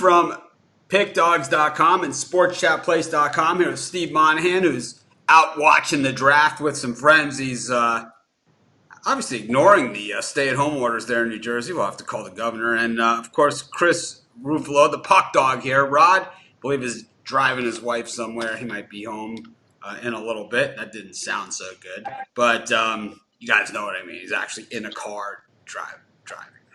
from PickDogs.com and SportsChatPlace.com here with Steve Monahan, who's out watching the draft with some friends. He's obviously ignoring the stay-at-home orders there in New Jersey. We'll have to call the governor. And, of course, Chris Ruffalo, the puck dog here. Rod, I believe, is driving his wife somewhere. He might be home in a little bit. That didn't sound so good. But you guys know what I mean. He's actually in a car driving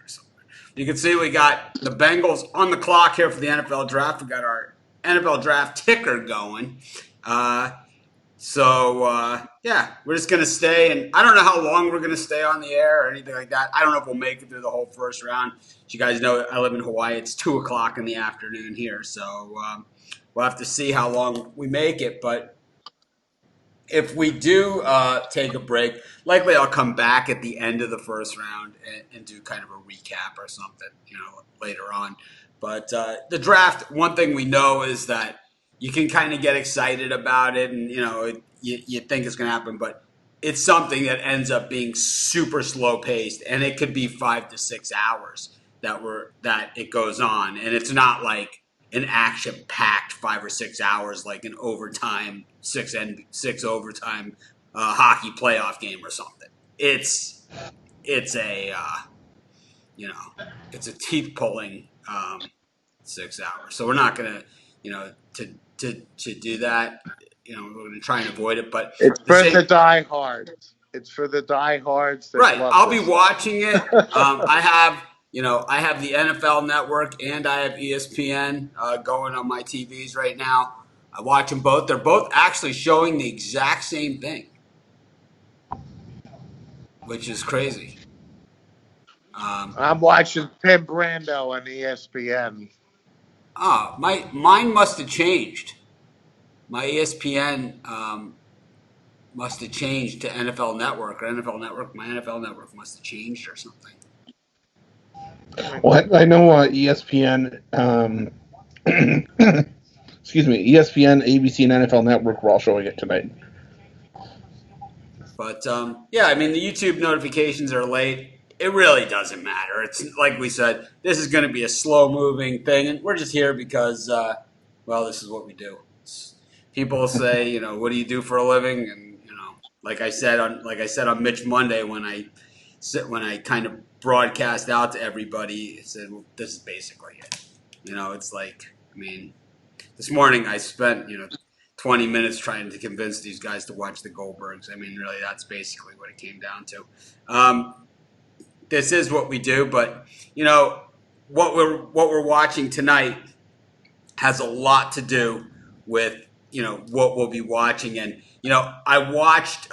or something. You can see we got the Bengals on the clock here for the NFL draft. We got our NFL draft ticker going. Yeah, we're just going to stay. And I don't know how long we're going to stay on the air or anything like that. I don't know if we'll make it through the whole first round. As you guys know, I live in Hawaii. It's 2 o'clock in the afternoon here. So we'll have to see how long we make it. But if we do take a break, likely I'll come back at the end of the first round and do kind of a recap or something, later on. But the draft, one thing we know is that you can kind of get excited about it and, you think it's going to happen, but it's something that ends up being super slow paced, and it could be 5 to 6 hours that it goes on. And it's not like an action packed 5 or 6 hours, like an overtime, six overtime hockey playoff game or something. It's a teeth pulling 6 hours. So we're not going to do that. We're going to try and avoid it, but it's for the diehards. It's for the diehards. Right. I'll be watching it. I have the NFL Network and I have ESPN going on my TVs right now. I watch them both. They're both actually showing the exact same thing, which is crazy. I'm watching Tim Brando on ESPN. Mine must have changed. My ESPN must have changed to NFL Network or NFL Network. My NFL Network must have changed or something. Well, I know ESPN, excuse me, ESPN, ABC, and NFL Network were all showing it tonight. But, the YouTube notifications are late. It really doesn't matter. It's like we said, this is going to be a slow-moving thing, and we're just here because, this is what we do. People say, what do you do for a living? And, like I said on Mitch Monday when I kind of broadcast out to everybody, I said, well, this is basically it. It's like, this morning I spent, 20 minutes trying to convince these guys to watch the Goldbergs. Really, that's basically what it came down to. This is what we do, but, what we're watching tonight has a lot to do with, what we'll be watching. And, I watched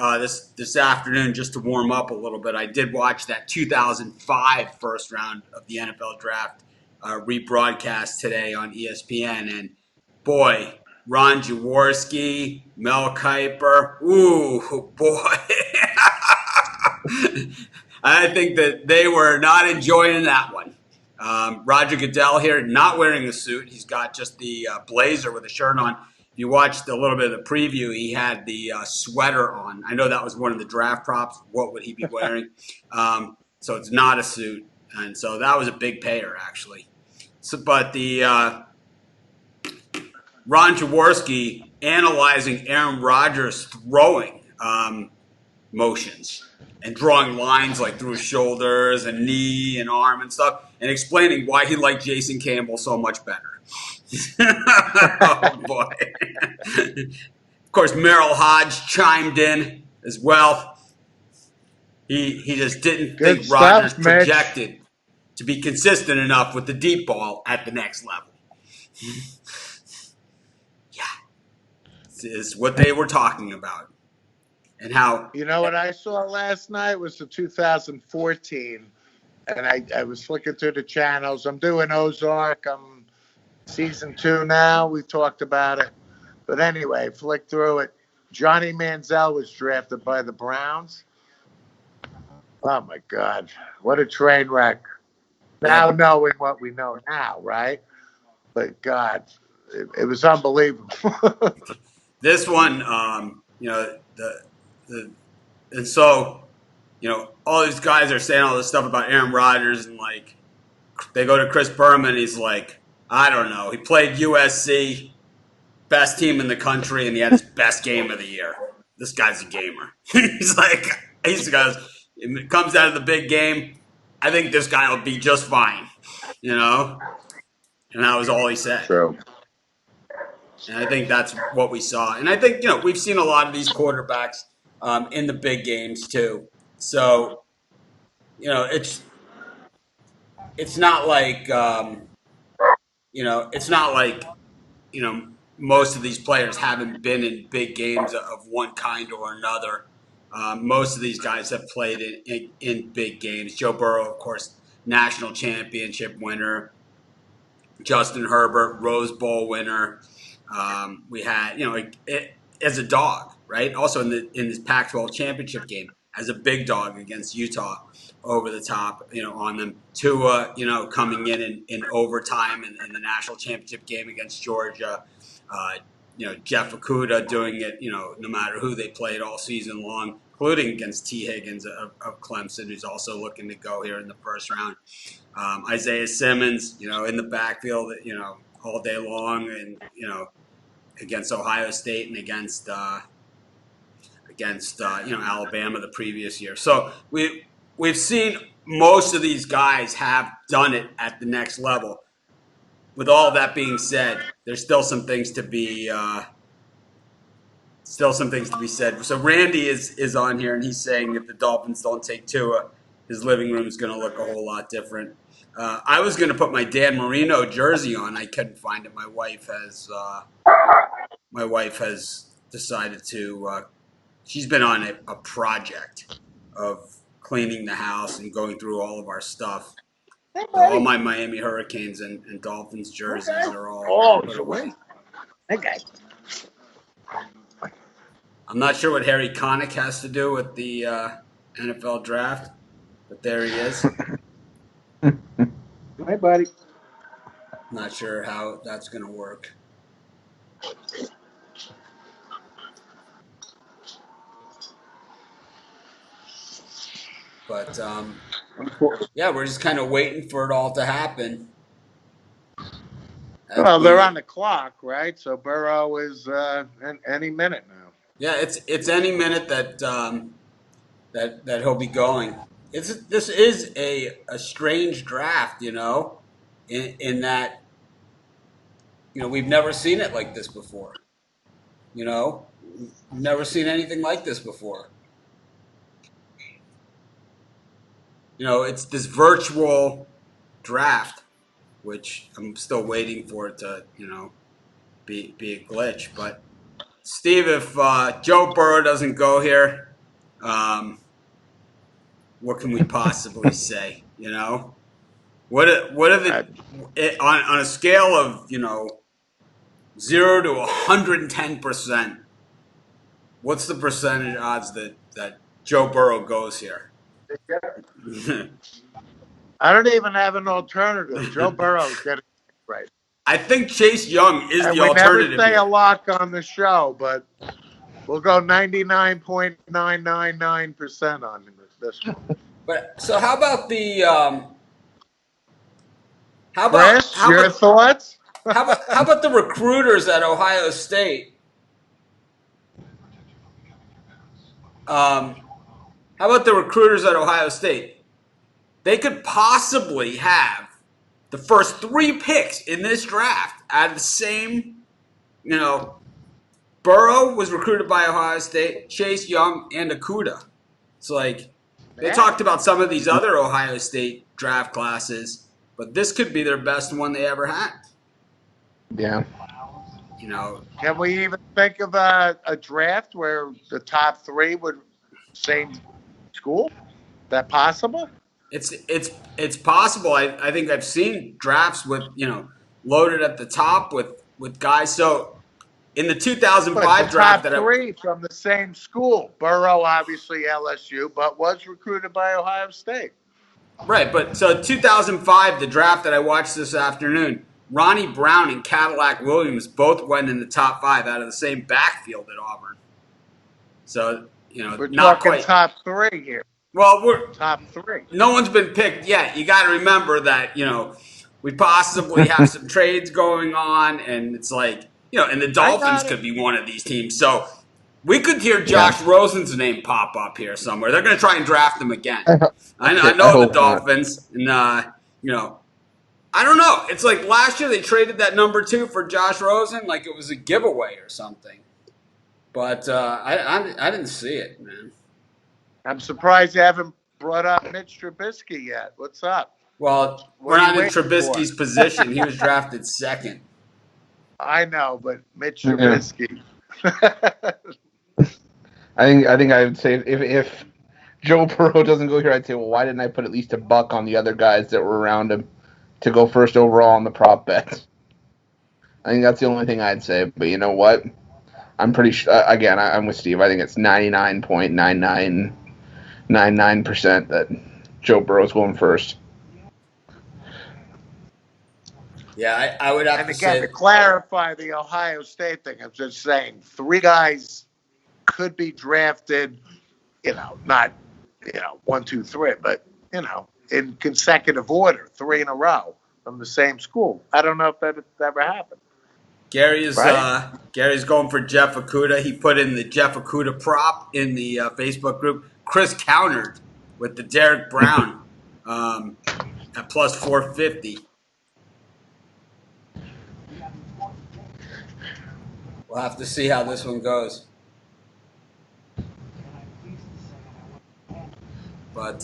this afternoon just to warm up a little bit. I did watch that 2005 first round of the NFL draft rebroadcast today on ESPN. And, boy, Ron Jaworski, Mel Kiper, ooh, boy. I think that they were not enjoying that one. Roger Goodell here, not wearing a suit. He's got just the blazer with a shirt on. If you watched a little bit of the preview, he had the sweater on. I know that was one of the draft props. What would he be wearing? So it's not a suit. And so that was a big payer, actually. But the Ron Jaworski analyzing Aaron Rodgers' throwing motions and drawing lines like through his shoulders and knee and arm and stuff, and explaining why he liked Jason Campbell so much better. Oh, boy. Of course, Merrill Hodge chimed in as well. He just didn't think Rodgers projected to be consistent enough with the deep ball at the next level. Yeah. This is what they were talking about. And how... what I saw last night was the 2014, and I was flicking through the channels. I'm doing Ozark. I'm season 2 now. We talked about it. But anyway, flick through it. Johnny Manziel was drafted by the Browns. Oh, my God. What a train wreck. Now knowing what we know now, right? But, God, it was unbelievable. This one, and so, all these guys are saying all this stuff about Aaron Rodgers, and, like, they go to Chris Berman, and he's like, I don't know. He played USC, best team in the country, and he had his best game of the year. This guy's a gamer. He goes, it comes out of the big game. I think this guy will be just fine, you know? And that was all he said. True. And I think that's what we saw. And I think, we've seen a lot of these quarterbacks in the big games too. So, it's not like, it's not like, most of these players haven't been in big games of one kind or another. Most of these guys have played in big games. Joe Burrow, of course, national championship winner. Justin Herbert, Rose Bowl winner. We had, as a dog, right? Also in this Pac-12 championship game, as a big dog against Utah, over the top, on them. Tua, coming in overtime in the national championship game against Georgia. Jeff Okudah doing it, no matter who they played all season long, including against T. Higgins of Clemson, who's also looking to go here in the first round. Isaiah Simmons, in the backfield, all day long, and against Ohio State and against Alabama the previous year. So we've seen most of these guys have done it at the next level. With all that being said, there's still some things to be said. So Randy is on here, and he's saying if the Dolphins don't take Tua, his living room is going to look a whole lot different. I was going to put my Dan Marino jersey on. I couldn't find it. My wife has decided to. She's been on a project of cleaning the house and going through all of our stuff. All my Miami Hurricanes and Dolphins jerseys are all put away. Okay. I'm not sure what Harry Connick has to do with the NFL draft, but there he is. Hi, buddy. Not sure how that's going to work. But, yeah, we're just kind of waiting for it all to happen. Well, they're on the clock, right? So Burrow is any minute now. Yeah, it's any minute that that he'll be going. This is a strange draft, in that we've never seen it like this before. We've never seen anything like this before. It's this virtual draft, which I'm still waiting for it to be a glitch. But Steve, if Joe Burrow doesn't go here, what can we possibly say? What are on a scale of 0 to 110%? What's the percentage odds that Joe Burrow goes here? I don't even have an alternative. Joe Burrow's getting it right. I think Chase Young is And the we alternative. never say a lock on the show, but we'll go 99.999% on this one. But so how about the Chris, your thoughts? how about the recruiters at Ohio State? How about the recruiters at Ohio State? They could possibly have the first 3 picks in this draft out of the same, Burrow was recruited by Ohio State, Chase Young, and Okudah. It's like they talked about some of these other Ohio State draft classes, but this could be their best one they ever had. Yeah. Can we even think of a draft where the top 3 would same school? Is that possible? It's possible. I think I've seen drafts with loaded at the top with guys. So in the 2005 draft, top 3 from the same school. Burrow, obviously LSU, but was recruited by Ohio State. Right, but so 2005, the draft that I watched this afternoon, Ronnie Brown and Cadillac Williams both went in the top 5 out of the same backfield at Auburn. So we're not talking quite top 3 here. Well, we're top 3. No one's been picked yet. You got to remember that we possibly have some trades going on, and it's like, and the Dolphins could be one of these teams. So we could hear Josh Rosen's name pop up here somewhere. They're going to try and draft him again. I know the Dolphins, and I don't know. It's like last year they traded that number 2 for Josh Rosen like it was a giveaway or something. But I didn't see it, man. I'm surprised you haven't brought up Mitch Trubisky yet. What's up? Well, we're not in Trubisky's position. He was drafted 2nd. I know, but Mitch Trubisky. I think I would say if Joe Burrow doesn't go here, I'd say, well, why didn't I put at least a buck on the other guys that were around him to go first overall on the prop bets? I think that's the only thing I'd say. But you know what? I'm pretty sure. Again, I'm with Steve. I think it's 99.9999% that Joe Burrow's going first. Yeah, I would have to say. And again, to clarify the Ohio State thing, I'm just saying 3 guys could be drafted, not, 1, 2, 3, but, in consecutive order, 3 in a row from the same school. I don't know if that's ever happened. Gary's going for Jeff Okudah. He put in the Jeff Okudah prop in the Facebook group. Chris countered with the Derek Brown at plus 450. We'll have to see how this one goes. But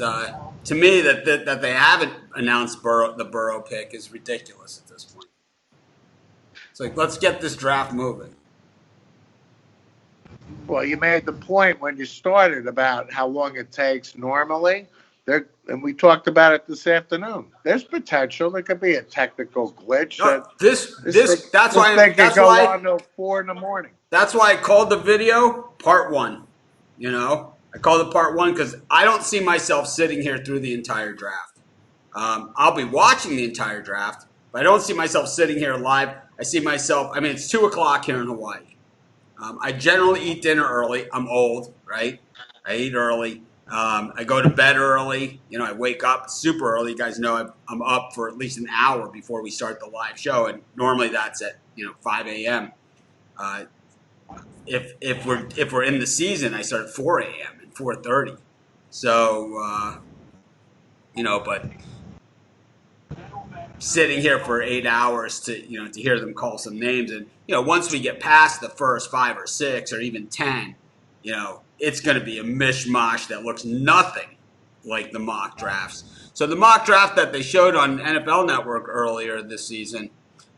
to me, that they haven't announced the Burrow pick is ridiculous at this point. It's like, let's get this draft moving. Well, you made the point when you started about how long it takes normally. And we talked about it this afternoon. There's potential. There could be a technical glitch. That's why they could go on until 4 in the morning. That's why I called the video part 1. I called it part 1 because I don't see myself sitting here through the entire draft. I'll be watching the entire draft, but I don't see myself sitting here live. I see myself. I mean, it's 2:00 here in Hawaii. I generally eat dinner early. I'm old, right? I eat early. I go to bed early. I wake up super early. You guys know I'm up for at least an hour before we start the live show, and normally that's at 5 a.m. If we're in the season, I start at 4 a.m. and 4:30. So but sitting here for 8 hours to hear them call some names, and once we get past the first 5 or 6 or even 10, it's going to be a mishmash that looks nothing like the mock drafts. So the mock draft that they showed on NFL Network earlier this season,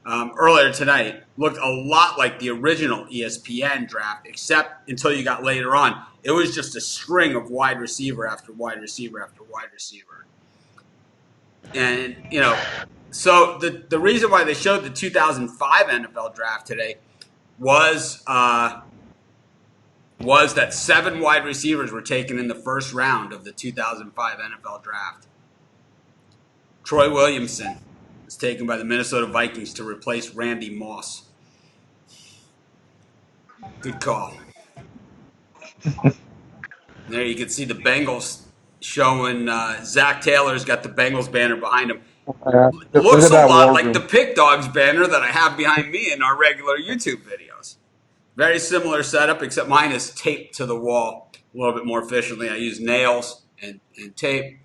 earlier tonight, looked a lot like the original ESPN draft, except until you got later on, it was just a string of wide receiver after wide receiver after wide receiver. And, so the reason why they showed the 2005 NFL draft today was that 7 wide receivers were taken in the first round of the 2005 NFL draft. Troy Williamson was taken by the Minnesota Vikings to replace Randy Moss. Good call. There you can see the Bengals showing Zach Taylor's got the Bengals banner behind him. Looks a lot like the Pick Dogs banner that I have behind me in our regular YouTube videos. Very similar setup, except mine is taped to the wall a little bit more efficiently. I use nails and tape.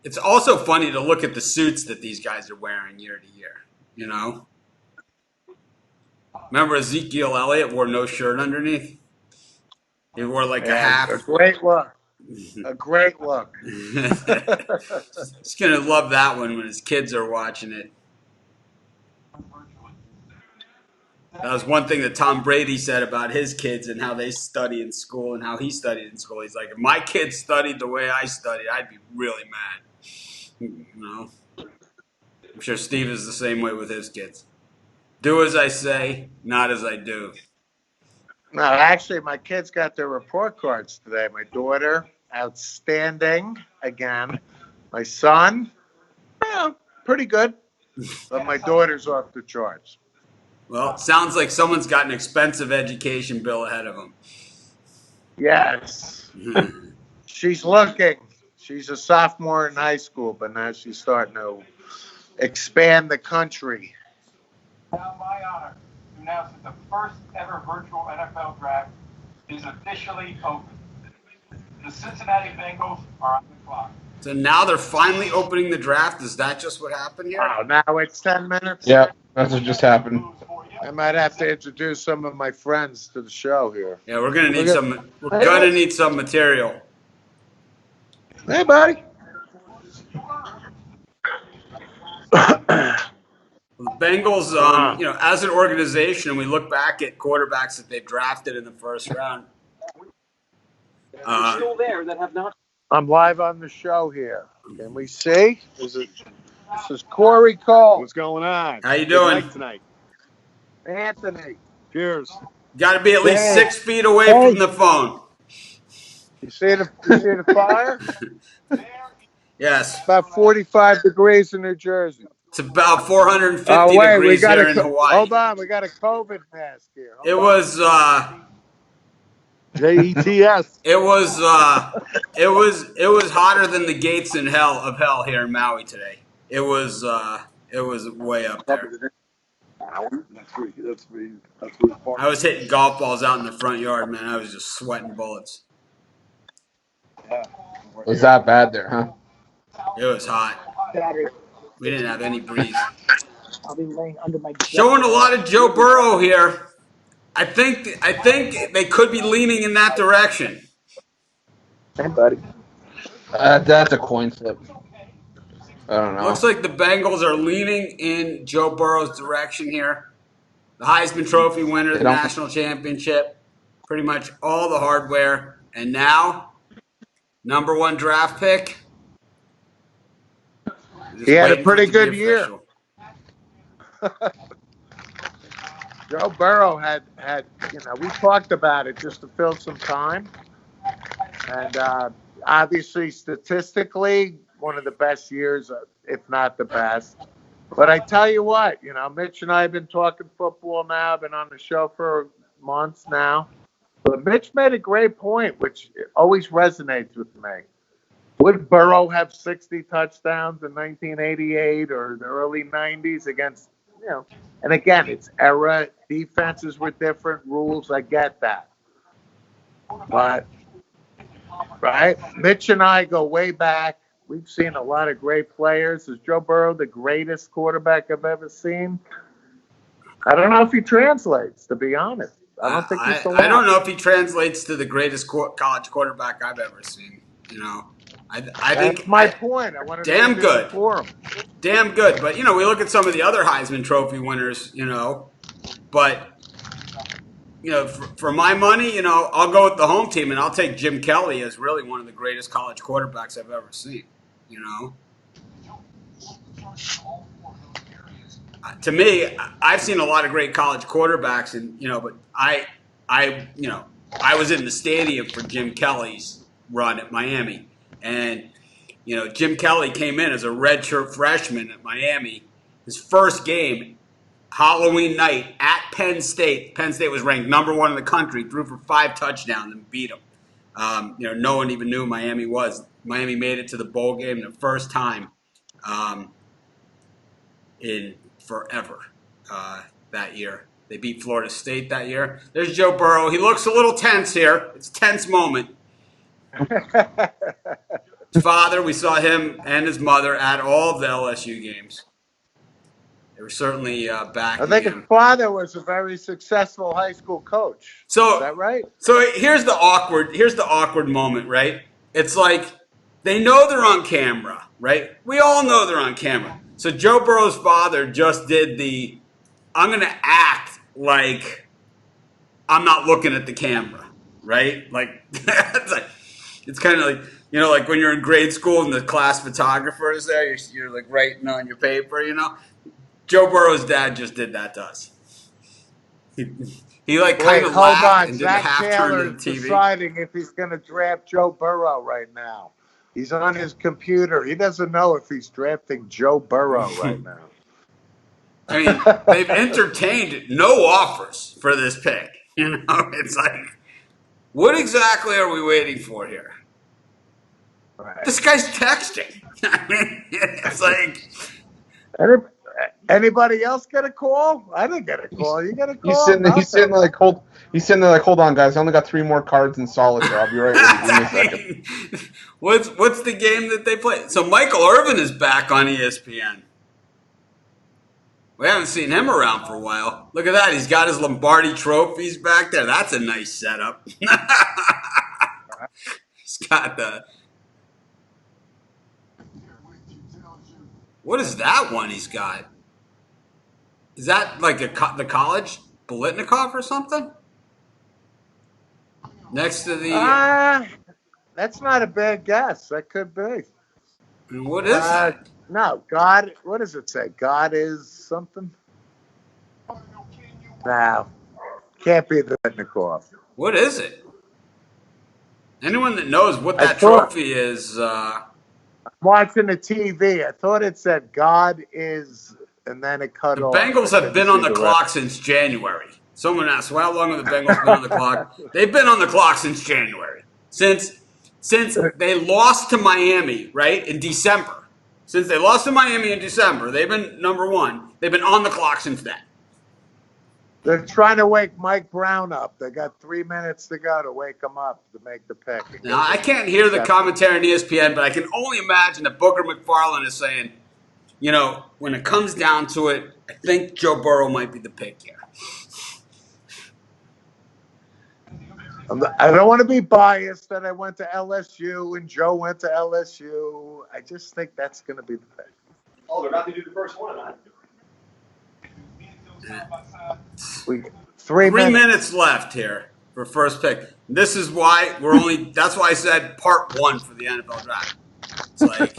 It's also funny to look at the suits that these guys are wearing year to year, Remember Ezekiel Elliott wore no shirt underneath? He wore like a half. A great look. A great look. He's going to love that one when his kids are watching it. That was one thing that Tom Brady said about his kids and how they study in school and how he studied in school. He's like, if my kids studied the way I studied, I'd be really mad. I'm sure Steve is the same way with his kids. Do as I say, not as I do. No, actually, my kids got their report cards today. My daughter, outstanding again. My son, pretty good. But my daughter's off the charts. Well, it sounds like someone's got an expensive education bill ahead of them. Yes. She's looking. She's a sophomore in high school, but now she's starting to expand the country. Now, my honor to announce that the first ever virtual NFL draft is officially open. The Cincinnati Bengals are on the clock. So now they're finally opening the draft. Is that just what happened here? Oh, now it's 10 minutes? Yeah, that's what just happened. I might have to introduce some of my friends to the show here. Yeah, we're gonna need Okay. some. We're gonna need some material. Hey, buddy. The Bengals, as an organization, we look back at quarterbacks that they've drafted in the first round. Still there that have not. I'm live on the show here. Can we see? This is Corey Cole. What's going on? How you Good doing? night tonight. Anthony. Cheers. Got to be at least Hey. 6 feet away Hey. from the phone. You see the fire? Yes, About 45 degrees in New Jersey. it's about 450 Oh, wait, we degrees got here in Hawaii. Hold on, we got a COVID mask here. Hold It on. was JETS. it was hotter than the gates of hell here in Maui today. It was way up there. That's I was hitting golf balls out in the front yard, man. I was just sweating bullets. It was that bad there, huh? It was hot. We didn't have any breeze. I'll be laying under my Showing a lot of Joe Burrow here. I think they could be leaning in that direction. Hey, buddy. That's a coin flip. I don't know. Looks like the Bengals are leaning in Joe Burrow's direction here. The Heisman Trophy winner, the national championship, pretty much all the hardware, and now #1 draft pick. He had a pretty good year. Joe Burrow had we talked about it just to fill some time. And obviously, statistically, one of the best years, if not the best. But I tell you what, Mitch and I have been talking football now. I've been on the show for months now. But Mitch made a great point, which always resonates with me. Would Burrow have 60 touchdowns in 1988 or the early 90s against, and again, it's era, defenses were different, rules, I get that. But, right, Mitch and I go way back. We've seen a lot of great players. Is Joe Burrow the greatest quarterback I've ever seen? I don't know if he translates, to be honest. I don't think he's the one. I don't know if he translates to the greatest college quarterback I've ever seen. I think that's my point. I wanted damn to good for him. Damn good. But, we look at some of the other Heisman Trophy winners, but, for my money, I'll go with the home team, and I'll take Jim Kelly as really one of the greatest college quarterbacks I've ever seen, To me, I've seen a lot of great college quarterbacks, and, but I was in the stadium for Jim Kelly's run at Miami. And, Jim Kelly came in as a redshirt freshman at Miami. His first game, Halloween night at Penn State. Penn State was ranked #1 in the country, threw for 5 touchdowns and beat them. No one even knew who Miami was. Miami made it to the bowl game the first time in forever that year. They beat Florida State that year. There's Joe Burrow. He looks a little tense here. It's a tense moment. His father, we saw him and his mother at all of the LSU games. They were certainly back. I think his father was a very successful high school coach. So, is that right? So here's the awkward moment, right? It's like they know they're on camera, right? We all know they're on camera. So Joe Burrow's father just did I'm going to act like I'm not looking at the camera, right? Like, it's kind of like, like when you're in grade school and the class photographer is there, you're like writing on your paper, Joe Burrow's dad just did that to us. He like kind of laughed and did the half turn to the TV. Deciding if he's going to draft Joe Burrow right now. He's on his computer. He doesn't know if he's drafting Joe Burrow right now. I mean, they've entertained no offers for this pick. It's like, what exactly are we waiting for here? Right. This guy's texting. I mean, it's like, Any- Anybody else get a call? I didn't get a call. You get a call? He's sitting there like, hold on, guys. I only got 3 more cards in solitaire. I'll be right with you. Give me a second. What's the game that they play? So Michael Irvin is back on ESPN. We haven't seen him around for a while. Look at that. He's got his Lombardi trophies back there. That's a nice setup. He's got the... What is that one he's got? Is that like the college Bolitnikov or something? Next to the... That's not a bad guess. That could be. What is that? No, God. What does it say? God is something? No. Can't be the Bolitnikov. What is it? Anyone that knows what that thought- trophy is... Watching the TV, I thought it said God is, and then it cut The off. Bengals have been on the clock since January. Someone asked, well, how long have the Bengals been on the clock? They've been on the clock since January. Since they lost to Miami, right, in December. Since they lost to Miami in December, they've been number 1. They've been on the clock since then. They're trying to wake Mike Brown up. They got 3 minutes to go to wake him up to make the pick. Now, I can't hear the commentary on ESPN, but I can only imagine that Booker McFarland is saying, you know, when it comes down to it, I think Joe Burrow might be the pick here. I don't want to be biased that I went to LSU and Joe went to LSU. I just think that's going to be the pick. Oh, they're about to do the first one, huh? We 3 minutes. 3 minutes left here for first pick. This is why that's why I said part 1 for the NFL draft. It's like,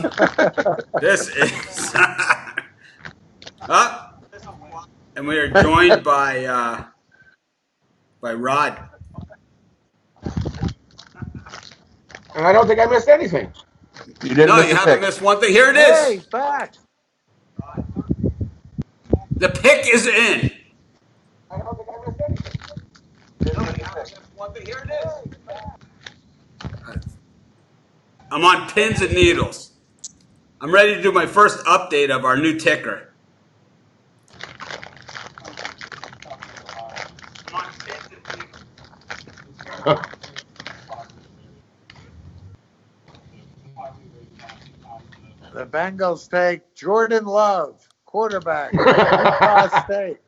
this is, and we are joined by Rod. And I don't think I missed anything. You didn't No, miss you a haven't pick. missed one thing. Here it Hey, is. back. The pick is in. I don't think I missed anything. One thing. Here it is. I'm on pins and needles. I'm ready to do my first update of our new ticker. The Bengals take Jordan Love, quarterback, Utah State.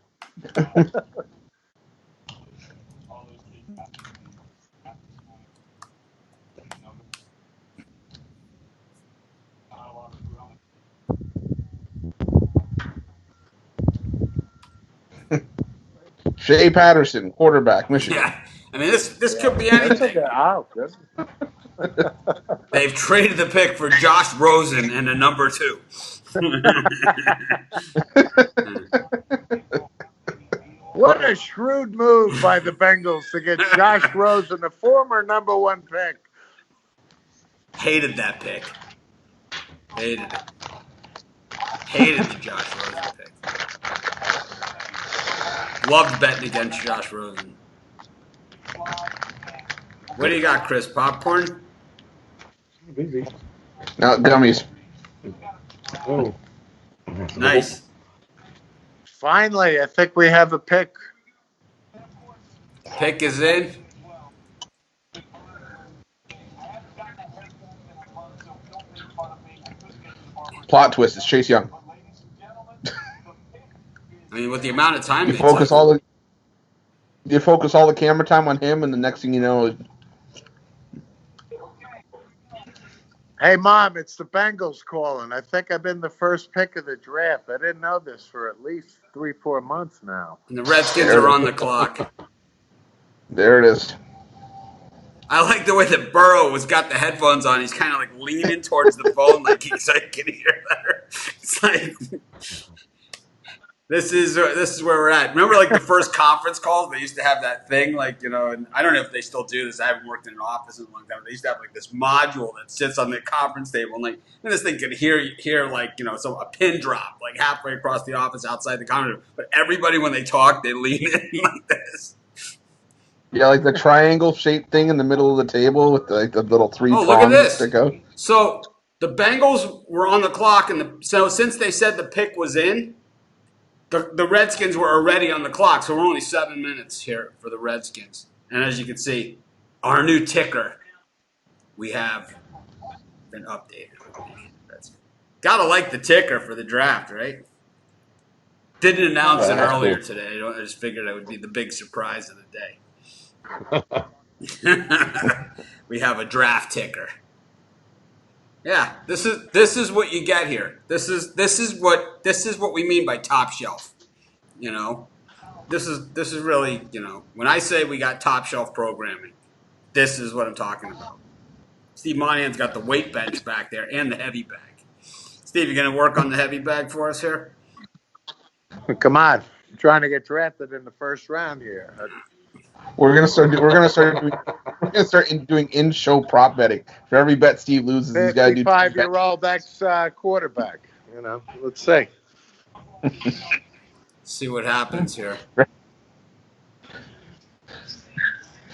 Shea Patterson, quarterback, Michigan. Yeah, I mean this could be anything. Oh, good. They've traded the pick for Josh Rosen and a number 2. What a shrewd move by the Bengals to get Josh Rosen, the former number 1 pick. Hated that pick. Hated it. Hated the Josh Rosen pick. Loved betting against Josh Rosen. What do you got, Chris? Popcorn? No, gummies. Oh. Nice. Finally, I think we have a pick. Pick is in. Plot twist, it's Chase Young. I mean, with the amount of time You they focus took, all the camera time on him, and the next thing you know, Hey, Mom, it's the Bengals calling. I think I've been the first pick of the draft. I didn't know this for at least 3-4 months now. and the Redskins are on the clock. there it is. I like the way that Burrow has got the headphones on. He's kind of like leaning towards the phone, like I can hear better. It's like this is where we're at. Remember, like the first conference calls, they used to have that thing, like, you know, and I don't know if they still do this. I haven't worked in an office in a long time. They used to have like this module that sits on the conference table, and like and this thing could hear like, you know, a pin drop like halfway across the office outside the conference room. But everybody, when they talk, they lean in like this. Yeah, like the triangle shaped thing in the middle of the table with the little 3 Oh, look at prongs this. that go. So The Bengals were on the clock, and so since they said the pick was in, the Redskins were already on the clock. So we're only 7 minutes here for the Redskins. And as you can see, our new ticker, we have been updated. Gotta like the ticker for the draft, right? Didn't announce it that's earlier cool. today. I just figured it would be the big surprise of the day. We have a draft ticker. Yeah, this is what you get here. This is what we mean by top shelf. You know, this is really, when I say we got top shelf programming, this is what I'm talking about. Steve Monahan's got the weight bench back there and the heavy bag. Steve, you gonna work on the heavy bag for us here? Come on. I'm trying to get drafted in the first round here. We're gonna start doing in-show prop betting. For every bet Steve loses, he's got to do 55-year-old ex-quarterback. Let's see. See what happens here.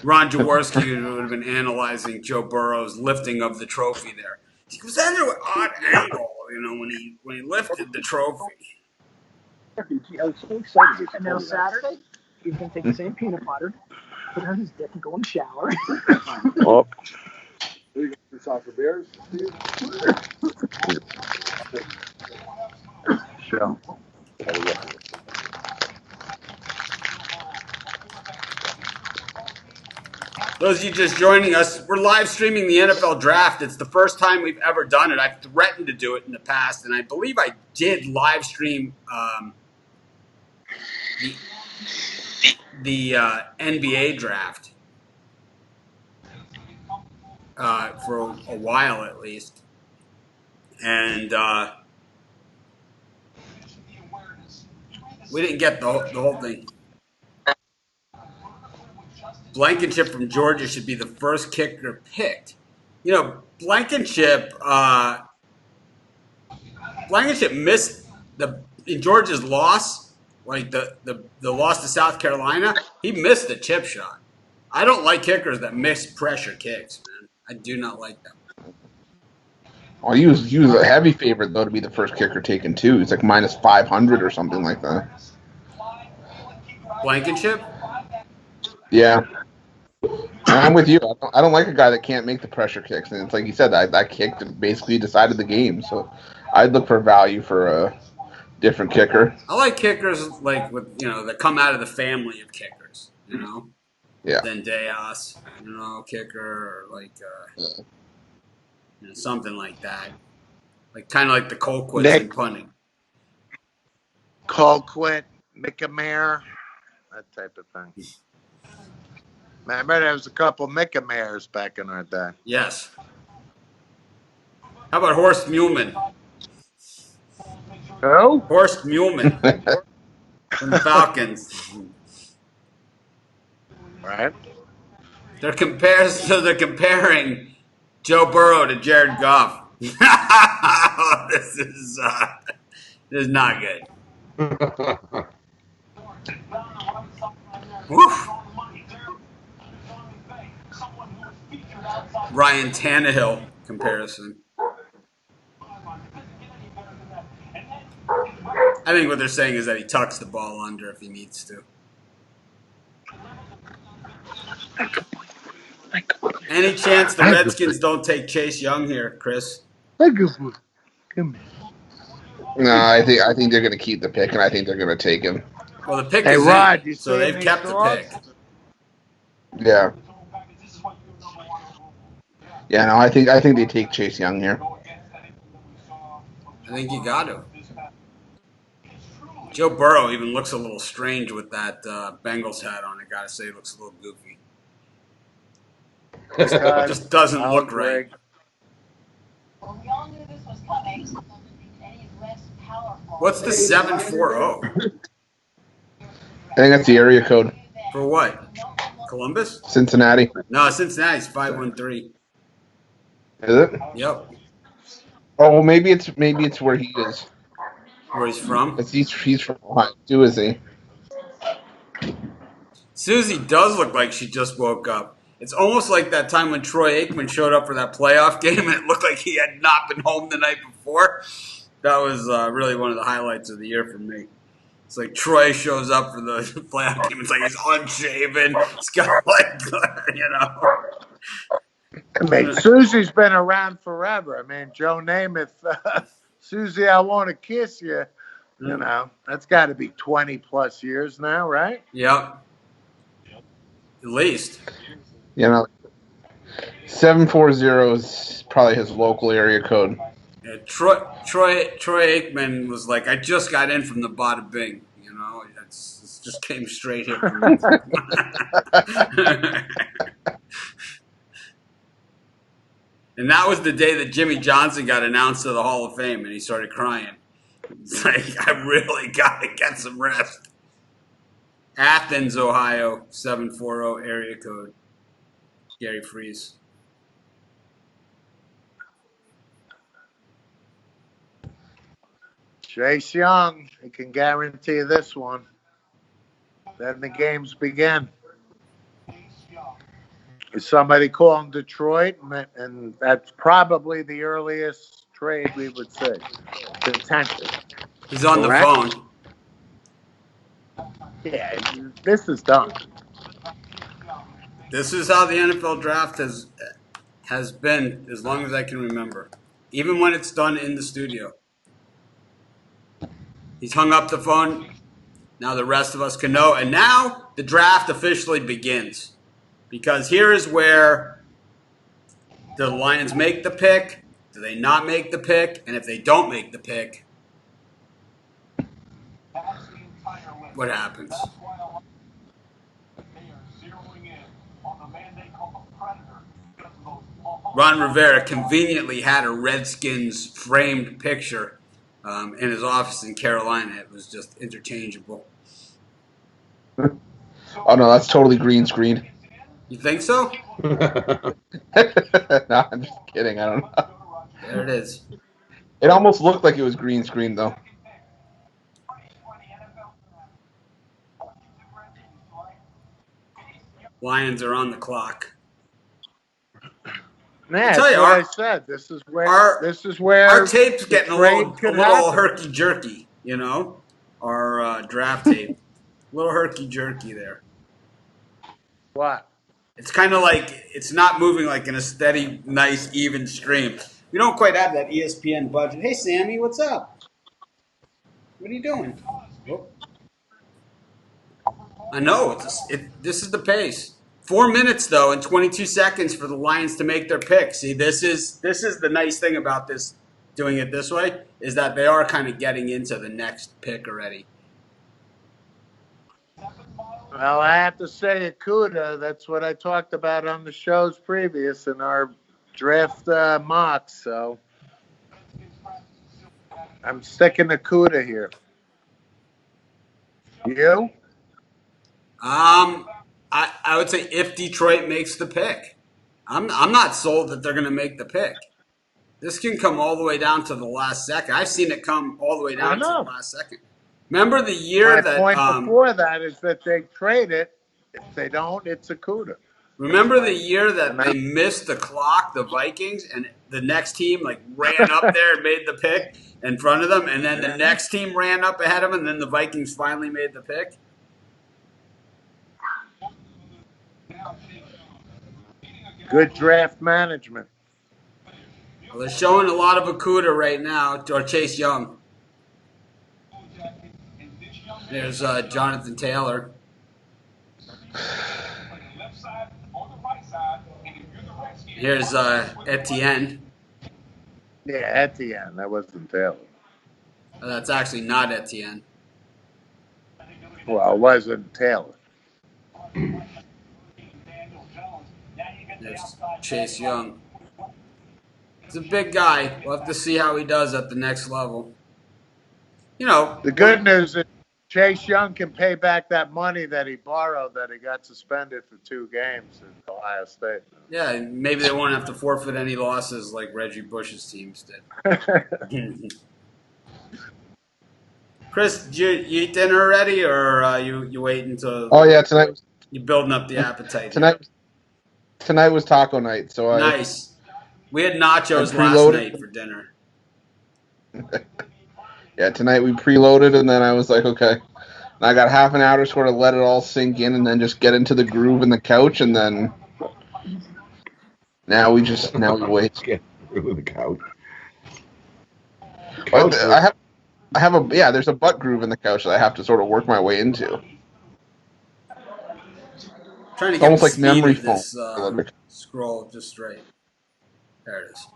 Ron Jaworski would have been analyzing Joe Burrow's lifting of the trophy there. He was at an odd angle, when he lifted the trophy. I was so excited. And now Saturday, he's going to take the same peanut butter, put it on his dick, and go in the shower. Oh. Soccer Bears, Steve? Sure. Those of you just joining us, we're live streaming the NFL Draft. It's the first time we've ever done it. I've threatened to do it in the past, and I believe I did live stream the NBA Draft for a while at least. And we didn't get the whole thing. Blankenship from Georgia should be the first kicker picked. Blankenship missed in Georgia's loss, like the loss to South Carolina. He missed the chip shot. I don't like kickers that miss pressure kicks, man. I do not like them. Well, he was a heavy favorite though to be the first kicker taken too. He's like minus 500 or something like that. Blankenship? Yeah. I'm with you. I don't like a guy that can't make the pressure kicks. And it's like you said, that kick basically decided the game. So I'd look for value for a different kicker. I like kickers that come out of the family of kickers, Yeah. Zendejas, kicker, or something like that. Kind of like the Colquitts in punting. Colquitt, Mickamere, that type of thing. Remember, there was a couple Mickameres back in our day. Yes. How about Horst Muhlmann? Who? Horst Muhlmann from the Falcons. Right. They're comparing Joe Burrow to Jared Goff. This is not good. Woof. Ryan Tannehill comparison. I think what they're saying is that he tucks the ball under if he needs to. Any chance the Redskins don't take Chase Young here, Chris? No, I think they're going to keep the pick, and I think they're going to take him. Well, the pick Hey, is Rod, in, you so see they've any kept the thoughts? pick. Yeah. Yeah, no, I think they take Chase Young here. I think you got to. Joe Burrow even looks a little strange with that Bengals hat on. I gotta say, he looks a little goofy. Just doesn't look right. Well, we all knew this was coming. Any less powerful. What's the 740 I think that's the area code. for? What? Columbus? Cincinnati. No, Cincinnati's 513. Is it? Yep. Oh, well, maybe it's where he is. Where he's from? He's from Ohio too, is he? Susie does look like she just woke up. It's almost like that time when Troy Aikman showed up for that playoff game and it looked like he had not been home the night before. That was really one of the highlights of the year for me. It's like Troy shows up for the playoff game. It's like he's unshaven. He's got like, I mean, Susie's been around forever. I mean, Joe Namath, Susie, I want to kiss you. You know, that's got to be 20 plus years now, right? Yep. At least. 740 is probably his local area code. Yeah, Troy Aikman was like, I just got in from the Bada Bing. You know, it just came straight here from me. And that was the day that Jimmy Johnson got announced to the Hall of Fame, and he started crying. It's like, I really got to get some rest. Athens, Ohio, 740 area code. Gary Freeze. Chase Young, he can guarantee this one. Then the games begin. Is somebody calling Detroit? And that's probably the earliest trade we would say. Potential. He's on Correct? the phone. Yeah, this is done. This is how the NFL draft has been as long as I can remember. Even when it's done in the studio. He's hung up the phone. Now the rest of us can know. And now the draft officially begins. Because here is where the Lions make the pick. Do they not make the pick? And if they don't make the pick, what happens? Ron Rivera conveniently had a Redskins framed picture in his office in Carolina. It was just interchangeable. Oh, no, that's totally green screen. You think so? No, I'm just kidding. I don't know. There it is. It almost looked like it was green screen, though. Lions are on the clock. Yeah, tell that's you, what our- I said. This is where Our tape's the getting a trade little could happen. herky jerky, you know? Our draft tape. A little herky jerky there. What? It's kind of like it's not moving like in a steady, nice, even stream. We don't quite have that ESPN budget. Hey, Sammy, what's up? What are you doing? Oh. I know. This is the pace. 4 minutes, though, and 22 seconds for the Lions to make their pick. See, this is the nice thing about this, doing it this way, is that they are kind of getting into the next pick already. Well, I have to say, Akuda, that's what I talked about on the shows previous in our draft mocks. So I'm sticking Akuda here. You? I would say if Detroit makes the pick, I'm not sold that they're going to make the pick. This can come all the way down to the last second. I've seen it come all the way down to the last second. Remember the year My that point before that is that they trade it. If they don't, it's Akuda. Remember the year that they missed the clock, the Vikings, and the next team like ran up there and made the pick in front of them, and then the next team ran up ahead of them, and then the Vikings finally made the pick? Good draft management. Well, they're showing a lot of Akuda right now, or Chase Young. There's Jonathan Taylor. Here's Etienne. Yeah, Etienne. That wasn't Taylor. That's actually not Etienne. Well, it wasn't Taylor. There's Chase Young. He's a big guy. We'll have to see how he does at the next level. You know, The good news is Chase Young can pay back that money that he borrowed that he got suspended for 2 games at Ohio State. yeah, maybe they won't have to forfeit any losses like Reggie Bush's teams did. Chris, did you eat dinner already, or you waiting until Oh, yeah, tonight you building up the appetite? tonight Tonight was taco night, so Nice. We had nachos I last preloaded. night for dinner. Yeah, tonight we preloaded, and then I was like, okay. And I got half an hour to sort of let it all sink in, and then just get into the groove in the couch, and then now we wait. Get through the couch. I have there's a butt groove in the couch that I have to sort of work my way into. Trying to It's get almost the like speed memory of this foam. scroll just straight. There it is.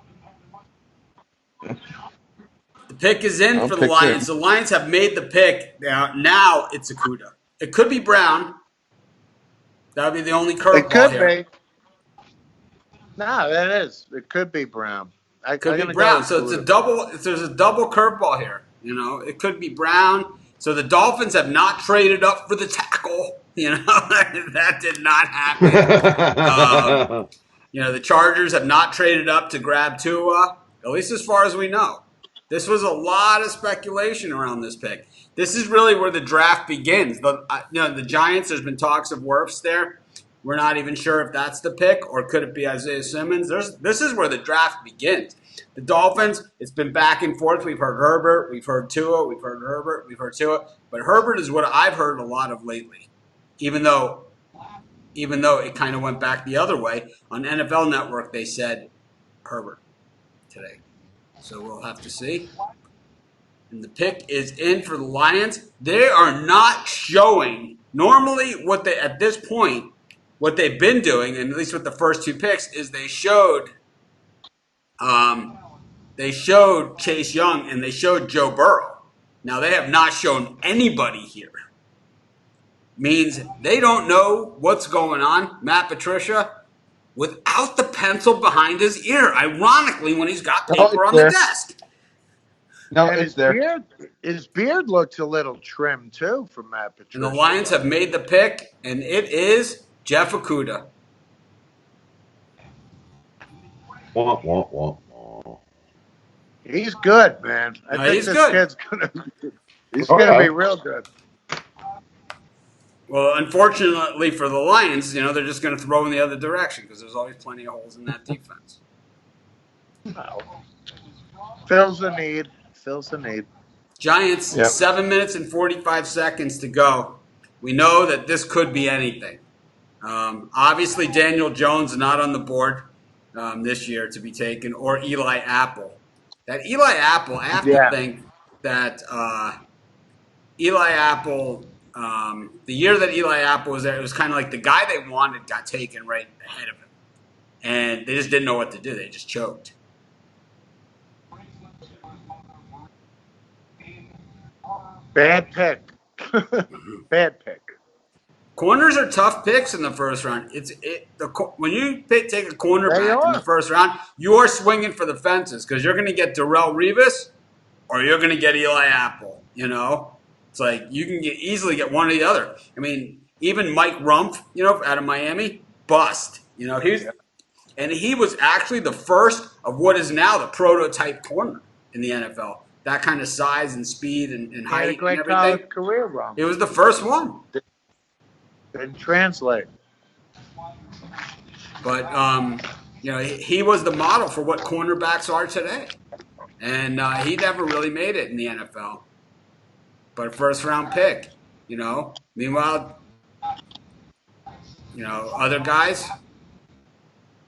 The pick is in for the pick's Lions. in. The Lions have made the pick. Now it's Okudah. It could be Brown. That would be the only It curveball could here. be. No, that is. It could be Brown. Could be Brown. So it's a double. There's a double curveball here. You know, it could be Brown. So the Dolphins have not traded up for the tackle. You know, that did not happen. You know, the Chargers have not traded up to grab Tua, at least as far as we know. This was a lot of speculation around this pick. This is really where the draft begins. The Giants, there's been talks of Wirfs there. We're not even sure if that's the pick or could it be Isaiah Simmons. This is where the draft begins. The Dolphins, it's been back and forth. We've heard Herbert, we've heard Tua, we've heard Herbert, we've heard Tua. But Herbert is what I've heard a lot of lately, even though it kind of went back the other way. On NFL Network, they said Herbert today. So we'll have to see. And the pick is in for the Lions. They are not showing, normally at this point, what they've been doing, and at least with the first two picks, is they showed Chase Young and they showed Joe Burrow. Now they have not shown anybody here. Means they don't know what's going on. Matt Patricia, without the pencil behind his ear, ironically, when he's got paper on the desk. No, And it's there. His beard looks a little trim too from Matt Patricia. And the Lions have made the pick, and it is Jeff Okudah. Wah, wah, wah, wah. He's good, man. I think he's this good. kid's gonna be real good. Well, unfortunately for the Lions, they're just going to throw in the other direction because there's always plenty of holes in that defense. Fills the need. Giants, Yep. 7 minutes and 45 seconds to go. We know that this could be anything. Obviously, Daniel Jones is not on the board this year to be taken, or Eli Apple. That Eli Apple, I have to think that Eli Apple, the year that Eli Apple was there, it was kind of like the guy they wanted got taken right ahead of him. And they just didn't know what to do. They just choked. Bad pick. Bad pick. Corners are tough picks in the first round. When you take a cornerback in the first round, you are swinging for the fences because you're going to get Darrelle Revis or you're going to get Eli Apple. It's like you can easily get one or the other. I mean, even Mike Rumph, out of Miami, bust. He was actually the first of what is now the prototype corner in the NFL. That kind of size and speed and height and everything. College career, Rumph. It was the first one. Didn't translate. But he was the model for what cornerbacks are today, and he never really made it in the NFL. But a first-round pick, Meanwhile, other guys,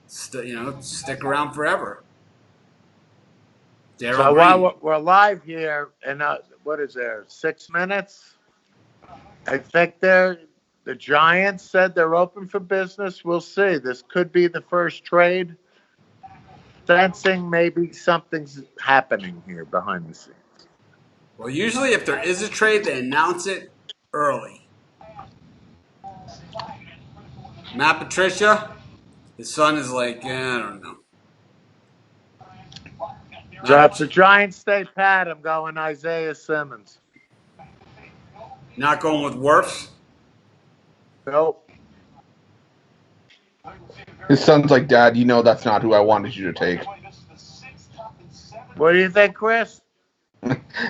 stick around forever. So while we're live here, and what is there, 6 minutes? I think the Giants said they're open for business. We'll see. This could be the first trade. Sensing maybe something's happening here behind the scenes. Well, usually if there is a trade, they announce it early. Matt Patricia, his son is like, I don't know. So if the Giants stay pat, I'm going Isaiah Simmons. Not going with Wirfs? Nope. His son's like, Dad, that's not who I wanted you to take. What do you think, Chris?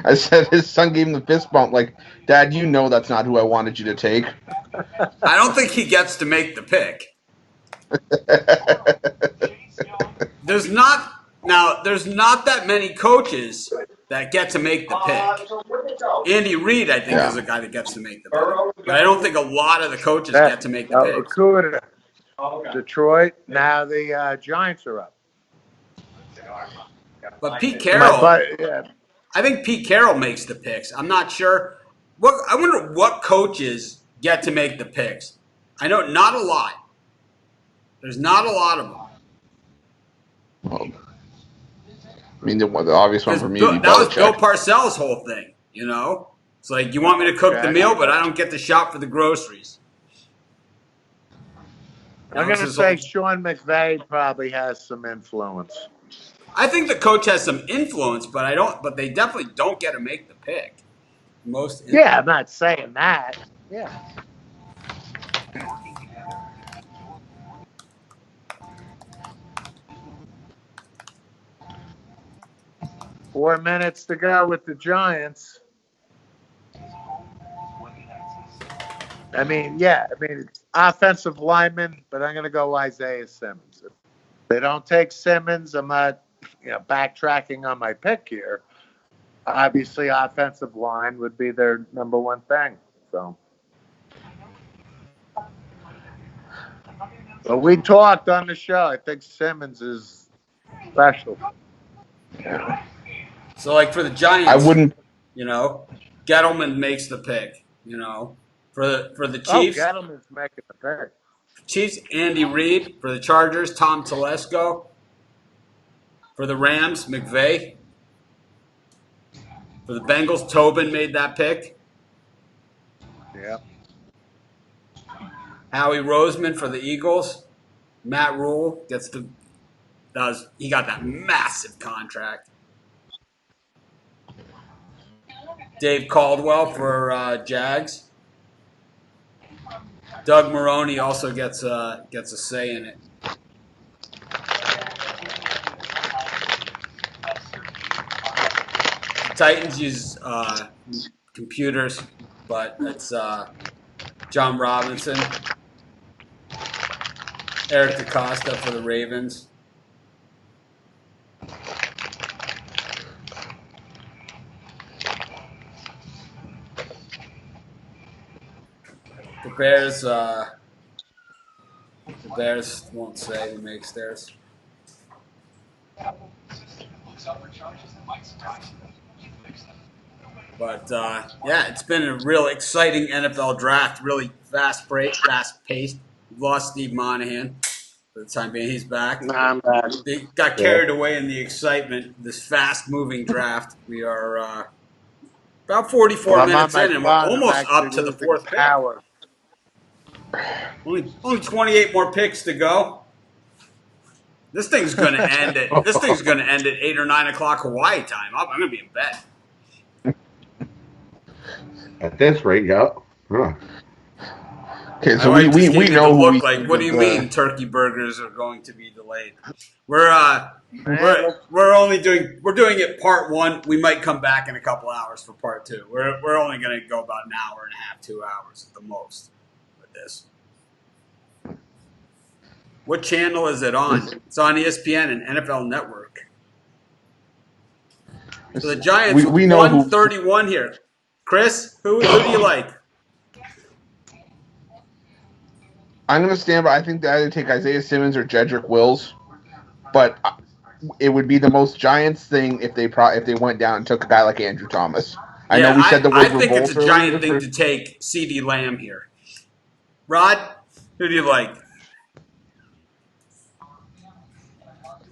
I said his son gave him the fist bump, like, Dad, that's not who I wanted you to take. I don't think he gets to make the pick. There's not that many coaches that get to make the pick. So where'd they go? Andy Reid, I think, is a guy that gets to make the pick. But I don't think a lot of the coaches get to make the picks. Okuda, Oh, okay. Detroit. Now the Giants are up. But Pete Carroll, Yeah. I think Pete Carroll makes the picks. I'm not sure. I wonder what coaches get to make the picks. I know not a lot. There's not a lot of them. Well, I mean, the obvious one for me would be That was Bill Belichick. Parcells' whole thing, you know? It's like, you want me to cook the meal, but I don't get to shop for the groceries. I'm going to say Sean McVay probably has some influence. I think the coach has some influence, but they definitely don't get to make the pick. Yeah, I'm not saying that. Yeah. Four minutes to go with the Giants. I mean, offensive lineman, but I'm going to go Isaiah Simmons. If they don't take Simmons, I'm not, backtracking on my pick here. Obviously, offensive line would be their number one thing. So, but we talked on the show. I think Simmons is special. So, like, for the Giants, I wouldn't. Gettleman makes the pick. For the Chiefs, Gettleman's making the pick. Chiefs, Andy Reid. For the Chargers, Tom Telesco. For the Rams, McVay. For the Bengals, Tobin made that pick. Yeah. Howie Roseman for the Eagles. Matt Rule he got that massive contract. Dave Caldwell for Jags. Doug Maroney also gets a say in it. Titans use computers, but it's John Robinson, Eric DeCosta for the Ravens. The Bears won't say who makes theirs. But it's been a real exciting NFL draft. Really fast paced. We've lost Steve Monahan for the time being. He's back. They got carried away in the excitement. This fast moving draft. We are about 44 minutes in, and we're almost up to the fourth pick. Only 28 more picks to go. This thing's going to end at 8 or 9 o'clock Hawaii time. I'm going to be in bed. At this rate, yeah. Huh. Okay, so we know who we like. What do you mean turkey burgers are going to be delayed? We're doing it part one. We might come back in a couple hours for part two. We're only going to go about an hour and a half, 2 hours at the most with this. What channel is it on? It's on ESPN and NFL Network. So the Giants we know 131 here. Chris, who do you like? I'm going to stand by. I think they either take Isaiah Simmons or Jedrick Wills, but it would be the most Giants thing if they went down and took a guy like Andrew Thomas. I know we said the word I think it's a Giant thing to take CeeDee Lamb here. Rod, who do you like?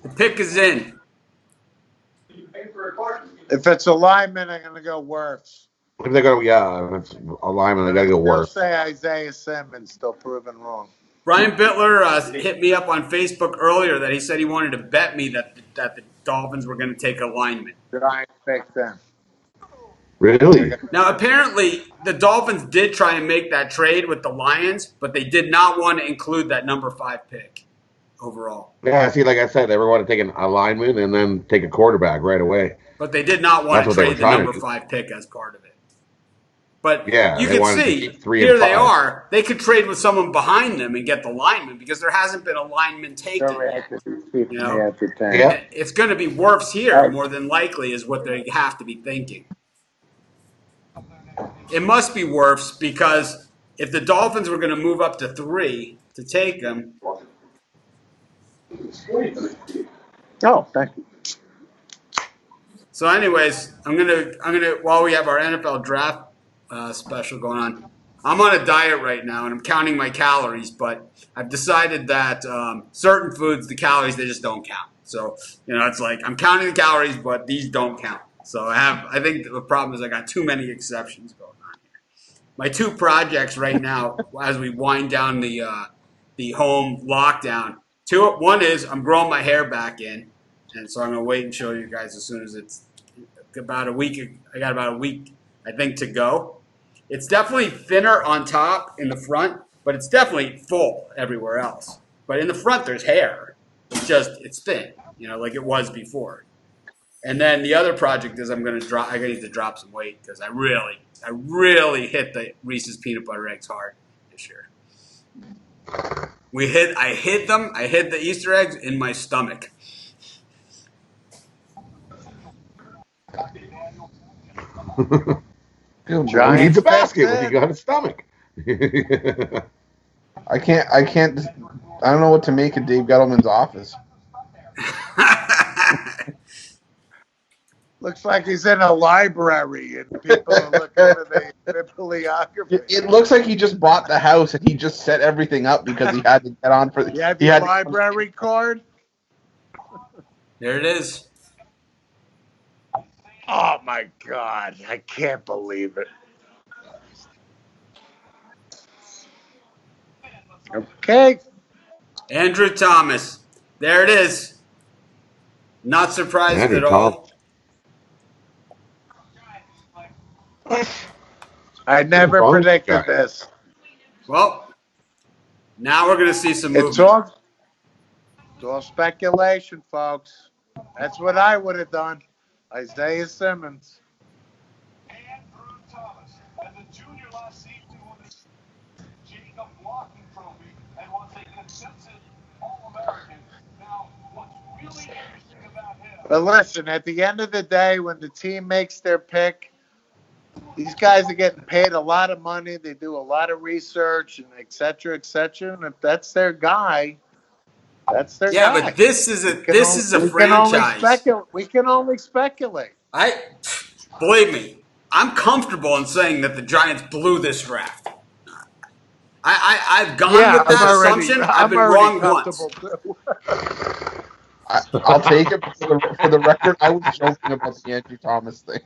The pick is in. If it's a lineman, I'm going to go Wirfs. If they go, if it's a lineman, they got to go I'll worse. say Isaiah Simmons, still proven wrong. Brian Bittler hit me up on Facebook earlier that he said he wanted to bet me that the Dolphins were going to take a lineman. Giants pick them. Really? Now, apparently, the Dolphins did try and make that trade with the Lions, but they did not want to include that number 5 pick overall. Yeah, see, like I said, they want to take a lineman and then take a quarterback right away. But they did not want to trade the number 5 pick as part of it. But Yeah, you they can wanted to see, keep 3 here and they 5. are. They could trade with someone behind them and get the lineman because there hasn't been a lineman taken Sorry, I yet. had to keep You me know, entertained. Yeah. it's going to be Wirfs here Hey. more than likely is what they have to be thinking. It must be Wirfs because if the Dolphins were going to move up to 3 to take him, Oh, thank you. so, anyways, I'm gonna while we have our NFL draft special going on, I'm on a diet right now and I'm counting my calories. But I've decided that certain foods, the calories they just don't count. So it's like I'm counting the calories, but these don't count. So I think the problem is I got too many exceptions going on here. My 2 projects right now, as we wind down the home lockdown, one is I'm growing my hair back in. And so I'm going to wait and show you guys as soon as it's about a week. I got about a week, I think, to go. It's definitely thinner on top in the front, but it's definitely full everywhere else. But in the front, there's hair. It's thin, like it was before. And then the other project is I need to drop some weight because I really hit the Reese's peanut butter eggs hard this year. I hid the Easter eggs in my stomach. Who Giants needs a basket when fat you got a stomach? I can't. I don't know what to make of Dave Gettleman's office. Looks like he's in a library and people are looking for the bibliography. It looks like he just bought the house and he just set everything up because he had to get on for the. You have your library card? There it is. Oh my God. I can't believe it. Okay. Andrew Thomas. There it is. Not surprised Andrew at all. I never predicted this. Well, now we're going to see some movement. It's all speculation, folks. That's what I would have done. Isaiah Simmons. Andrew Thomas and the junior last season won the Jacob Blocking Trophy and was a consensus All-American. Now, what's really interesting about him... But listen, at the end of the day, when the team makes their pick, these guys are getting paid a lot of money. They do a lot of research and et cetera, et cetera. And if that's their guy, that's their guy. Yeah, but this is a franchise. We can only speculate. Believe me, I'm comfortable in saying that the Giants blew this draft. I've gone with that assumption. I've been wrong once. I'll take it for the record. I was joking about the Andrew Thomas thing.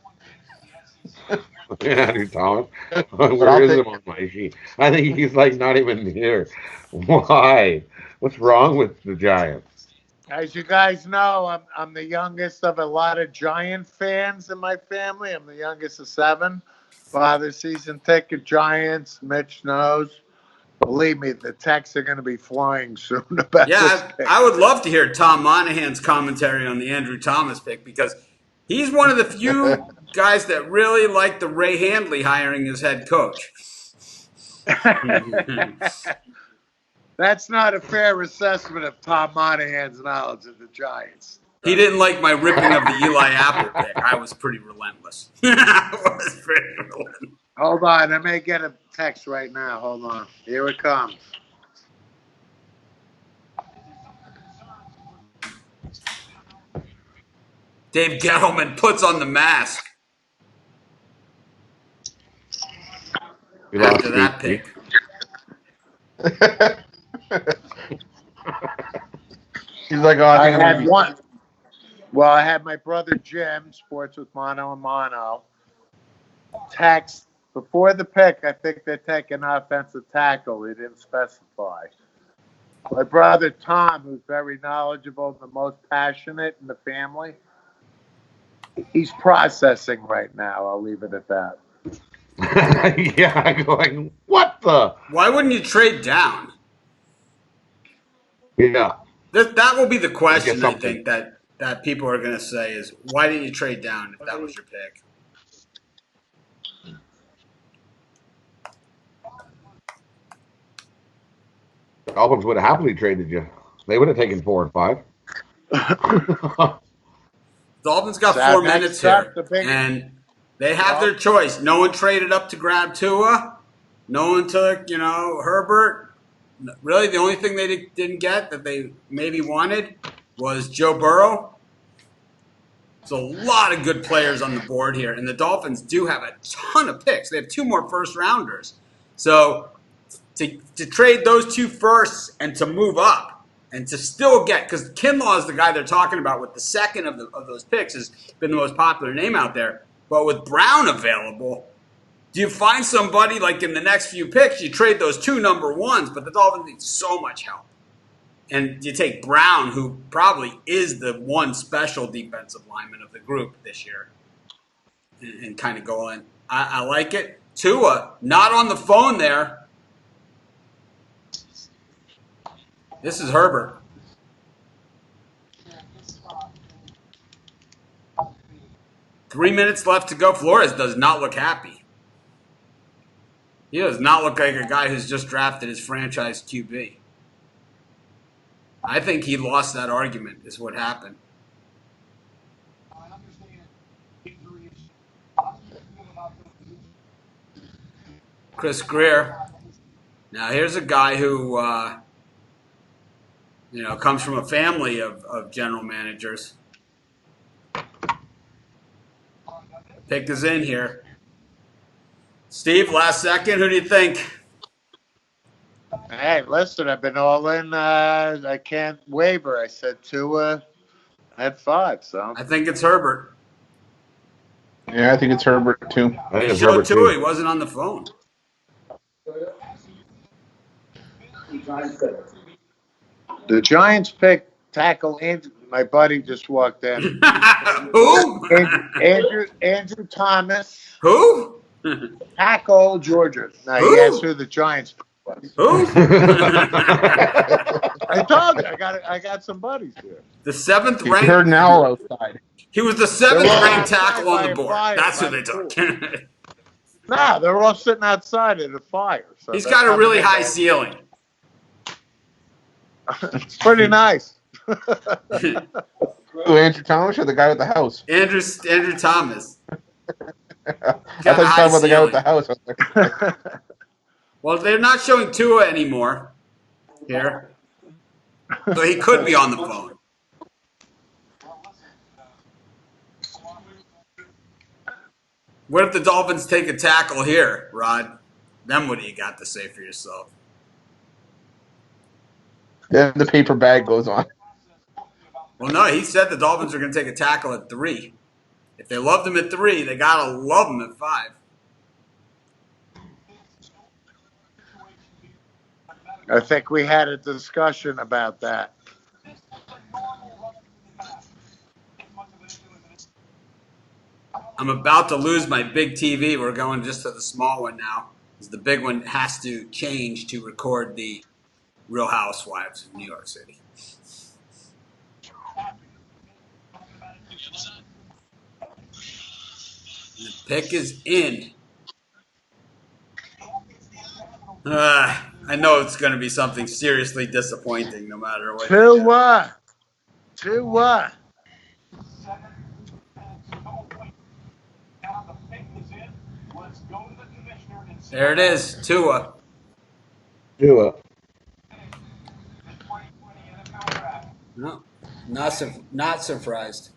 Andrew Thomas. Where is him on my sheet? I think he's like not even here. Why? What's wrong with the Giants? As you guys know, I'm the youngest of a lot of Giant fans in my family. I'm the youngest of 7. Father season ticket Giants. Mitch knows. Believe me, the texts are going to be flying soon about this pick. I would love to hear Tom Monahan's commentary on the Andrew Thomas pick because he's one of the few guys that really like the Ray Handley hiring as head coach. That's not a fair assessment of Tom Monahan's knowledge of the Giants. He didn't like my ripping of the Eli Apple pick. I was pretty relentless. Hold on. I may get a text right now. Hold on. Here it comes. Dave Gettleman puts on the mask. After that pick. He's like, oh, I had one. Well, I had my brother Jim, Sports with Mono and Mono, text before the pick. I think they're taking offensive tackle. He didn't specify. My brother Tom, who's very knowledgeable, the most passionate in the family, he's processing right now. I'll leave it at that. Yeah, going, what the? Why wouldn't you trade down? Yeah. That will be the question, I think, that people are going to say is, why didn't you trade down if that was your pick? Dolphins would have happily traded you. They would have taken 4 and 5. Dolphins got So 4 next minutes up, here, the big- and they have their choice. No one traded up to grab Tua. No one took, Herbert. Really, the only thing they didn't get that they maybe wanted was Joe Burrow. So a lot of good players on the board here, and the Dolphins do have a ton of picks. They have 2 more first-rounders. So to trade those 2 firsts and to move up and to still get, because Kinlaw is the guy they're talking about with the second of those picks, has been the most popular name out there. But with Brown available, do you find somebody like in the next few picks, you trade those 2 number 1s, but the Dolphins need so much help. And you take Brown, who probably is the one special defensive lineman of the group this year, and kind of go in. I like it. Tua, not on the phone there. This is Herbert. Three minutes left to go. Flores does not look happy. He does not look like a guy who's just drafted his franchise QB. I think he lost that argument, is what happened. Chris Greer. Now, here's a guy who, comes from a family of general managers. Pick is in here. Steve, last second, who do you think? Hey, listen, I've been all in. I can't waver. I said Tua at 5, so. I think it's Herbert. Yeah, I think it's Herbert too. I think He it's showed Herbert Tua. He too. wasn't on the phone. The Giants picked tackle Andrew. My buddy just walked in. Who? Andrew Thomas. Who? Tackle Georgia. Now Who? he asked who the Giants was. Who? I told you, I got some buddies here. The 7th You ranked. heard an owl outside. He was the 7th ranked tackle on the board. That's who they took. Nah, they're all sitting outside at a fire. So He's that's got a how really they high go. ceiling. It's pretty nice. Who, Andrew Thomas or the guy with the house? Andrew Thomas. I thought you were talking about the guy with the house. I was like, Well, they're not showing Tua anymore here. So he could be on the phone. What if the Dolphins take a tackle here, Rod? Then what do you got to say for yourself? then the paper bag goes on. Well, no, he said the Dolphins are going to take a tackle at 3. If they loved him at 3, they got to love him at 5. I think we had a discussion about that. I'm about to lose my big TV. We're going just to the small one now, because the big one has to change to record the Real Housewives of New York City. The pick is in. I know it's going to be something seriously disappointing no matter what. Tua. There it is, Tua. Tua. No, not surprised.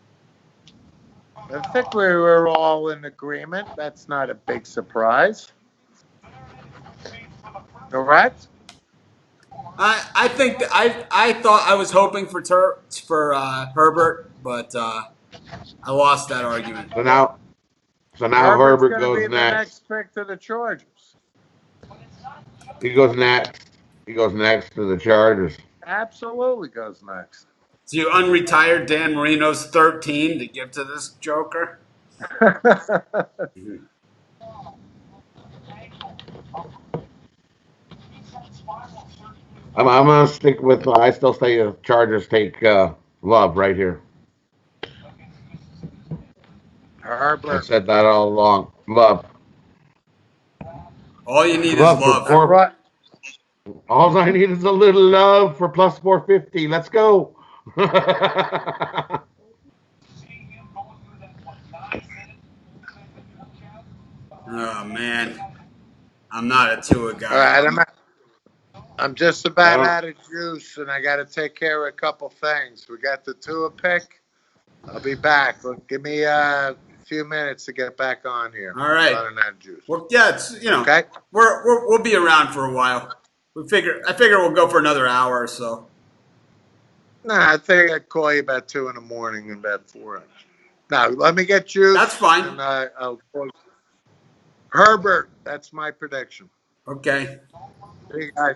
I think we were all in agreement. That's not a big surprise. Correct? I think I thought I was hoping for Herbert, but I lost that argument. So now Herbert's Herbert gonna goes be the next. next pick to the Chargers. He goes next. He goes next to the Chargers. Absolutely goes next. So you unretired Dan Marino's 13 to give to this joker? I'm gonna stick with. I still say the Chargers take Love right here. I Herbert. said that all along. Love. All you need Love is for love. four. All I need is a little love for plus 450. Let's go. Oh man, I'm not a Tua All guy. right, I'm just I about don't. out of juice, and I got to take care of a couple things. We got the Tua pick. I'll be back. Look, give me a few minutes to get back on here. All right. Running out of juice. Well, yeah, it's Okay. we'll be around for a while. I figure we'll go for another hour or so. Nah, I think I'd call you about 2 in the morning and about 4. Now, let me get juice. That's fine. And I'll call you. Herbert, that's my prediction. Okay. See you guys.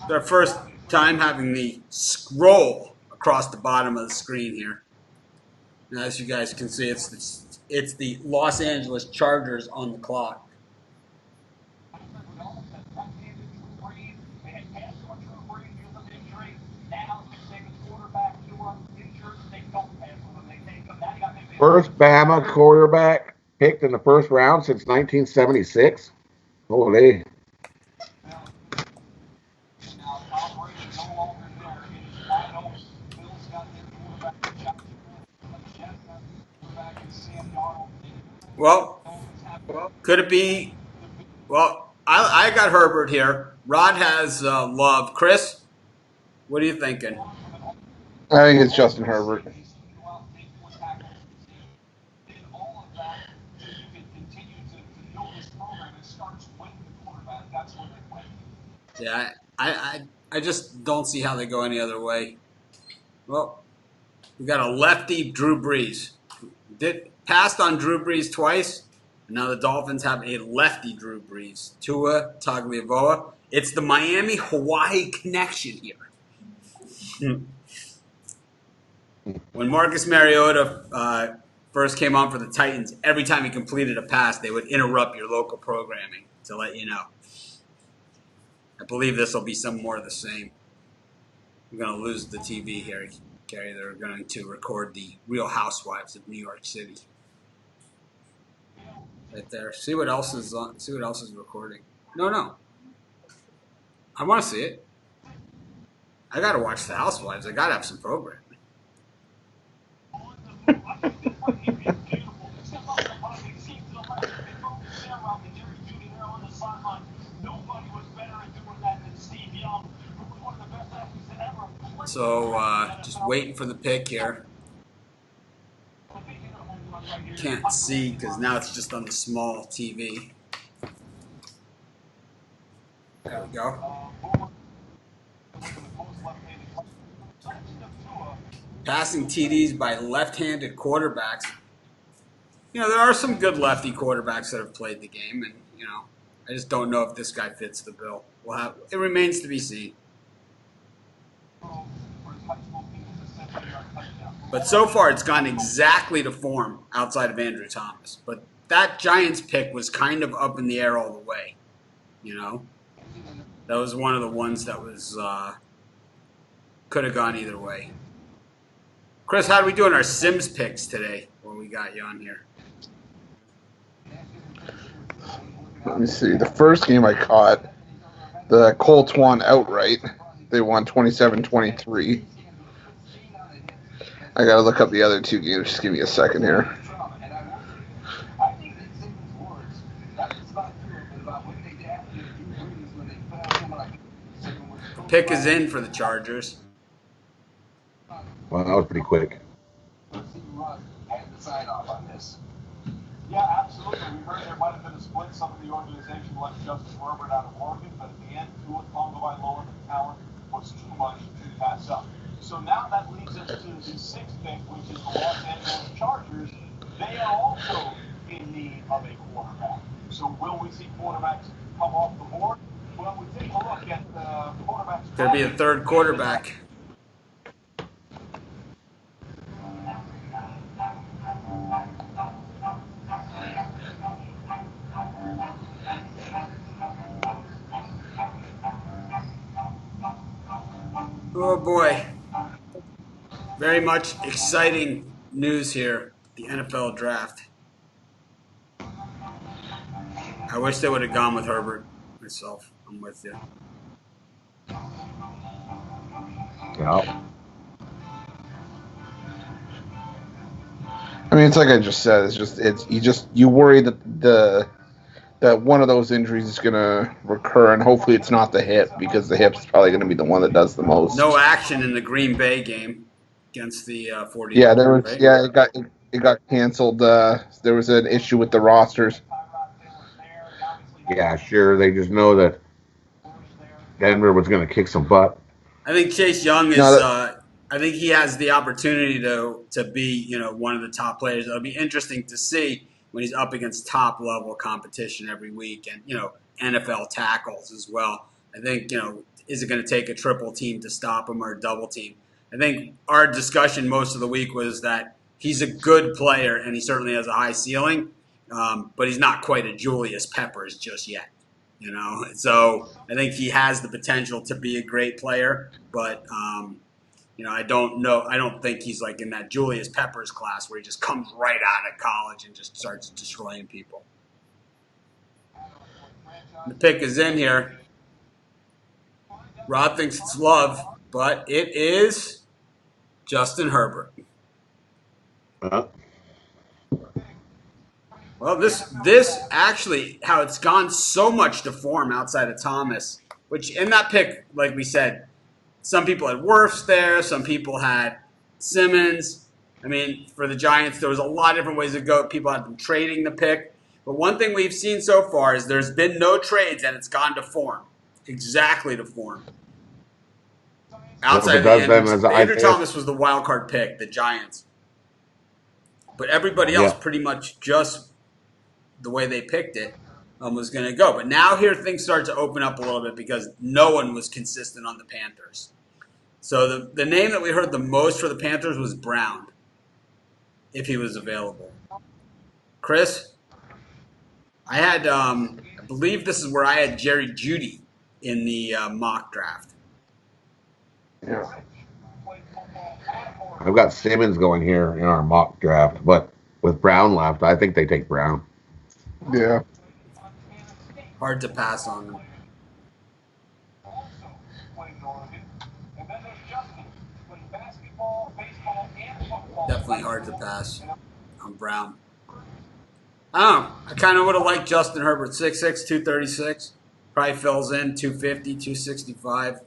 It's our first time having me scroll across the bottom of the screen here. Now, as you guys can see, it's the Los Angeles Chargers on the clock. First Bama quarterback picked in the first round since 1976. Holy. Well, could it be? Well, I got Herbert here. Rod has Love. Chris, what are you thinking? I think it's Justin Herbert. Yeah, I just don't see how they go any other way. Well, we got a lefty Drew Brees. Passed on Drew Brees twice, and now the Dolphins have a lefty Drew Brees. Tua Tagovailoa. It's the Miami-Hawaii connection here. When Marcus Mariota first came on for the Titans, every time he completed a pass, they would interrupt your local programming to let you know. I believe this will be some more of the same. We're going to lose the TV here, Gary. They're going to record the Real Housewives of New York City. Right there. See what else is on. See what else is recording. No. I want to see it. I got to watch the Housewives. I got to have some programming. So just waiting for the pick here. Can't see because now it's just on the small TV. There we go. Passing TDs by left-handed quarterbacks. There are some good lefty quarterbacks that have played the game, and I just don't know if this guy fits the bill. It remains to be seen. But so far, it's gone exactly to form outside of Andrew Thomas. But that Giants pick was kind of up in the air all the way. That was one of the ones that was could have gone either way. Chris, how are we doing our Sims picks today? When we got you on here. Let me see. The first game I caught, the Colts won outright. They won 27-23. I got to look up the other two games. Just give me a second here. Pick is in for the Chargers. Well, that was pretty quick. Yeah, absolutely. We heard there might have been a split. Some of the organization left Justin Herbert out of Oregon, but at the end, Tua Tagovailoa, the talent was too much to pass up. So now that leads us to the sixth pick, which is the Los Angeles Chargers. They are also in need of a quarterback. So will we see quarterbacks come off the board? Well, we take a look at the quarterbacks. Could be a third quarterback. Oh boy. Very much exciting news here. The NFL draft. I wish they would have gone with Herbert myself. I'm with you. Yeah. I mean, it's like I just said. You worry that that one of those injuries is going to recur, and hopefully it's not the hip, because the hip's probably going to be the one that does the most. No action in the Green Bay game against the 49ers. Yeah, there was. Right? Yeah, it got canceled. There was an issue with the rosters. Yeah, sure. They just know that Denver was going to kick some butt. I think Chase Young is. I think he has the opportunity to be one of the top players. It'll be interesting to see when he's up against top level competition every week, and NFL tackles as well. I think is it going to take a triple team to stop him or a double team? I think our discussion most of the week was that he's a good player and he certainly has a high ceiling, but he's not quite a Julius Peppers just yet. So I think he has the potential to be a great player, but I don't know. I don't think he's like in that Julius Peppers class where he just comes right out of college and just starts destroying people. The pick is in here. Rod thinks it's Love, but it is Justin Herbert. Well, this actually, how it's gone so much to form outside of Thomas, which in that pick, like we said, some people had Wirfs there, some people had Simmons. I mean, for the Giants, there was a lot of different ways to go. People had been trading the pick. But one thing we've seen so far is there's been no trades, and it's gone to form. Exactly to form. Outside of Andrew Thomas was the wild card pick, the Giants. But everybody else pretty much just the way they picked it was going to go. But now here things start to open up a little bit because no one was consistent on the Panthers. So the name that we heard the most for the Panthers was Brown, if he was available. Chris, I had, I believe this is where I had Jerry Jeudy in the mock draft. Yeah. I've got Simmons going here in our mock draft, but with Brown left, I think they take Brown. Yeah. Hard to pass on them. Definitely hard to pass on Brown. I don't know. I kind of would have liked Justin Herbert. 6'6", 236. Probably fills in 250, 265.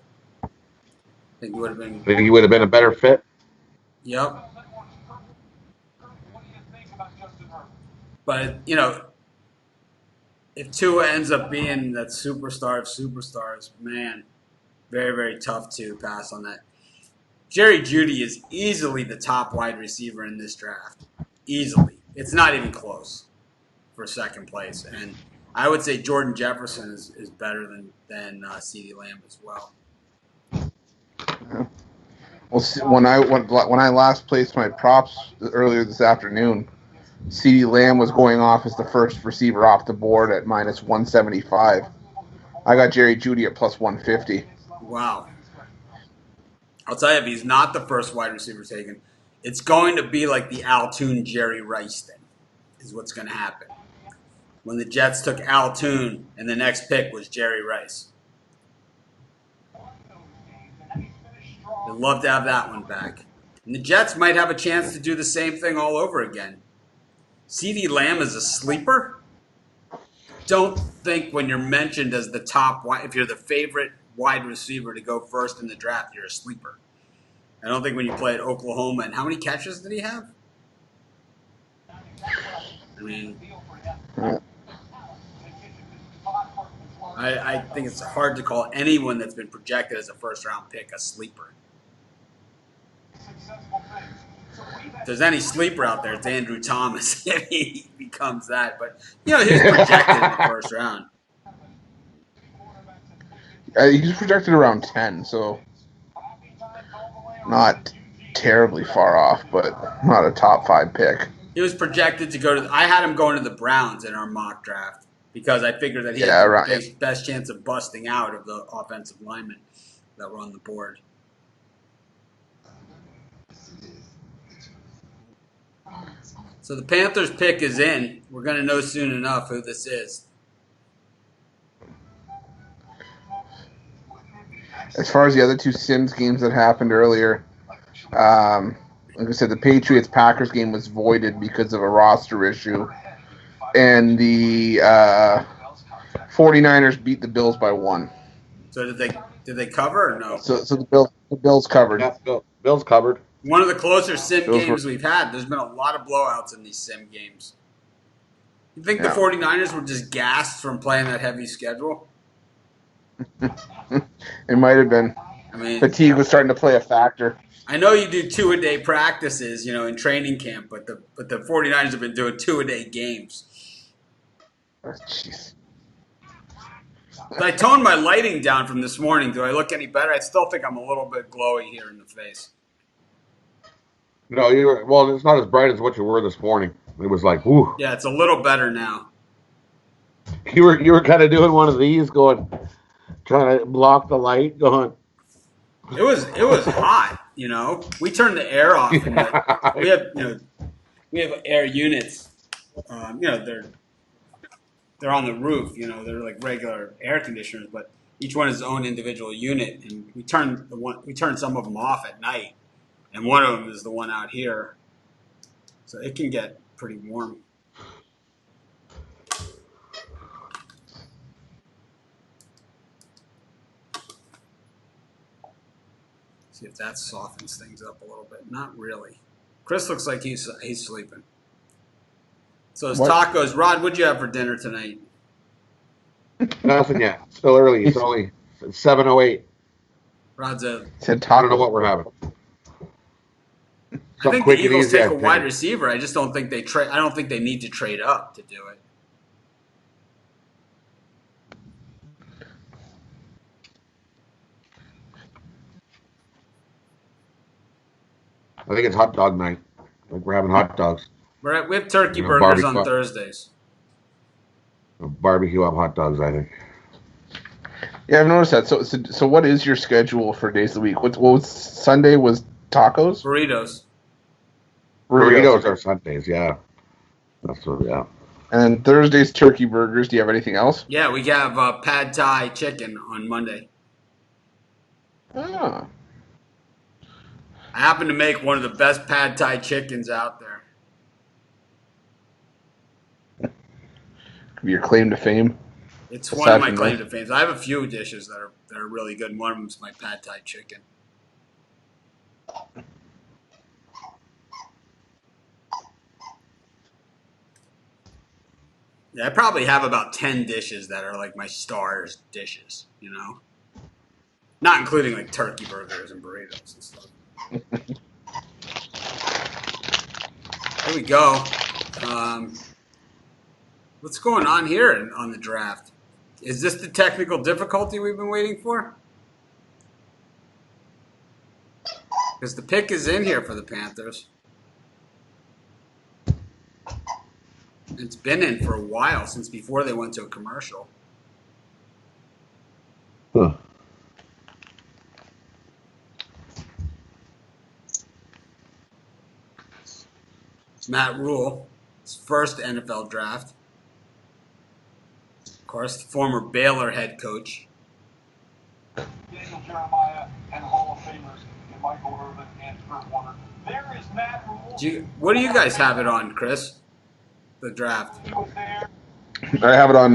I think he would have been. Think he would have been a better fit? Yep. But, if Tua ends up being that superstar of superstars, man, very, very tough to pass on that. Jerry Jeudy is easily the top wide receiver in this draft. Easily. It's not even close for second place. And I would say Jordan Jefferson is better than CeeDee Lamb as well. Yeah. Well, when I last placed my props earlier this afternoon, CeeDee Lamb was going off as the first receiver off the board at minus 175. I got Jerry Jeudy at plus 150. Wow. I'll tell you, if he's not the first wide receiver taken, it's going to be like the Altoon Jerry Rice thing, is what's going to happen. When the Jets took Altoon and the next pick was Jerry Rice. They'd love to have that one back. And the Jets might have a chance to do the same thing all over again. CeeDee Lamb is a sleeper. Don't think when you're mentioned as the top, if you're the favorite wide receiver to go first in the draft, you're a sleeper. I don't think when you play at Oklahoma, and how many catches did he have? I mean, I think it's hard to call anyone that's been projected as a first-round pick a sleeper. If there's any sleeper out there, it's Andrew Thomas if he becomes that. But, he was projected in the first round. He's projected around 10, so not terribly far off, but not a top 5 pick. He was projected to go to – I had him going to the Browns in our mock draft because I figured that he had the best chance of busting out of the offensive linemen that were on the board. So the Panthers pick is in. We're going to know soon enough who this is. As far as the other two Sims games that happened earlier, like I said, the Patriots-Packers game was voided because of a roster issue. And the 49ers beat the Bills by 1. So did they cover or no? So the Bills covered. Yeah, Bill's covered. One of the closer sim Those games we've had. There's been a lot of blowouts in these sim games. You think the Yeah. 49ers were just gassed from playing that heavy schedule? It might have been. I mean, Fatigue was starting to play a factor. I know you do 2-a-day practices, in training camp, but the 49ers have been doing 2-a-day games. Oh, jeez. But I toned my lighting down from this morning. Do I look any better? I still think I'm a little bit glowy here in the face. No, it's not as bright as what you were this morning. It was like, whoo. Yeah, it's a little better now. You were kind of doing one of these, trying to block the light, going. It was hot, We turned the air off. And we have air units. They're on the roof. They're like regular air conditioners, but each one is its own individual unit. And we turned some of them off at night, and one of them is the one out here, so it can get pretty warm. See if that softens things up a little bit. Not really. Chris looks like he's sleeping. So his tacos. Rod, what'd you have for dinner tonight? Nothing yet. Still early. It's only 7:08. Rod's a. I don't know what we're having. I think the Eagles take a wide receiver. I just don't think they trade. I don't think they need to trade up to do it. I think it's hot dog night. Like we're having hot dogs. We have turkey burgers on Thursdays. Barbecue up hot dogs, I think. Yeah, I've noticed that. So what is your schedule for days of the week? What was Sunday? Was tacos? Burritos. Burritos are Sundays, yeah. That's what, yeah. And then Thursdays, turkey burgers. Do you have anything else? Yeah, we have pad thai chicken on Monday. Ah. I happen to make one of the best pad thai chickens out there. Your claim to fame? It's one of my claim to fame. I have a few dishes that are really good. One of them is my pad thai chicken. Yeah, I probably have about 10 dishes that are like my stars dishes, Not including like turkey burgers and burritos and stuff. There we go. What's going on here on the draft? Is this the technical difficulty we've been waiting for? Because the pick is in here for the Panthers. It's been in for a while, since before they went to a commercial. Huh. It's Matt Rule, his first NFL draft. Of course, the former Baylor head coach. Daniel Jeremiah and Hall of Famers and Michael Irvin and Kurt Warner. There is Matt Rule. What do you guys have it on, Chris? The draft. He was there. I have it on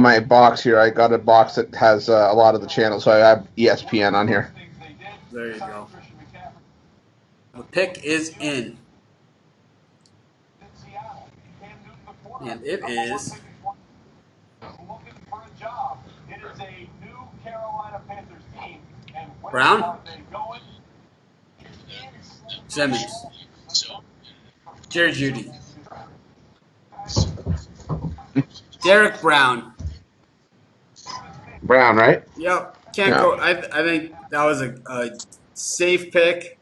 my box here. I got a box that has a lot of the channels, so I have ESPN on here. There you go. The pick is in. And it is Looking for a job. It is a new Carolina Panthers team. And where Brown? are they going? Simmons. Jerry Jeudy. Derek Brown. Brown, right? Yep. Can't go. I think that was a safe pick.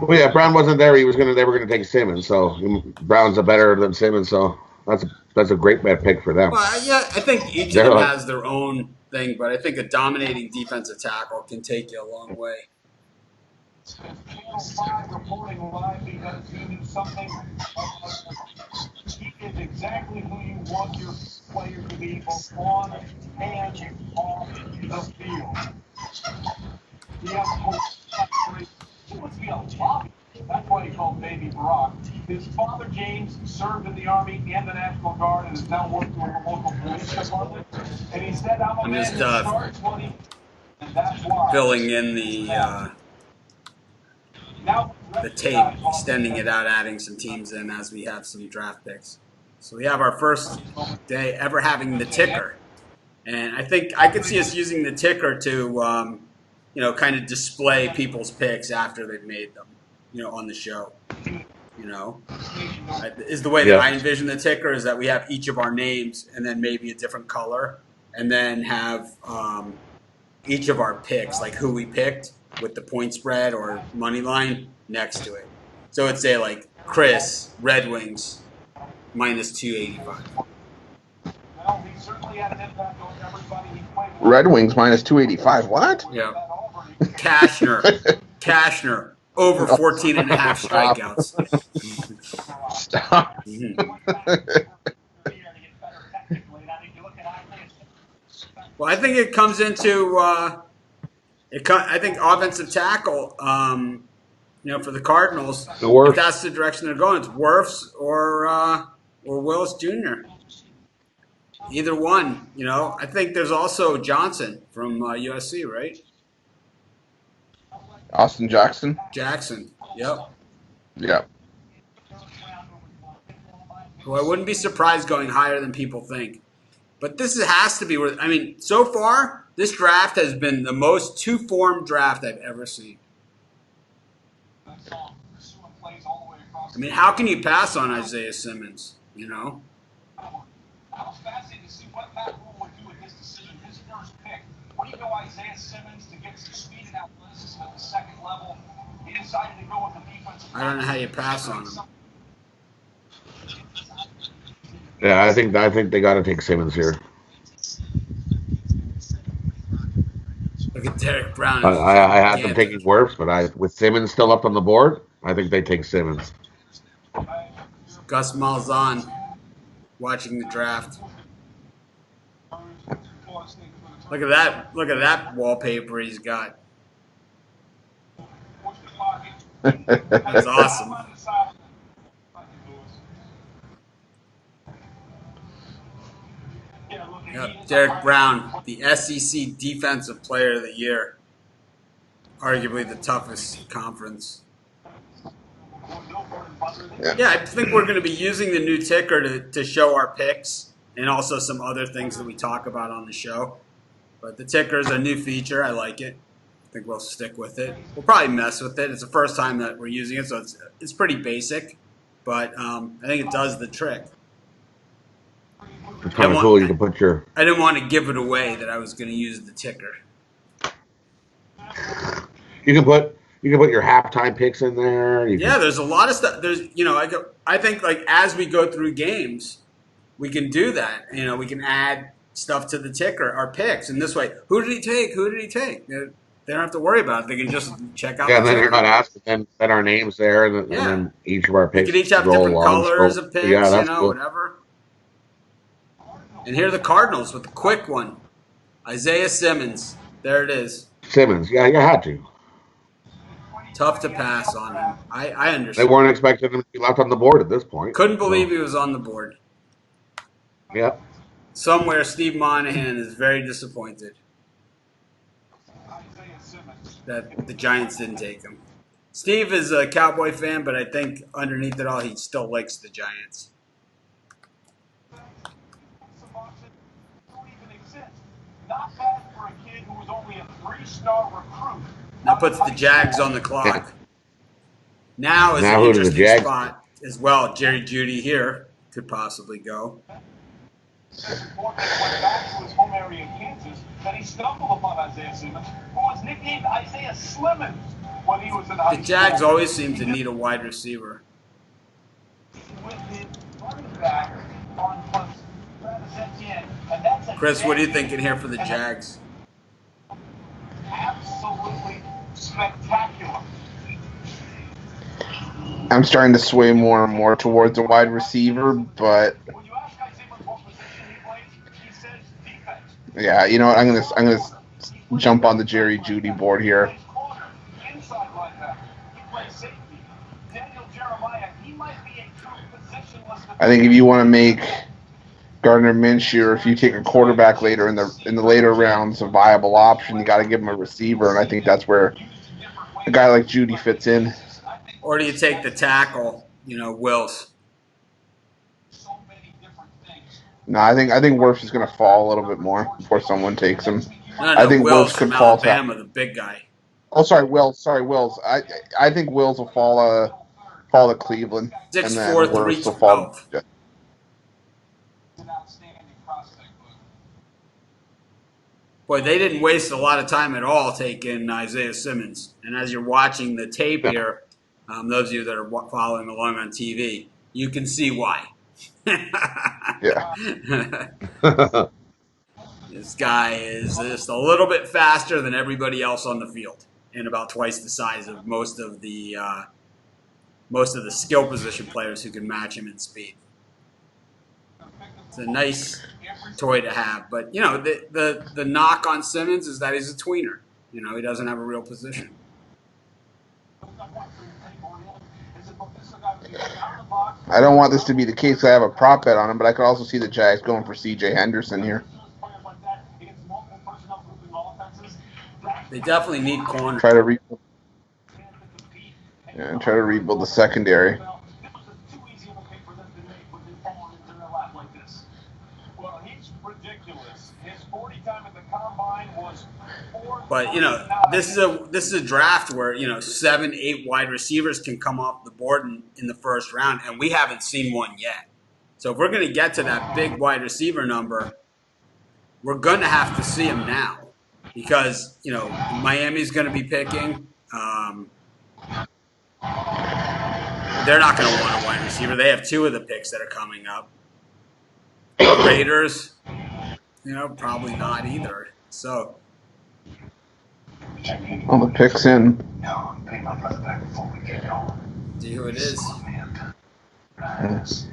Well, yeah, Brown wasn't there. They were gonna take Simmons, so Brown's a better than Simmons, so that's a great bet pick for them. Well, yeah, I think each of them has their own thing, but I think a dominating defensive tackle can take you a long way. Channel 5 reporting live because he knew something. He is exactly who you want your player to be, both on and off the field. He must be a lobby. That's why he called Baby Barack. His father, James, served in the Army and the National Guard and is now working with the local police department. And he said, I'm a I'm man just who starts money, and that's why. filling in the tape, extending it out, adding some teams in as we have some draft picks. So we have our first day ever having the ticker. And I think I could see us using the ticker to, kind of display people's picks after they've made them, on the show. Is the way that I envision the ticker is that we have each of our names and then maybe a different color, and then have each of our picks, like who we picked with the point spread or money line next to it. So it'd say like Chris, Red Wings, minus 285. Red Wings minus 285. What? Yeah. Cashner, over 14 and a half strikeouts. Stop. Well, I think it comes into I think offensive tackle. For the Cardinals, if that's the direction they're going, it's Wirfs or Willis Jr. Either one. I think there's also Johnson from USC, right? Austin Jackson. Yep. Yeah. Well, I wouldn't be surprised going higher than people think. But this has to be so far, this draft has been the most two-form draft I've ever seen. How can you pass on Isaiah Simmons, I was fascinated to see what Matt Rule would do with his decision, his first pick. When you go Isaiah Simmons to get some speed and athleticism at the second level, he decided to go with the defensive. I don't know how you pass on him. Yeah, I think they got to take Simmons here. Look at Derek Brown. I had them taking Wirfs, but with Simmons still up on the board, I think they take Simmons. Gus Malzahn watching the draft. Look at that wallpaper he's got. That's awesome. Yep, Derek Brown, the SEC Defensive Player of the Year. Arguably the toughest conference. Yeah, I think we're going to be using the new ticker to show our picks and also some other things that we talk about on the show. But the ticker is a new feature. I like it. I think we'll stick with it. We'll probably mess with it. It's the first time that we're using it, so it's pretty basic. But I think it does the trick. It's kind of cool. You can put your. I didn't want to give it away that I was going to use the ticker. You can put your halftime picks in there. There's a lot of stuff. I think like as we go through games, we can do that. We can add stuff to the ticker, our picks, and this way, who did he take? They don't have to worry about it. They can just check out. Yeah, and then you're not asking. Then our names there, and then each of our picks. We could each have different colors of picks. Yeah, cool. Whatever. And here are the Cardinals with the quick one. Isaiah Simmons. There it is. Simmons. Yeah, you had to. Tough to pass on him. I understand. They weren't expecting him to be left on the board at this point. Couldn't believe he was on the board. Yeah. Somewhere Steve Monahan is very disappointed that the Giants didn't take him. Steve is a Cowboy fan, but I think underneath it all, he still likes the Giants. Not bad for a kid who was only a 3-star recruit. That puts the Jags on the clock. Now is an interesting spot as well. Jerry Jeudy here could possibly go. Went back to his home area in Kansas, and he stumbled upon Isaiah Simmons, who was nicknamed Isaiah Slimmons when he was in high school. The Jags always seem to need a wide receiver. With his running back on Travis Etienne, and that's a Chris, what are you thinking here for the Jags? Absolutely spectacular. I'm starting to sway more and more towards a wide receiver, but When you ask Isaiah what position he plays, he says defense. yeah, you know what? I'm gonna jump on the Jerry Jeudy board here. He plays corner, inside linebacker. He plays safety. Daniel Jeremiah, he might be a true positionless. I think if you want to make Gardner Minshew, or if you take a quarterback later in the later rounds, a viable option, you got to give him a receiver, and I think that's where a guy like Jeudy fits in. Or do you take the tackle, Wills? No, I think Wirfs is going to fall a little bit more before someone takes him. No, I think Wills Wirfs could from fall. Alabama, the big guy. Oh, sorry, Wills. I think Wills will fall to Cleveland, 6'4", and then Wirfs will fall. 312. Boy, they didn't waste a lot of time at all taking Isaiah Simmons. And as you're watching the tape here, those of you that are following along on TV, you can see why. Yeah. This guy is just a little bit faster than everybody else on the field, and about twice the size of most of the skill position players who can match him in speed. It's a nice toy to have, but the knock on Simmons is that he's a tweener. He doesn't have a real position. I don't want this to be the case. I have a prop bet on him, but I could also see the Jags going for C.J. Henderson here. They definitely need corner. Try to rebuild the secondary. But this is a draft where 7-8 wide receivers can come off the board in the first round, and we haven't seen one yet. So if we're going to get to that big wide receiver number, we're going to have to see him now, because Miami's going to be picking. They're not going to want a wide receiver. They have 2 of the picks that are coming up. Raiders, probably not either. So. All the picks in. See who it is. Yes.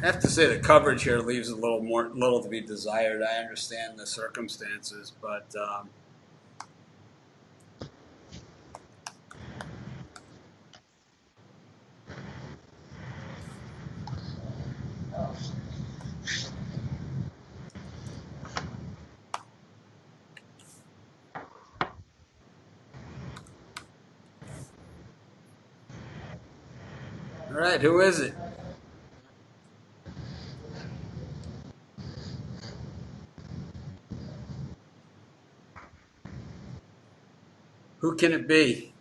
I have to say the coverage here leaves a little to be desired. I understand the circumstances, but all right, who is it? Who can it be?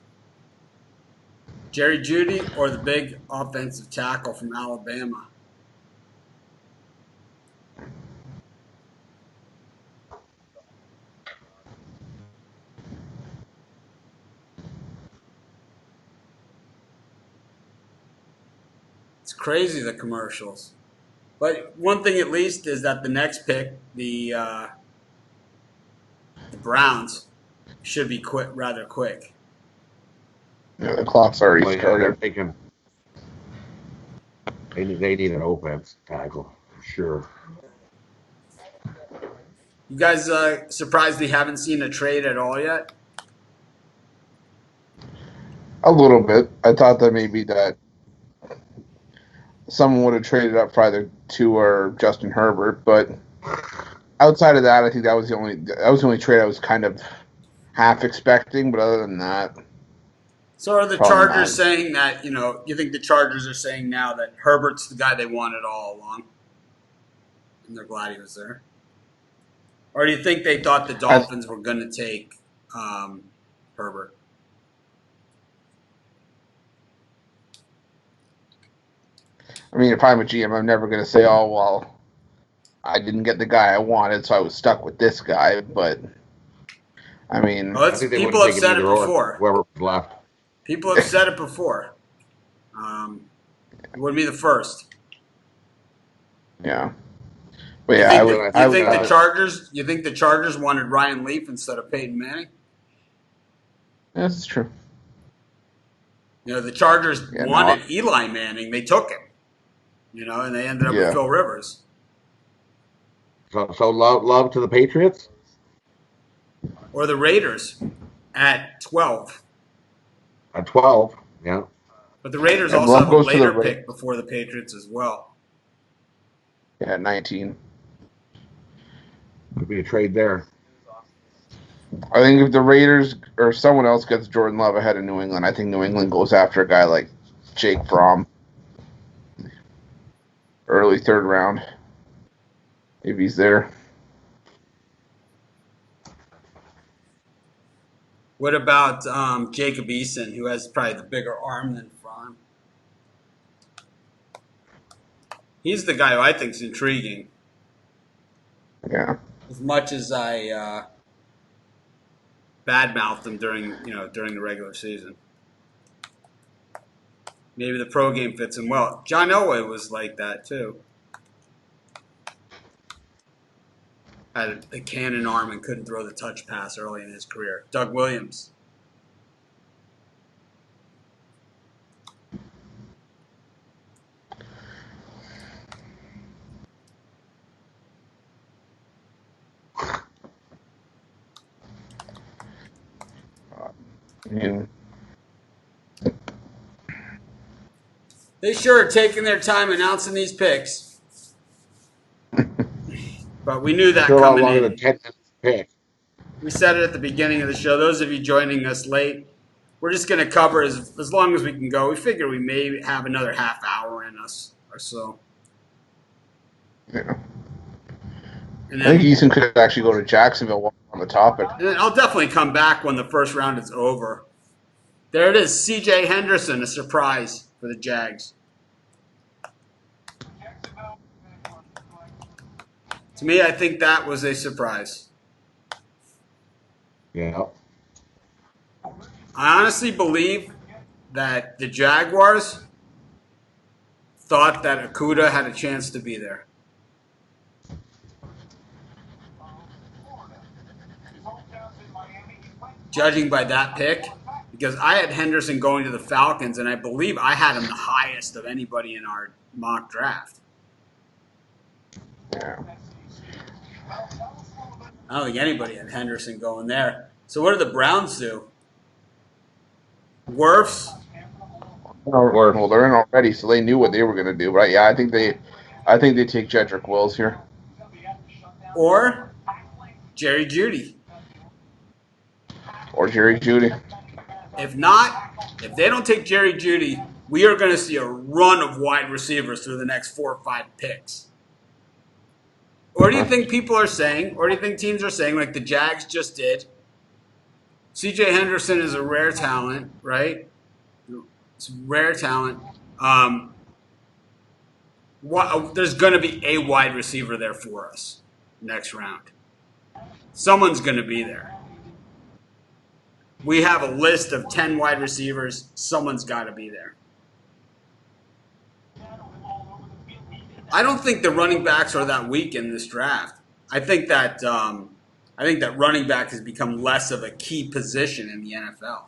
Jerry Jeudy or the big offensive tackle from Alabama? It's crazy, the commercials. But one thing at least is that the next pick, the Browns, should be rather quick. Yeah, the clock's already started. They need an offense tackle for sure. You guys surprised we haven't seen a trade at all yet? A little bit. I thought that maybe that someone would have traded up for either Tua or Justin Herbert, but outside of that, I think that was the only trade I was kind of half expecting. But other than that, so are the Chargers saying that you think the Chargers are saying now that Herbert's the guy they wanted all along, and they're glad he was there, or do you think they thought the Dolphins were going to take Herbert? I mean, if I'm a GM, I'm never going to say, oh, well, I didn't get the guy I wanted, so I was stuck with this guy. But, I mean... people have said it before. Whoever left. People have said it before. It wouldn't be the first. Yeah. But You yeah, think I would. that, I you would. think the Chargers? You think the Chargers wanted Ryan Leaf instead of Peyton Manning? This is true. You know, the Chargers Yeah. No. wanted Eli Manning. They took him. You know, and they ended up with Yeah. Phil Rivers. So love to the Patriots. Or the Raiders at 12. At 12, yeah. But the Raiders And also Love have a goes to the later pick before the Patriots as well. Yeah, 19. Could be a trade there. I think if the Raiders or someone else gets Jordan Love ahead of New England, I think New England goes after a guy like Jake Fromm. Early third round. If he's there. What about Jacob Eason, who has probably the bigger arm than Fromm? He's the guy who I think is intriguing. Yeah. As much as I badmouthed him during the regular season. Maybe the pro game fits him well. John Elway was like that too. Had a cannon arm and couldn't throw the touch pass early in his career. Doug Williams. Yeah. They sure are taking their time announcing these picks. But we knew that Sure, a lot coming longer in. than 10 minutes pick. We said it at the beginning of the show. Those of you joining us late, we're just going to cover as long as we can go. We figure we may have another half hour in us or so. Yeah. And I think then, Eason could actually go to Jacksonville while we're on the topic. and then I'll definitely come back when the first round is over. There it is, C.J. Henderson, a surprise for the Jags. To me, I think that was a surprise. Yeah. I honestly believe that the Jaguars thought that Okudah had a chance to be there. Judging by that pick, because I had Henderson going to the Falcons, and I believe I had him the highest of anybody in our mock draft. Yeah. I don't think anybody had Henderson going there. So what do the Browns do? Wirfs? Well, they're in already, so they knew what they were going to do, right? Yeah, I think they take Jedrick Wills here. Or Jerry Jeudy. Or Jerry Jeudy. If not, if they don't take Jerry Jeudy, we are going to see a run of wide receivers through the next 4 or 5 picks. Or do you think people are saying, or do you think teams are saying, like the Jags just did, C.J. Henderson is a rare talent, right? It's a rare talent. There's going to be a wide receiver there for us next round. Someone's going to be there. We have a list of 10 wide receivers. Someone's got to be there. I don't think the running backs are that weak in this draft. I think that running back has become less of a key position in the NFL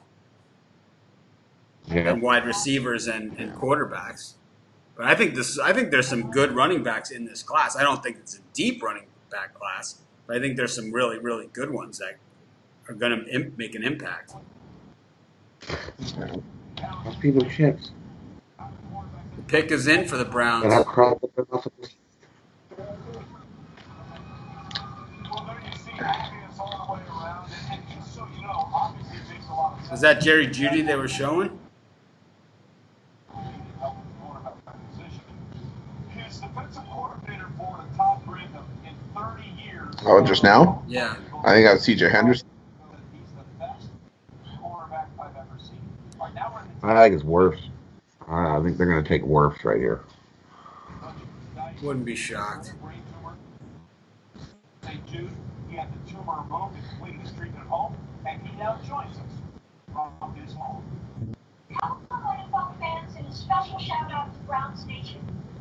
than wide receivers and quarterbacks. But I think there's some good running backs in this class. I don't think it's a deep running back class, but I think there's some really, really good ones that are going to make an impact. Must be the chips. The pick is in for the Browns. And I've cried with them off of this. Was that Jerry Jeudy they were showing? Oh, just now? Yeah. I think that was C.J. Henderson. I think it's Wirfs. I think they're going to take Wirfs right here. Wouldn't be shocked. He had the tumor removed and completed his treatment at home, and he now joins us from his home. California NFL fans, and a special shout out to Browns Nation.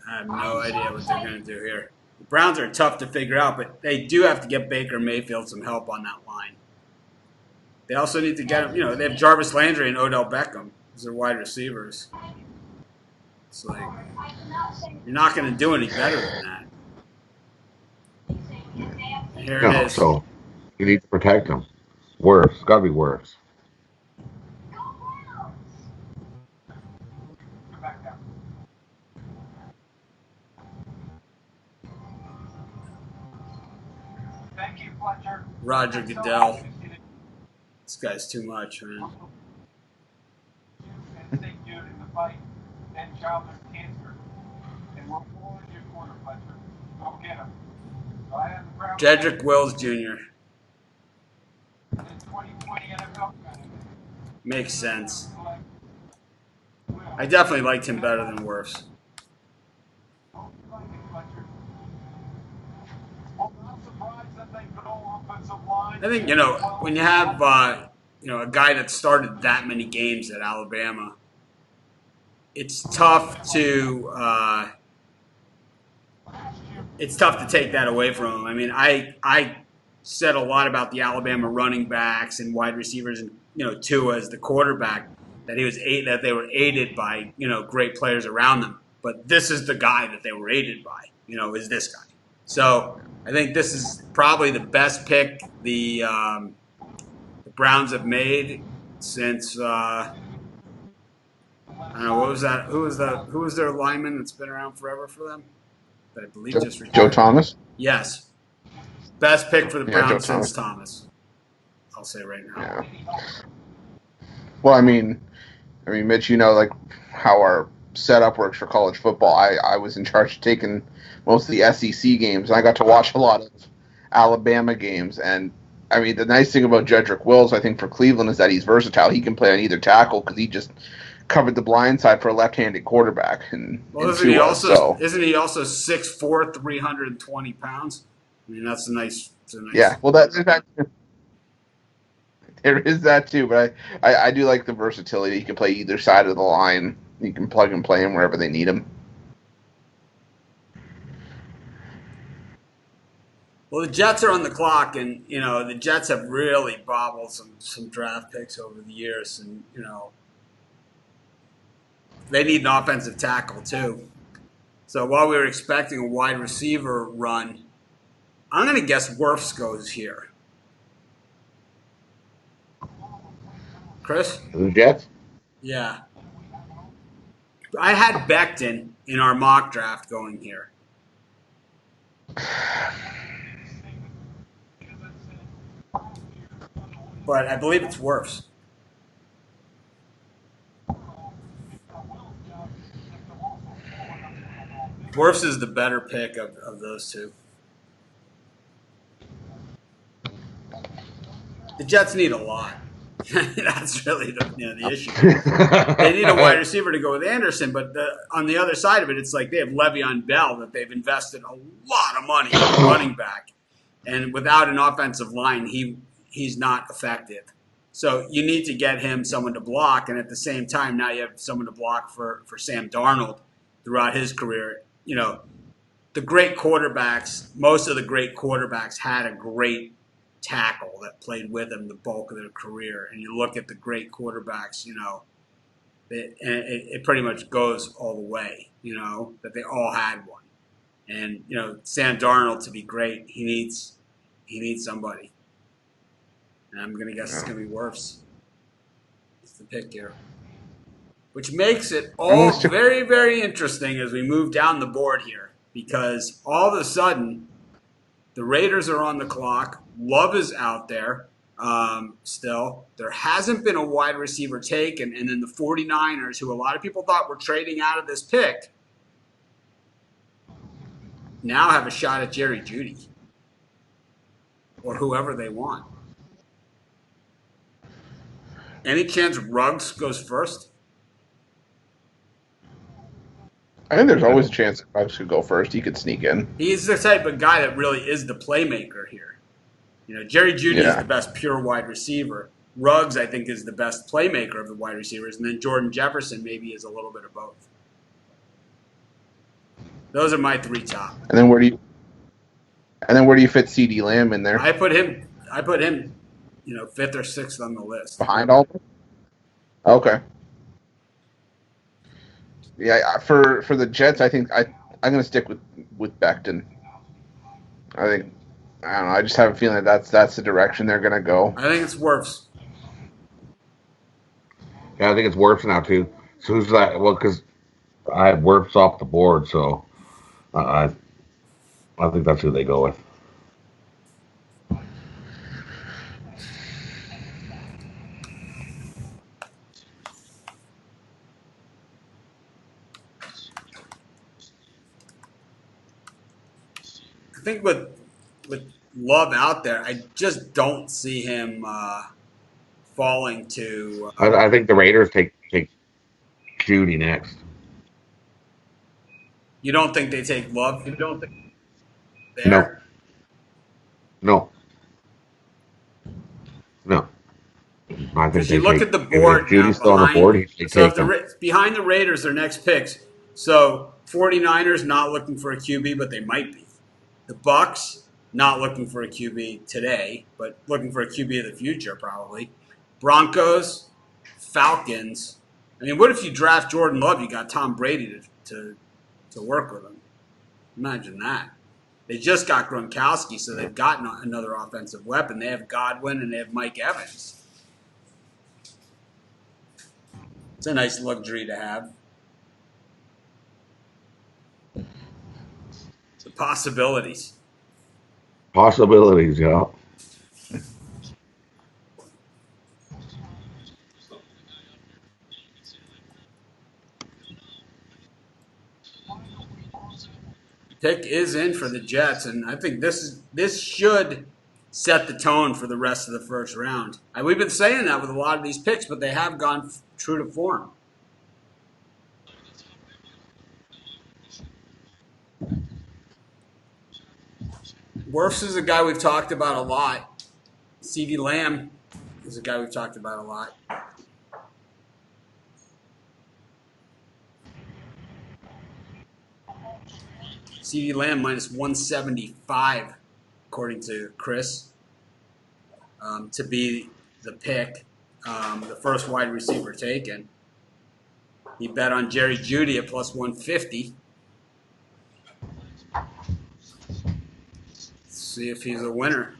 I have no idea what they're going to do here. The Browns are tough to figure out, but they do have to get Baker Mayfield some help on that line. They also need to get him. They have Jarvis Landry and Odell Beckham as their wide receivers. It's like you're not going to do any better than that. Here it is. So you need to protect them. Worse. It's got to be worse. Thank you, Fletcher. Roger Goodell. This guy's too much, man. And St. Jude in the fight and childhood cancer. And we're pulling your corner, Fletcher. Go get him. So I have the Browns. Jedrick Wills Jr. in 2020 NFL. Makes sense. I definitely liked him better than Wirfs. I think, when you have, a guy that started that many games at Alabama, it's tough to take that away from him. I mean, I said a lot about the Alabama running backs and wide receivers and, Tua as the quarterback, that they were aided by, great players around them. But this is the guy that they were aided by, is this guy. So I think this is probably the best pick the Browns have made since I don't know, what was that? Who was their lineman that's been around forever for them? That I believe just retired. Joe Thomas. Yes, best pick for the Browns Joe since Thomas. I'll say right now. Yeah. Well, I mean, Mitch, like how our setup works for college football. I was in charge of taking most of the SEC games, and I got to watch a lot of Alabama games. And I mean, the nice thing about Jedrick Wills, I think, for Cleveland is that he's versatile. He can play on either tackle because he just covered the blind side for a left-handed quarterback. Isn't he also 6'4", 320 pounds? I mean, that's a nice. Yeah, well, that there is that too, but I do like the versatility. He can play either side of the line. You can plug and play him wherever they need him. Well, the Jets are on the clock, and the Jets have really bobbled some draft picks over the years, and they need an offensive tackle too. So while we were expecting a wide receiver run, I'm going to guess Wirfs goes here. Chris? The Jets? Yeah. I had Becton in our mock draft going here. But I believe it's Wirfs. Wirfs is the better pick of those two. The Jets need a lot. That's really the issue. They need a wide receiver to go with Anderson, but on the other side of it, it's like they have Le'Veon Bell that they've invested a lot of money in running back, and without an offensive line, he's not effective. So you need to get him someone to block, and at the same time, now you have someone to block for Sam Darnold throughout his career. The great quarterbacks, most of the great quarterbacks had a great tackle that played with them the bulk of their career. And you look at the great quarterbacks, it pretty much goes all the way, that they all had one. And, Sam Darnold, to be great, he needs somebody. And I'm going to guess it's going to be Wirfs. It's the pick here. Which makes it all very, very interesting as we move down the board here. Because all of a sudden, the Raiders are on the clock. Love is out there still. There hasn't been a wide receiver taken. And then the 49ers, who a lot of people thought were trading out of this pick, now have a shot at Jerry Jeudy. Or whoever they want. Any chance Ruggs goes first? I think there's always a chance that Ruggs could go first. He could sneak in. He's the type of guy that really is the playmaker here. Jerry Jeudy is the best pure wide receiver. Ruggs, I think, is the best playmaker of the wide receivers. And then Jordan Jefferson maybe is a little bit of both. Those are my three top. And then where do you fit CeeDee Lamb in there? I put him, fifth or sixth on the list. Behind all? Okay. Yeah, for the Jets, I think I'm going to stick with Becton. I don't know. I just have a feeling that's the direction they're going to go. I think it's Wirfs. Yeah, I think it's Wirfs now too. So who's that? Well, because I had Wirfs off the board, so I think that's who they go with. I think with Love out there, I just don't see him falling to. I think the Raiders take Judy next. You don't think they take Love? You don't think No, there? no. I think Because they you look take. at the If board now Judy's still on the board, behind. they So take if him. behind the Raiders, their next picks. So 49ers not looking for a QB, but they might be. The Bucks not looking for a QB today, but looking for a QB of the future probably. Broncos, Falcons. I mean, what if you draft Jordan Love? You got Tom Brady to work with him. Imagine that. They just got Gronkowski, so they've got another offensive weapon. They have Godwin and they have Mike Evans. It's a nice luxury to have. The possibilities. Possibilities, yeah. Pick is in for the Jets, and I think this should set the tone for the rest of the first round. We've been saying that with a lot of these picks, but they have gone true to form. Wirfs is a guy we've talked about a lot. CeeDee Lamb is a guy we've talked about a lot. CeeDee Lamb minus 175, according to Chris, to be the pick, the first wide receiver taken. He bet on Jerry Jeudy at plus 150. See if he's a winner.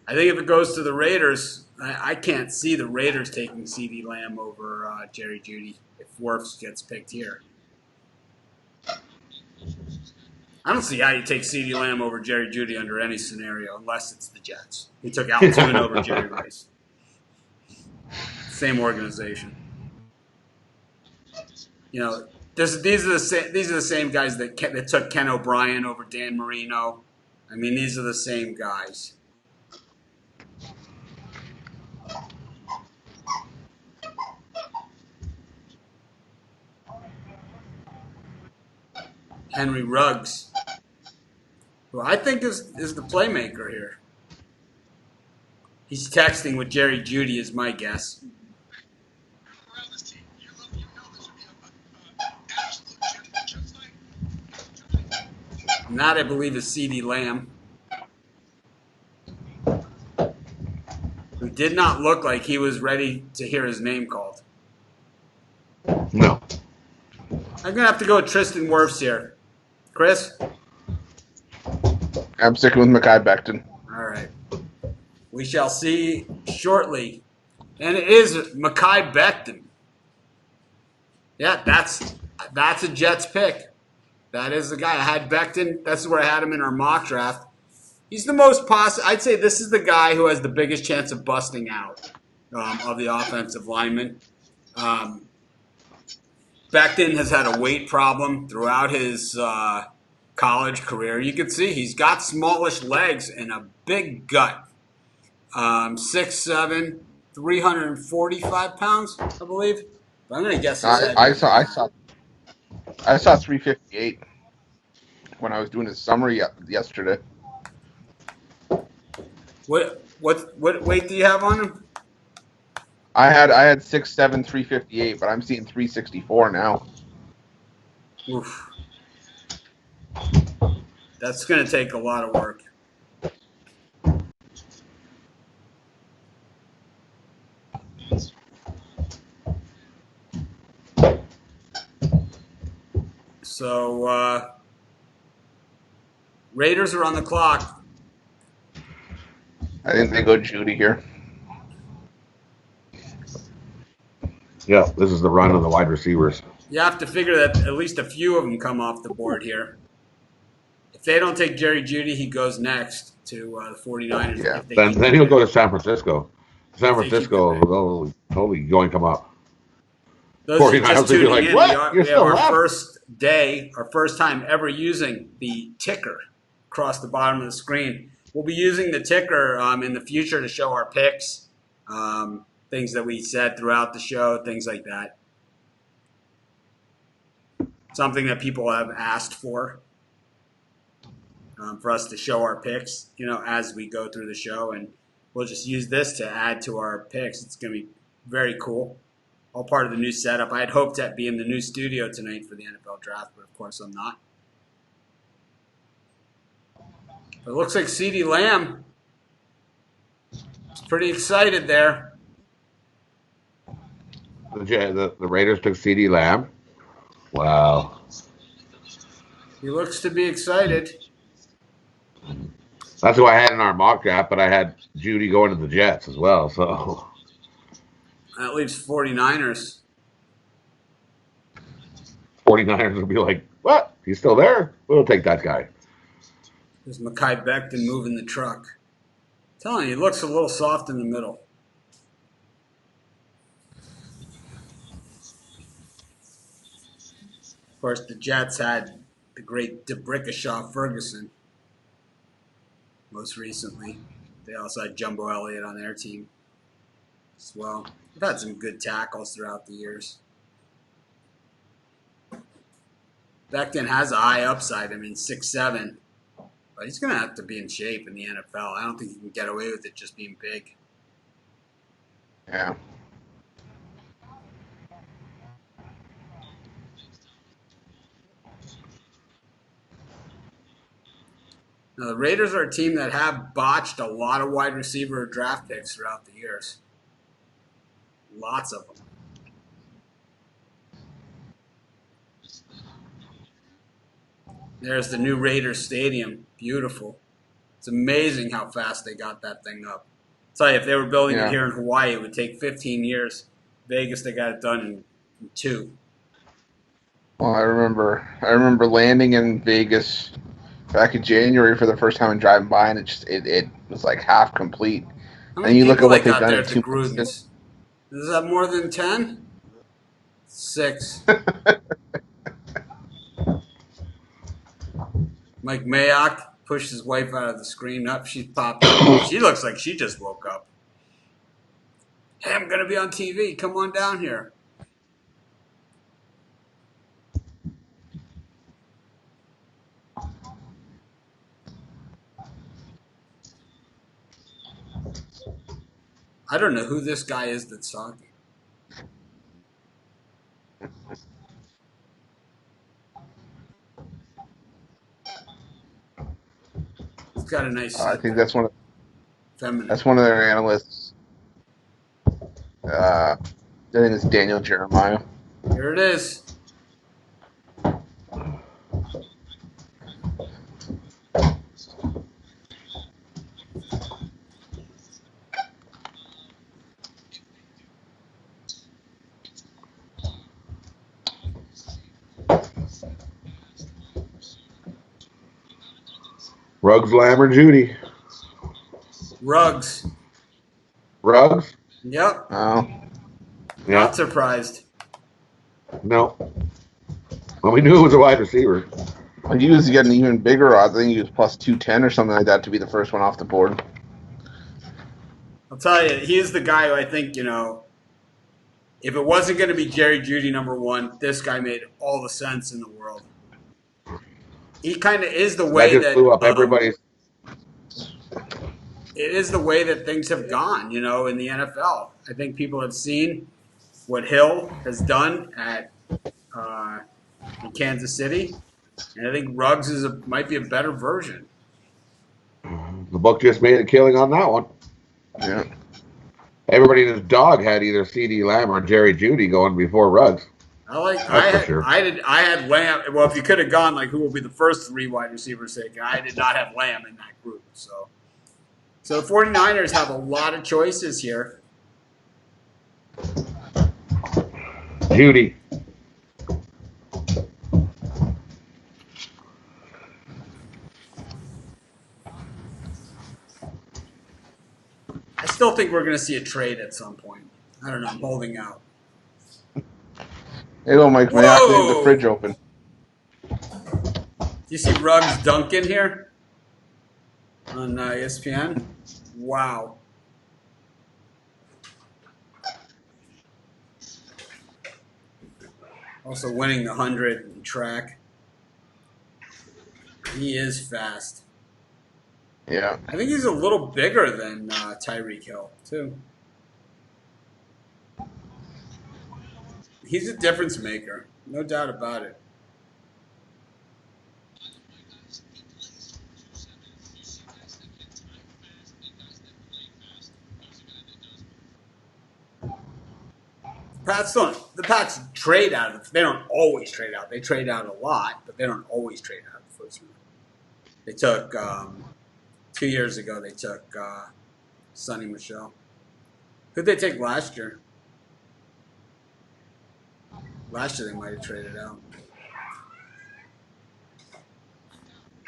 I think if it goes to the Raiders, I can't see the Raiders taking CeeDee Lamb over Jerry Jeudy if Wirfs gets picked here. I don't see how you take CeeDee Lamb over Jerry Jeudy under any scenario, unless it's the Jets. He took Altoon over Jerry Rice. Same organization. You know, these are the same guys that took Ken O'Brien over Dan Marino. I mean, these are the same guys. Henry Ruggs, who I think is the playmaker here. He's texting with Jerry Jeudy is my guess. And that, I believe, is CeeDee Lamb, who did not look like he was ready to hear his name called. No. I'm going to have to go with Tristan Wirfs here. Chris? I'm sticking with Mekhi Becton. All right. We shall see shortly. And it is Mekhi Becton. Yeah, that's a Jets pick. That is the guy. I had Becton. That's where I had him in our mock draft. He's the most possible. I'd say this is the guy who has the biggest chance of busting out of the offensive linemen. Becton has had a weight problem throughout his college career. You can see he's got smallish legs and a big gut. 6'7", 345 pounds, I believe. But I'm going to guess I saw 358 when I was doing his summary yesterday. What weight do you have on him? I had 6'7", 358, but I'm seeing 364 now. Oof. That's going to take a lot of work. So, Raiders are on the clock. I think they go Judy here. Yeah, this is the run of the wide receivers. You have to figure that at least a few of them come off the board here. If they don't take Jerry Jeudy, he goes next to the 49ers. Yeah. If they Then keep he'll him. go to San Francisco. San If they keep Francisco him. will totally yoink him up. Those are 49ers just will be tuning like, in. "What? We You're have still our left?" first day, our first time ever using the ticker across the bottom of the screen. We'll be using the ticker in the future to show our picks, things that we said throughout the show, things like that. Something that people have asked for us to show our picks, as we go through the show. And we'll just use this to add to our picks. It's going to be very cool. All part of the new setup. I had hoped to be in the new studio tonight for the NFL draft, but of course I'm not. It looks like CeeDee Lamb is pretty excited there. The Raiders took CeeDee Lamb. Wow. He looks to be excited. That's who I had in our mock draft, but I had Judy going to the Jets as well. So That leaves 49ers. 49ers will be like, "What? He's still there? We'll take that guy." There's Mekhi Becton moving the truck. I'm telling you, he looks a little soft in the middle. Of course, the Jets had the great DeBrickashaw Ferguson most recently. They also had Jumbo Elliott on their team as well. They've had some good tackles throughout the years. Becton has a high upside. 6'7". But he's going to have to be in shape in the NFL. I don't think he can get away with it just being big. Yeah. Now, the Raiders are a team that have botched a lot of wide receiver draft picks throughout the years. Lots of them. There's the new Raiders Stadium. Beautiful. It's amazing how fast they got that thing up. I'll tell you, if they were building it here in Hawaii, it would take 15 years. Vegas, they got it done in 2. Well, I remember landing in Vegas back in January for the first time and driving by, and it was like half complete. How And you look at what they've got done there in at 2 the months. Grudens? Is that more than 10? 6. Mike Mayock pushed his wife out of the screen. Up, she popped up. She looks like she just woke up. Hey, I'm going to be on TV. Come on down here. I don't know who this guy is that's talking. He's got a nice. I think that's one of feminine. That's one of their analysts. I think it's Daniel Jeremiah. Here it is. Ruggs, Lamb, or Judy? Ruggs. Ruggs? Yep. Oh. Yeah. Not surprised. No. Well, we knew it was a wide receiver. Well, he was getting even bigger odds. I think he was plus 210 or something like that to be the first one off the board. I'll tell you, he is the guy who I think, if it wasn't going to be Jerry Jeudy number 1, this guy made all the sense in the world. He kind of is the way that blew up everybody's. It is the way that things have gone, in the NFL. I think people have seen what Hill has done at in Kansas City. And I think Ruggs might be a better version. The book just made a killing on that one. Yeah. Everybody and his dog had either C.D. Lamb or Jerry Judy going before Ruggs. I had Lamb. Well, if you could have gone like who will be the first 3 wide receivers taken, I did not have Lamb in that group. So the 49ers have a lot of choices here. Judy. I still think we're going to see a trade at some point. I don't know. I'm holding out. Hey, go, Mike. May I leave the fridge open? Do you see Ruggs Duncan here on ESPN? Wow. Also winning the 100 in track. He is fast. Yeah. I think he's a little bigger than Tyreek Hill, too. He's a difference maker. No doubt about it. The Pats trade out of. They don't always trade out. They trade out a lot, but they don't always trade out the first round. They took 2 years ago. They took Sonny Michel. Who'd they take last year? Last year they might have traded out.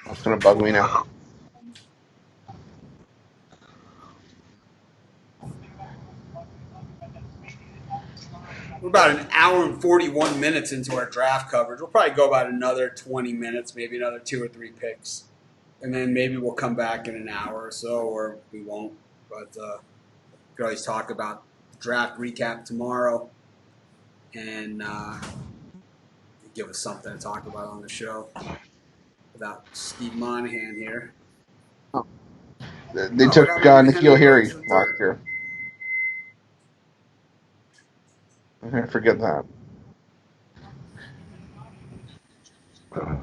That's gonna bug me now. We're about an hour and 41 minutes into our draft coverage. We'll probably go about another 20 minutes, maybe another 2 or 3 picks. And then maybe we'll come back in an hour or so, or we won't. But we could always talk about the draft recap tomorrow and give us something to talk about on the show without Steve Monahan here. They took N'Keal Harry last year. I forget that. I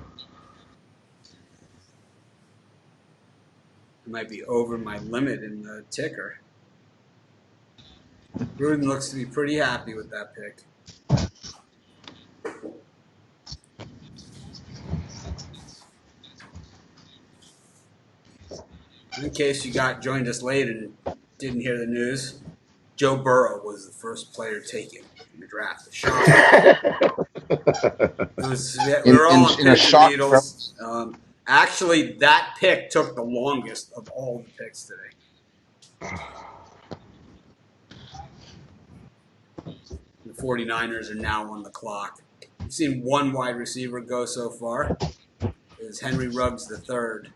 might be over my limit in the ticker. Gruden looks to be pretty happy with that pick. In case you joined us late and didn't hear the news, Joe Burrow was the first player taken in the draft. We were all on pins and needles. Actually, that pick took the longest of all the picks today. The 49ers are now on the clock. We've seen 1 wide receiver go so far. It is Henry Ruggs III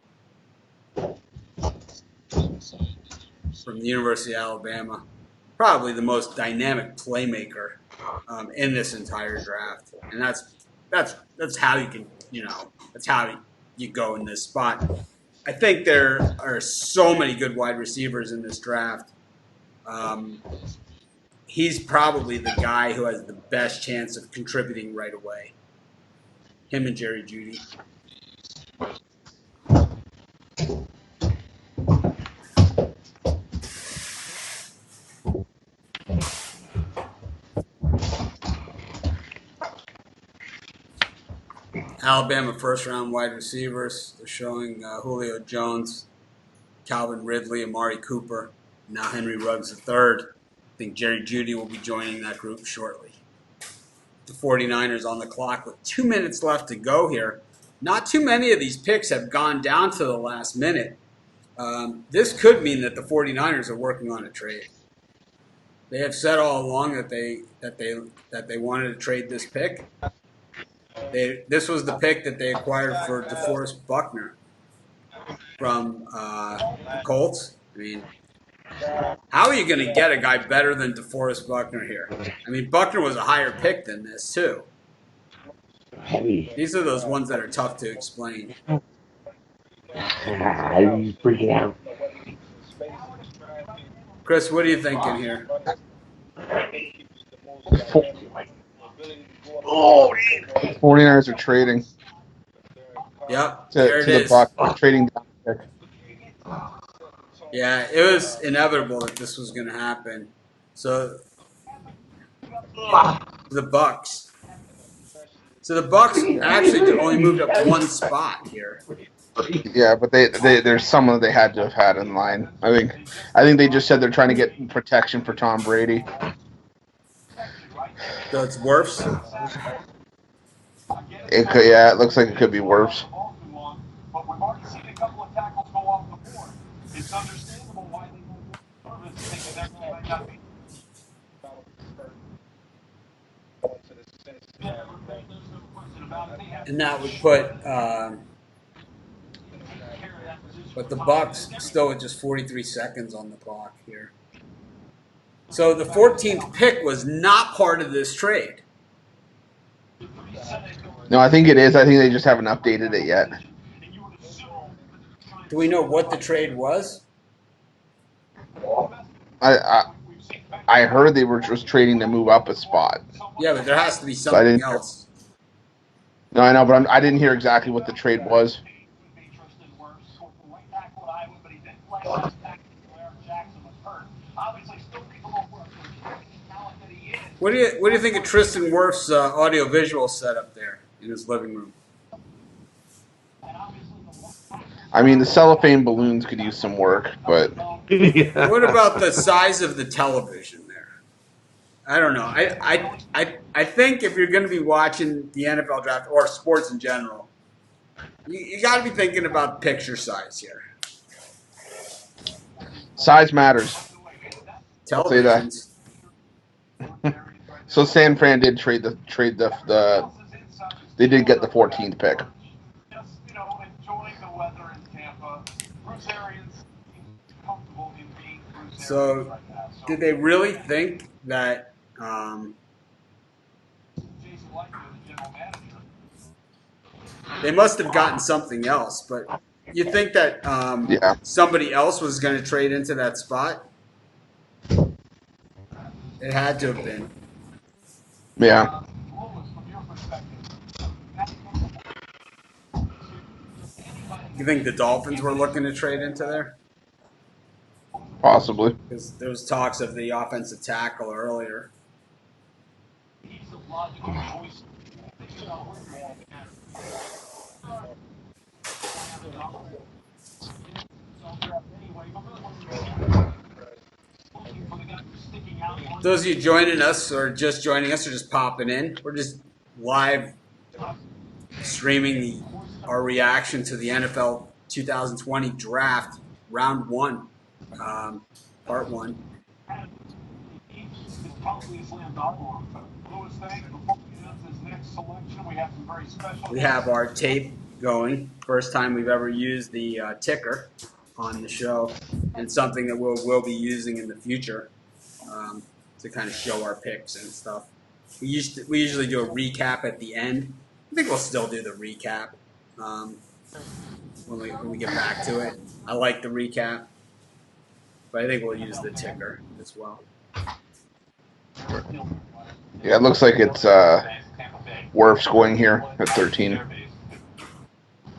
from the University of Alabama. Probably the most dynamic playmaker in this entire draft. And that's how you can, that's how you go in this spot. I think there are so many good wide receivers in this draft. He's probably the guy who has the best chance of contributing right away. Him and Jerry Judy. Alabama first-round wide receivers. They're showing Julio Jones, Calvin Ridley, Amari Cooper, now Henry Ruggs III. I think Jerry Judy will be joining that group shortly. The 49ers on the clock with 2 minutes left to go here. Not too many of these picks have gone down to the last minute. This could mean that the 49ers are working on a trade. They have said all along that they wanted to trade this pick. This was the pick that they acquired for DeForest Buckner from the Colts. I mean, how are you going to get a guy better than DeForest Buckner here? I mean, Buckner was a higher pick than this, too. These are those ones that are tough to explain. I'm freaking out. Chris, what are you thinking here? Oh, 49ers are trading. Yep, there it to the is. Bucs, trading down pick. Yeah, it was inevitable that this was going to happen. So the Bucks. So the Bucks actually only moved up one spot here. Yeah, but there's someone they had to have had in line. I think they just said they're trying to get protection for Tom Brady. So it's Wirfs. It looks like it could be worse. But we've already seen a couple of tackles go off the board. It's understandable why they were nervous, thinking that they might not be. And that would put, but the Bucks still with just 43 seconds on the clock here. So the 14th pick was not part of this trade. No, I think it is. I think they just haven't updated it yet. Do we know what the trade was? I heard they were just trading to move up a spot. Yeah, but there has to be something else. No, I know, but I didn't hear exactly what the trade was. What do you think of Tristan Wirfs' audio-visual setup there in his living room? I mean, the cellophane balloons could use some work, but What about the size of the television there? I don't know. I think if you're going to be watching the NFL draft or sports in general, you got to be thinking about picture size here. size matters. I'll say that. So San Fran did trade the they did get the 14th pick. So did they really think that they must have gotten something else, but you think that somebody else was going to trade into that spot? It had to have been. Yeah. You think the Dolphins were looking to trade into there? Possibly. Because there was talks of the offensive tackle earlier. Those of you joining us or just joining us or just popping in, we're just live streaming our reaction to the NFL 2020 draft, round one, part one. We have our tape going. First time we've ever used the ticker on the show, and something that we'll be using in the future to kind of show our picks and stuff. We usually do a recap at the end. I think we'll still do the recap when we get back to it. I like the recap, but I think we'll use the ticker as well. Yeah, it looks like it's Wirfs going here at 13.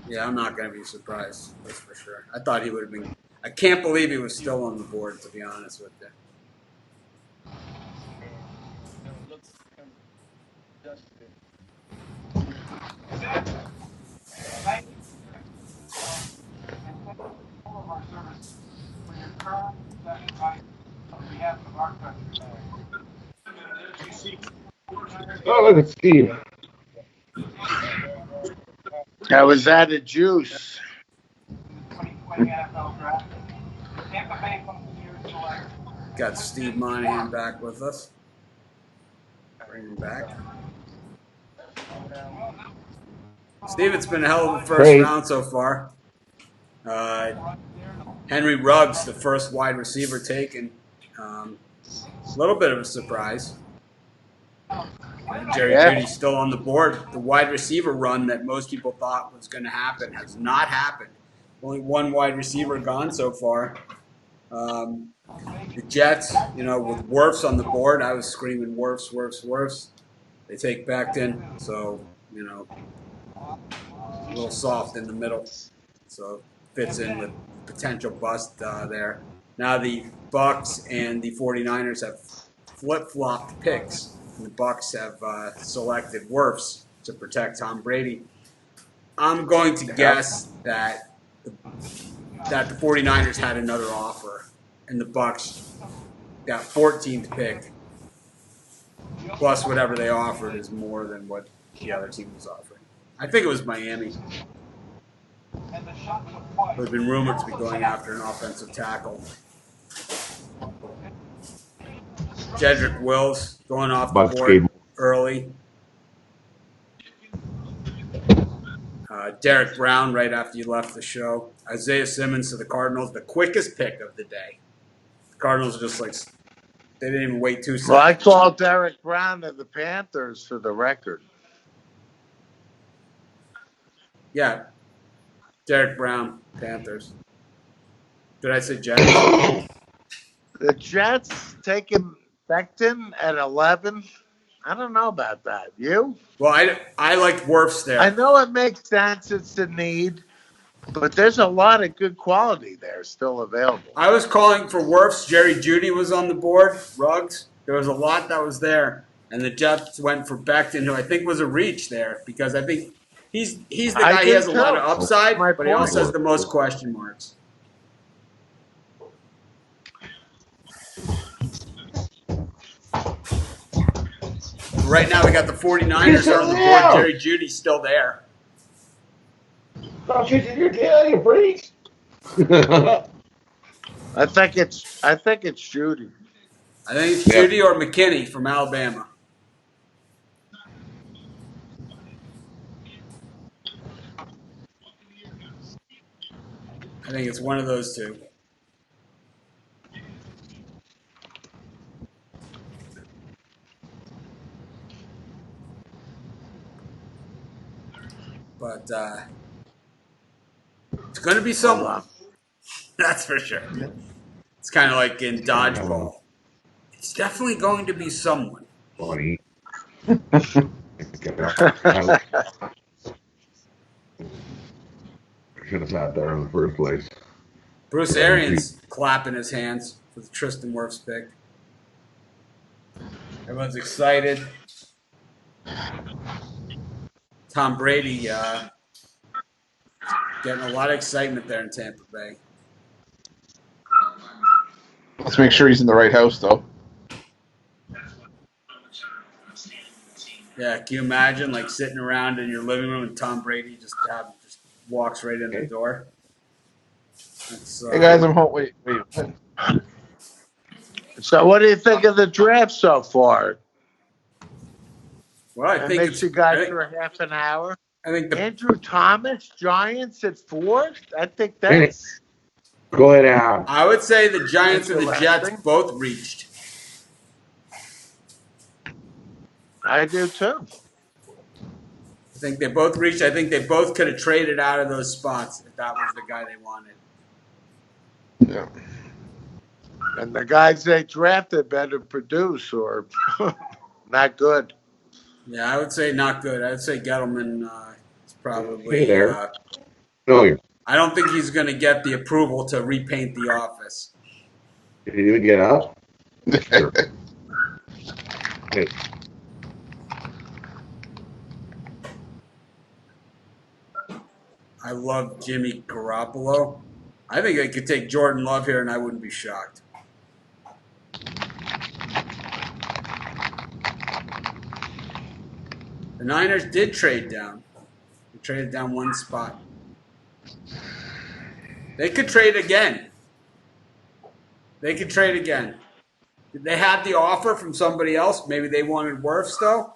Yeah, I'm not going to be surprised, that's for sure. I thought he would have been. I can't believe he was still on the board, to be honest with you. Oh, look at Steve. I was out of juice. Got Steve Monahan back with us. Bring him back. Steve, it's been a hell of a first round so far. Henry Ruggs, the first wide receiver taken. A little bit of a surprise. Jerry Jeudy's still on the board. The wide receiver run that most people thought was going to happen has not happened. Only one wide receiver gone so far. The Jets, with Wirfs on the board, I was screaming Wirfs. They take Becton, so, a little soft in the middle, so fits in with potential bust there. Now the Bucks and the 49ers have flip-flopped picks. And the Bucks have selected Wirfs to protect Tom Brady. I'm going to guess that the 49ers had another offer, and the Bucks got 14th pick, plus whatever they offered is more than what the other team was offering. I think it was Miami. There's been rumored to be going after an offensive tackle. Jedrick Wills going off the Bucks board gave- early. Derek Brown right after you left the show. Isaiah Simmons to the Cardinals, the quickest pick of the day. The Cardinals just like, they didn't even wait 2 seconds. Well, I called Derek Brown to the Panthers for the record. Yeah. Derek Brown, Panthers. Did I say Jets? The Jets taking Becton at 11. I don't know about that. You? Well, I liked Wirfs there. I know it makes sense. It's a need. But there's a lot of good quality there still available. I was calling for Wirfs. Jerry Jeudy was on the board. Ruggs. There was a lot that was there. And the Jets went for Becton, who I think was a reach there, because I think he's the guy. He has a lot of upside, but he also has the most question marks. Right now, we got the 49ers are on the board. Jerry Judy's still there. Stop chasing your tail, you freaks. I think it's Judy. I think it's Judy or McKinney from Alabama. I think it's one of those two. But it's going to be someone. That's for sure. It's kind of like in dodgeball. It's definitely going to be someone. Funny. Should have sat there in the first place. Bruce Arians clapping his hands for the Tristan Wirfs pick. Everyone's excited. Tom Brady getting a lot of excitement there in Tampa Bay. Let's make sure he's in the right house, though. Yeah, can you imagine like sitting around in your living room and Tom Brady just walks right in the door? That's, Hey guys, I'm home. Wait. So, what do you think of the draft so far? Well, I think makes you guys for half an hour. I think Andrew Thomas, Giants at 4. I think that's. Go ahead, Al. I would say the Giants and the Jets both reached. I do too. I think they both reached. I think they both could have traded out of those spots if that was the guy they wanted. Yeah. And the guys they drafted better produce or not good. Yeah, I would say not good. I would say Gettleman is probably. Hey there. No, I don't think he's going to get the approval to repaint the office. did he even get up? Sure. Hey. I love Jimmy Garoppolo. I think they could take Jordan Love here, and I wouldn't be shocked. The Niners did trade down. They traded down one spot. They could trade again. Did they have the offer from somebody else? Maybe they wanted Wirfs though,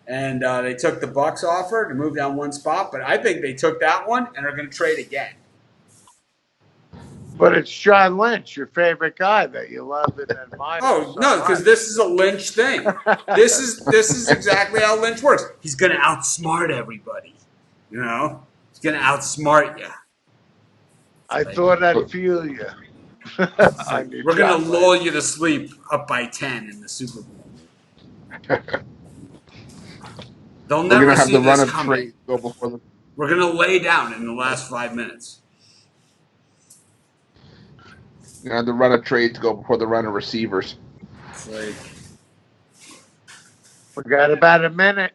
and they took the Bucks offer to move down one spot. But I think they took that one and are going to trade again. But it's John Lynch, your favorite guy that you love and admire. Oh no, because this is a Lynch thing. This is exactly how Lynch works. He's going to outsmart everybody. You know, he's going to outsmart you. I thought I'd feel you. We're going to lull you to sleep up by 10 in the Super Bowl. They'll We're never gonna have see the run this of coming. trade go before them. We're going to lay down in the last 5 minutes. You know, the run of trades go before the run of receivers. It's like, We got about a minute.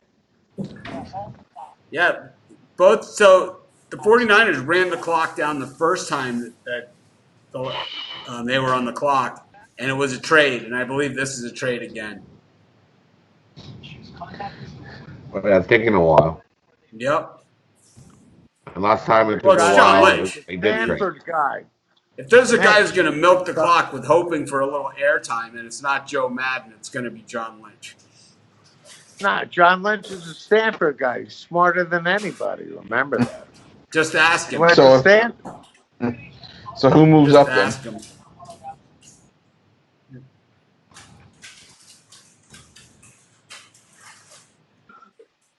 yeah, both. So the 49ers ran the clock down the first time that they were on the clock, and it was a trade. And I believe this is a trade again. But it's taking a while. Yep. And last time it took Well, it's a John while. Lynch. They did trade. Stanford guy. If there's a guy who's going to milk the clock with hoping for a little airtime, and it's not Joe Madden, it's going to be John Lynch. Nah, John Lynch is a Stanford guy. He's smarter than anybody. Remember that. Just ask He him. went So- to Stanford. So who moves Just up then? ask him.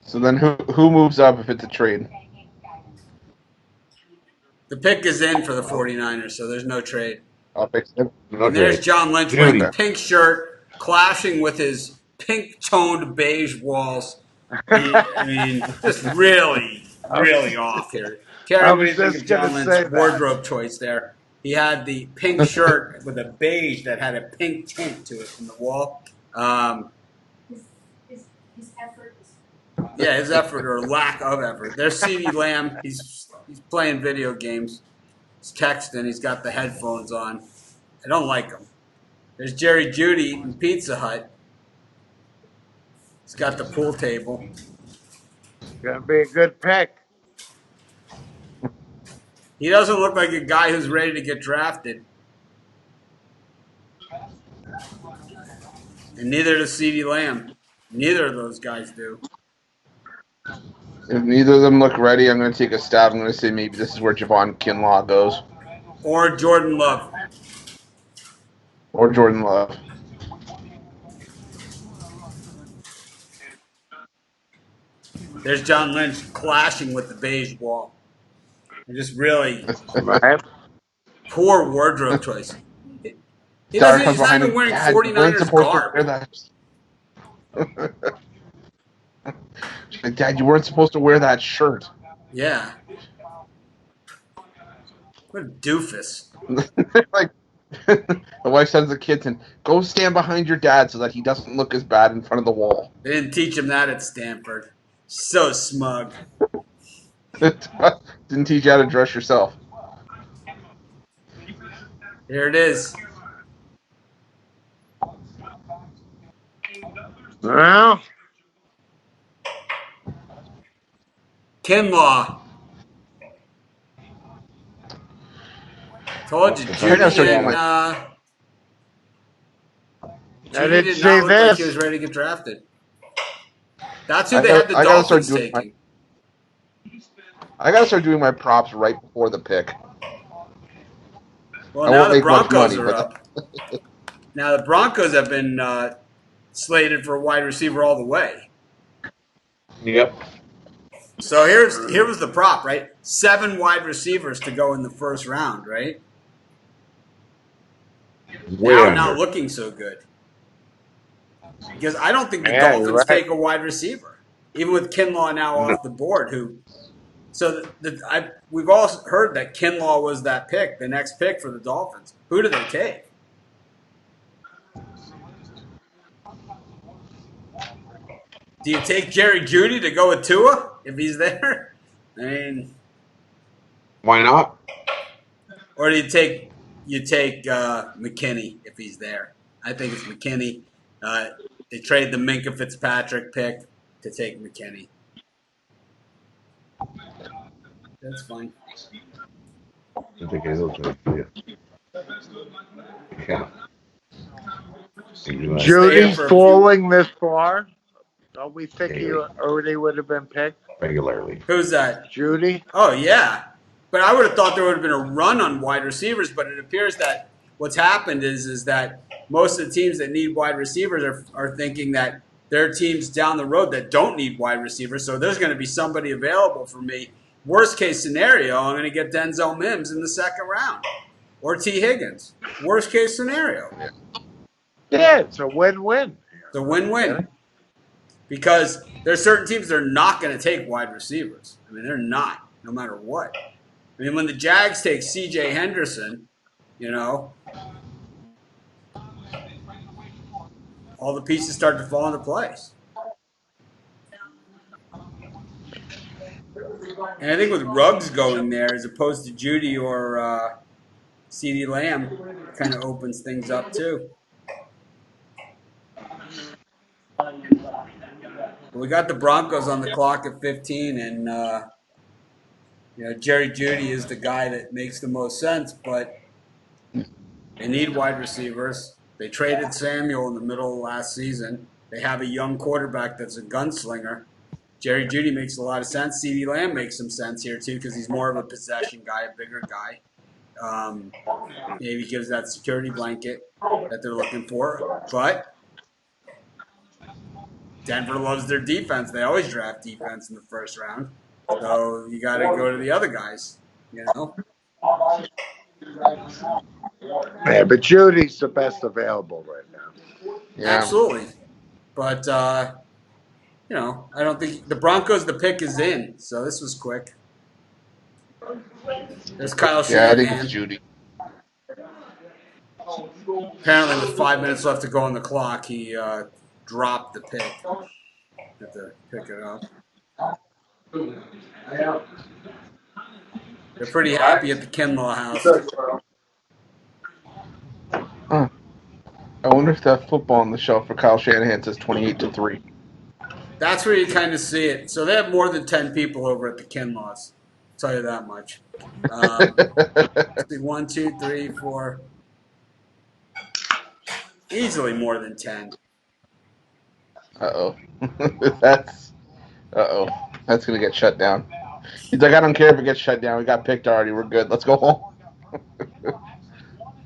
So then who moves up if it's a trade? The pick is in for the 49ers, so there's no trade. I'll fix it. No And there's trade. John Lynch Judy. wearing a pink shirt, clashing with his pink-toned beige walls. I mean, just really off here. Karen, what do you think just of John gonna say Lynch's that. wardrobe choice there? He had the pink shirt with a beige that had a pink tint to it from the wall. His effort is Yeah, his effort or lack of effort. There's CeeDee Lamb. He's playing video games. He's texting. He's got the headphones on. I don't like him. There's Jerry Jeudy eating Pizza Hut. He's got the pool table. Gonna be a good pick. He doesn't look like a guy who's ready to get drafted. And neither does CeeDee Lamb. Neither of those guys do. If neither of them look ready, I'm going to take a stab. I'm going to say maybe this is where Javon Kinlaw goes. Or Jordan Love. Or Jordan Love. There's John Lynch clashing with the beige wall. And just really Right? poor wardrobe choice. He's Dad not comes behind even him. wearing Dad, you weren't 49ers supposed to wear garb. that. She's like, Dad, you weren't supposed to wear that shirt. Yeah. What a doofus. Like, the wife sends the kids in, go stand behind your dad so that he doesn't look as bad in front of the wall. They didn't teach him that at Stanford. So smug. Didn't teach you how to dress yourself. Here it is. Well, Kinlaw. Told you, I Judy gotta start didn't, doing I Judy didn't did see not look like this. he was ready to get drafted. That's who I they gotta- had the I gotta start Dolphins doing my- taking. I got to start doing my props right before the pick. Well, I now won't the make much Broncos money, are but- up. Now the Broncos have been slated for a wide receiver all the way. Yep. So here was the prop, right? 7 wide receivers to go in the first round, right? Way Now under. not looking so good. Because I don't think the Yeah, you're Dolphins right. take a wide receiver, even with Kinlaw now off the board. We've all heard that Kinlaw was that pick, the next pick for the Dolphins. Who do they take? Do you take Jerry Jeudy to go with Tua if he's there? I mean, Why not? or do you take McKinney if he's there? I think it's McKinney. They trade the Minka Fitzpatrick pick to take McKinney. That's fine. I think it is. Yeah. Judy's for a falling this far. Don't we think he Daily. already would have been picked? Regularly. Who's that? Judy? Oh, yeah. But I would have thought there would have been a run on wide receivers, but it appears that what's happened is that most of the teams that need wide receivers are thinking that there are teams down the road that don't need wide receivers, so there's going to be somebody available for me. Worst case scenario, I'm going to get Denzel Mims in the second round. Or T. Higgins. Worst case scenario. Yeah, it's a win-win. It's a win-win. because there's certain teams that are not going to take wide receivers. I mean, they're not, no matter what. I mean, when the Jags take C.J. Henderson, you know, all the pieces start to fall into place. And I think with Ruggs going there, as opposed to Judy or CeeDee Lamb, kind of opens things up too. We got the Broncos on the clock at 15, and Jerry Jeudy is the guy that makes the most sense, but they need wide receivers. They traded Samuel in the middle of last season. They have a young quarterback that's a gunslinger. Jerry Jeudy makes a lot of sense. CeeDee Lamb makes some sense here too because he's more of a possession guy, a bigger guy. Maybe gives that security blanket that they're looking for. But Denver loves their defense. They always draft defense in the first round. So you got to go to the other guys, you know? Yeah, but Judy's the best available right now. Yeah. Absolutely. But, I don't think the Broncos, the pick is in. So this was quick. There's Kyle Yeah, I think Shanahan. it's Judy. Apparently, with 5 minutes left to go on the clock, he dropped the pick. Have to pick it up. They're pretty happy at the Kinlaw house. I wonder if that football on the shelf for Kyle Shanahan says 28-3. That's where you kind of see it. So they have more than 10 people over at the Kinlaws. I'll tell you that much. Let's see, 1, 2, 3, 4. Easily more than 10. Uh-oh. That's going to get shut down. He's like, I don't care if it gets shut down. We got picked already. We're good. Let's go home.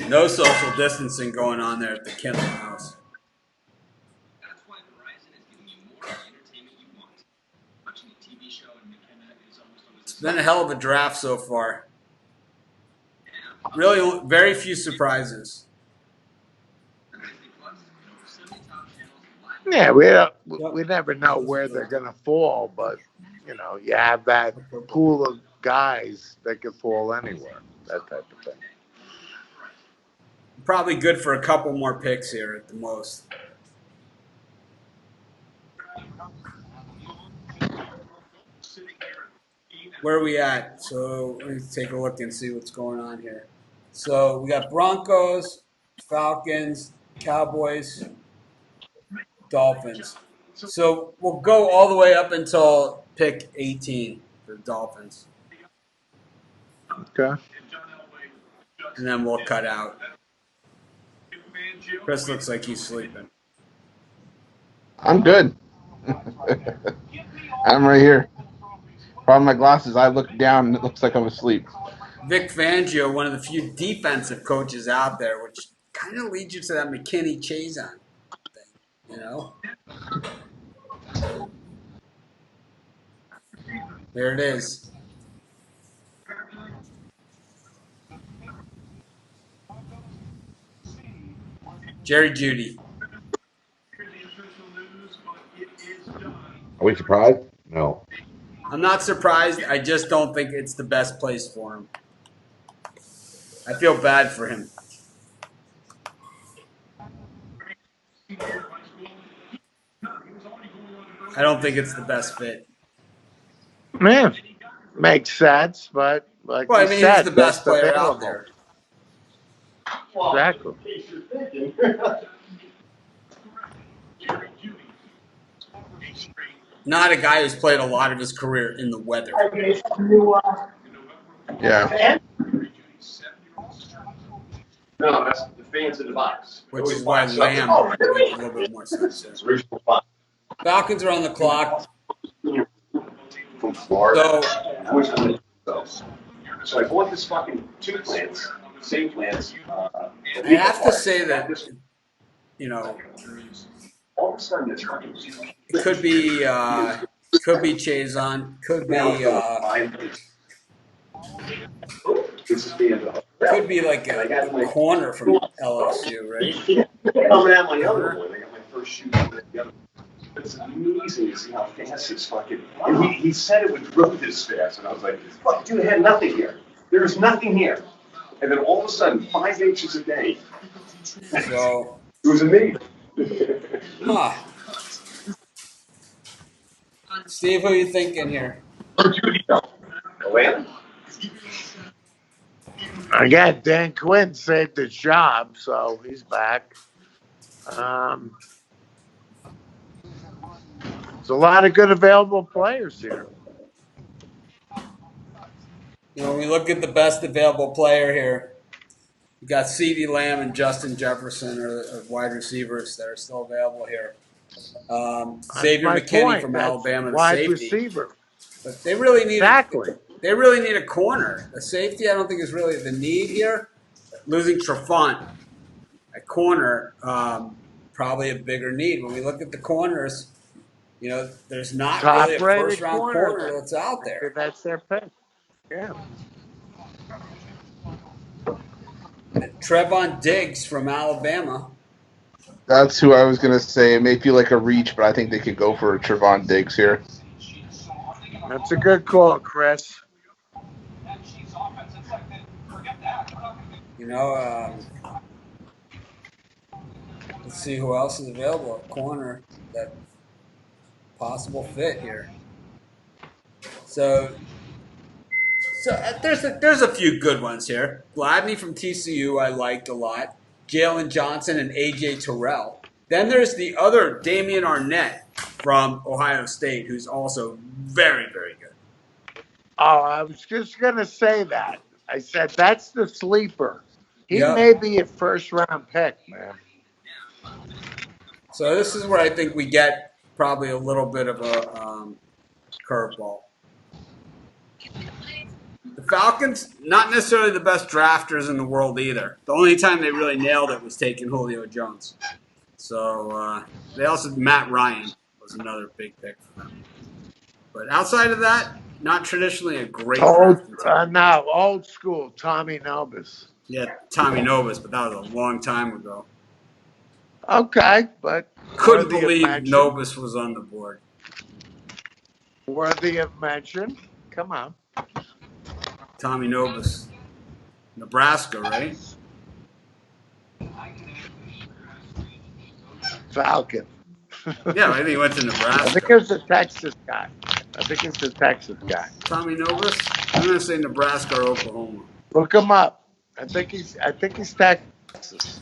No social distancing going on there at the Kinlaw house. That's why Verizon is giving you more of the entertainment you want. Watching a TV show in McKenna is almost always It's been a hell of a draft so far. Really, very few surprises. Yeah, we never know where they're gonna fall, but you have that pool of guys that could fall anywhere, that type of thing. Probably good for a couple more picks here at the most. Where are we at? So let me take a look and see what's going on here. So we got Broncos, Falcons, Cowboys, Dolphins. So we'll go all the way up until pick 18 for the Dolphins. Okay. And then we'll cut out. Chris looks like he's sleeping. I'm good. I'm right here. Problem my glasses, I look down and it looks like I'm asleep. Vic Fangio, one of the few defensive coaches out there, which kind of leads you to that McKinney Chazon thing, There it is. Jerry Jeudy. Are we surprised? No. I'm not surprised. I just don't think it's the best place for him. I feel bad for him. I don't think it's the best fit. Man, makes sense, but like Well, I you mean, said, he's the best that's player out available. there. Exactly. Not a guy who's played a lot of his career in the weather. Yeah. No, that's the fans in the box. Which is why Lamb makes a little bit more sense there. Falcons are on the clock. From Florida. So So I bought this fucking 2 plants, same plants. I have to say that, All of a sudden it's fucking. it could be Chazon, could be like a corner from LSU, right? Coming out my other one. I got my first shoot. It's amazing to see how fast it's fucking. And he said it would grow this fast, and I was like, fuck, dude, I had nothing here. There was nothing here. And then all of a sudden, 5 inches a day. So, It was amazing. huh. Steve, who are you thinking here? Atlanta? Again, Dan Quinn saved his job, so he's back. There's a lot of good available players here. You know, when we look at the best available player here, we got CeeDee Lamb and Justin Jefferson are wide receivers that are still available here. Xavier my McKinney point. from That's Alabama, the wide safety. receiver. But they really need Exactly. they really need a corner. The safety, I don't think is really the need here. Losing Trufant at corner, probably a bigger need. When we look at the corners, you know, there's not really a Top-rated first round corner that's out there. That's their pick. Yeah. Trevon Diggs from Alabama. That's who I was going to say. It may feel like a reach, but I think they could go for Trevon Diggs here. That's a good call, Chris. You know, let's see who else is available at corner. That possible fit here. So there's a few good ones here. Gladney from TCU I liked a lot. Jalen Johnson and AJ Terrell. Then there's the other Damian Arnett from Ohio State, who's also very, very good. Oh, I was just going to say that. I said that's the sleeper. He Yep. may be a first-round pick, man. So this is where I think we get probably a little bit of a curveball. The Falcons, not necessarily the best drafters in the world either. The only time they really nailed it was taking Julio Jones. So they also, Matt Ryan was another big pick for them. But outside of that, not traditionally a great drafting team. No, old school, Tommy Nobis. Yeah, Tommy Novus, but that was a long time ago. Okay, but Couldn't worthy of believe mention. Novus was on the board. Worthy of mention. Come on. Tommy Novus. Nebraska, right? Falcon. Yeah, I think he went to I think Nebraska. it's a Texas guy. Tommy Novus? I'm going to say Nebraska or Oklahoma. Look him up. I think he's Texas.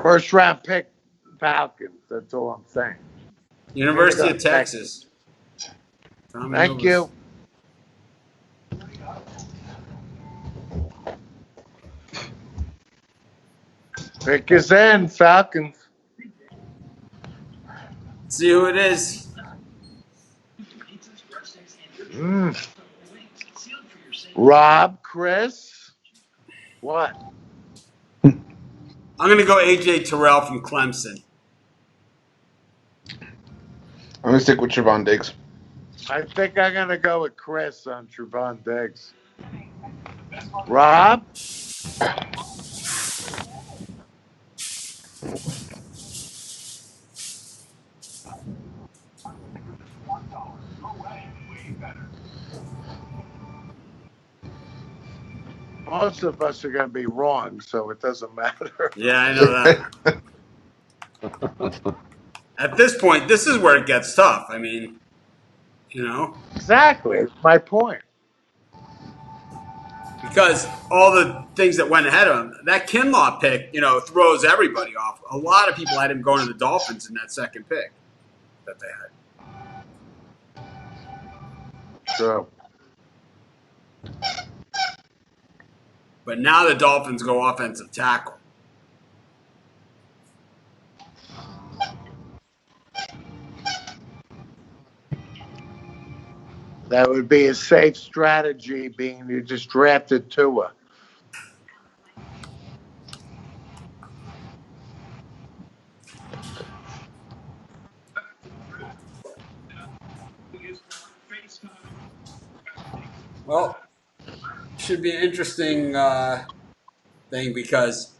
First round pick Falcons. That's all I'm saying. University of Texas. Tommy Thank Novus. you. Pick is in, Falcons. See who it is. Rob, Chris. What? I'm going to go AJ Terrell from Clemson. I'm going to stick with Trevon Diggs. I think I'm going to go with Chris on Trevon Diggs. Rob? Most of us are going to be wrong, so it doesn't matter. Yeah, I know that. At this point, this is where it gets tough. I mean, you know. Exactly. It's my point. Because all the things that went ahead of him, that Kinlaw pick, you know, throws everybody off. A lot of people had him going to the Dolphins in that second pick that they had. True. But now the Dolphins go offensive tackle. That would be a safe strategy, being you just drafted Tua. Well, should be an interesting thing because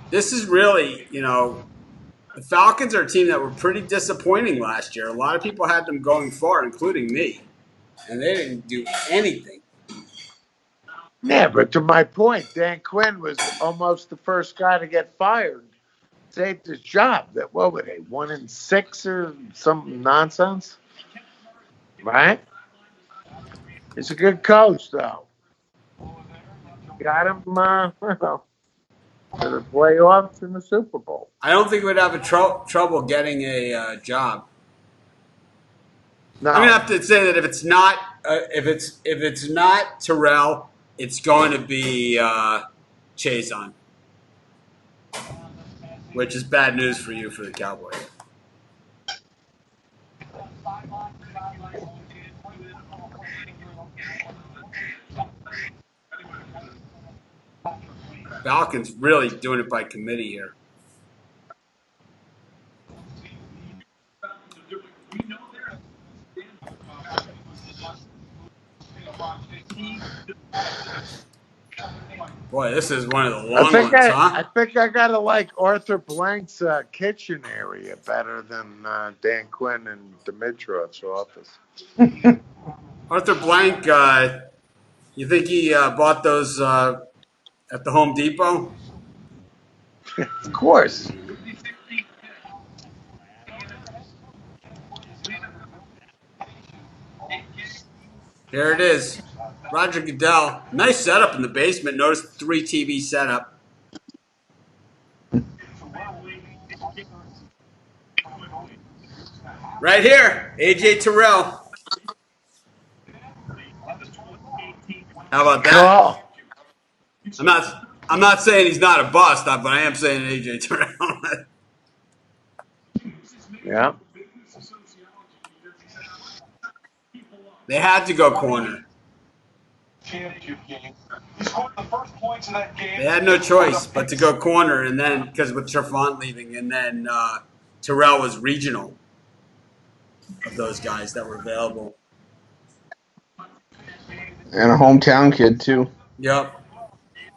this is really, you know, The Falcons are a team that were pretty disappointing last year. A lot of people had them going far, including me, and they didn't do anything. Yeah, but to my point, Dan Quinn was almost the first guy to get fired. Saved his job. That what were they, 1-6 or some nonsense? Right? He's a good coach, though. Got him to the playoffs and the Super Bowl. I don't think we'd have a trouble getting a job. No, I'm gonna have to say that if it's not Terrell, it's going to be Chazon, which is bad news for you for the Cowboys. Falcons really doing it by committee here. Boy, this is one of the long ones, huh? I think I gotta like Arthur Blank's kitchen area better than Dan Quinn and Dimitrov's office. Arthur Blank, you think he bought those at the Home Depot? Of course. Here it is. Roger Goodell. Nice setup in the basement. Notice the 3 TV setup. Right here, AJ Terrell. How about that? Oh. I'm not saying he's not a bust, but I am saying AJ Terrell. Yeah. They had to go corner. They had no choice but to go corner, and then because with Trufant leaving, and then Terrell was regional of those guys that were available. And a hometown kid too. Yep.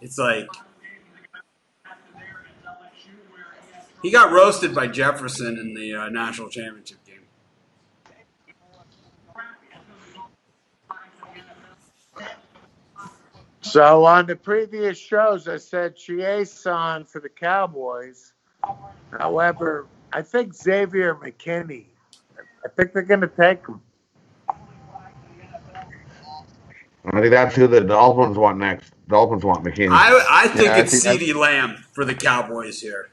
It's like he got roasted by Jefferson in the national championship game. So on the previous shows, I said Chiason for the Cowboys. However, I think Xavier McKinney. I think they're going to take him. I think that's who the Dolphins want next. Dolphins want McKinney. I think it's CeeDee Lamb for the Cowboys here.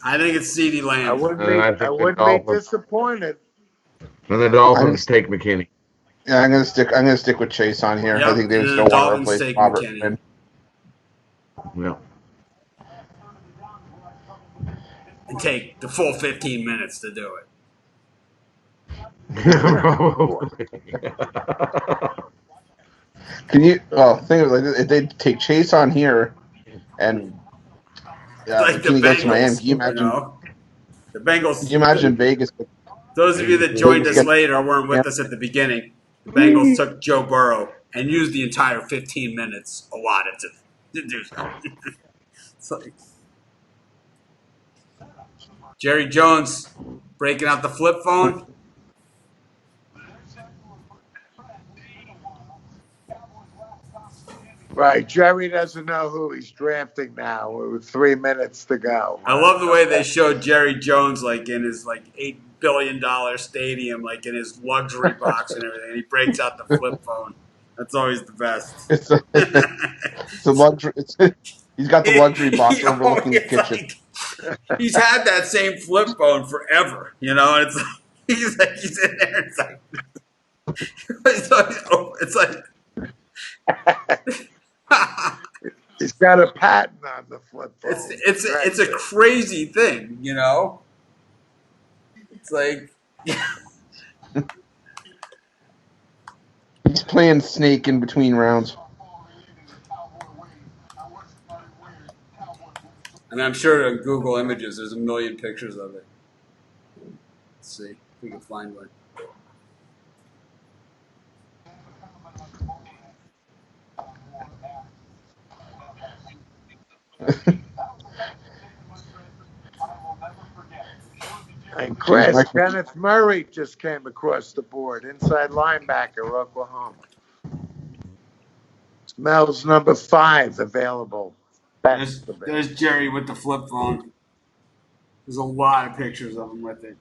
I think it's CeeDee Lamb. I wouldn't be disappointed. And the Dolphins take McKinney. Yeah, I'm gonna stick with Chase on here. Yep. I think they just don't want to replace Robert. Yeah. And take the full 15 minutes to do it. Can you? Well, think of it like this. If they take Chase on here, and like McKinney goes to Miami, Bengals, can you imagine? The Bengals. Can you imagine Vegas? Those of you that joined us later or weren't with us at the beginning, the Bengals took Joe Burrow and used the entire 15 minutes allotted to do something. It's like Jerry Jones breaking out the flip phone. Right. Jerry doesn't know who he's drafting now with 3 minutes to go. I love the way they showed Jerry Jones like in his like $8 billion stadium, like in his luxury box and everything. And he breaks out the flip phone. That's always the best. It's a luxury. He's got the luxury box overlooking the kitchen. Like, he's had that same flip phone forever, you know. And it's like he's in there. It's like he's got a patent on the flip phone. It's a crazy thing, you know. It's like he's playing Snake in between rounds. And I'm sure on Google Images there's a million pictures of it. Let's see if we can find one. Chris, Mike- Kenneth Murray just came across the board. Inside linebacker, Oklahoma. Smells number 5 available. There's Jerry with the flip phone. There's a lot of pictures of him with it.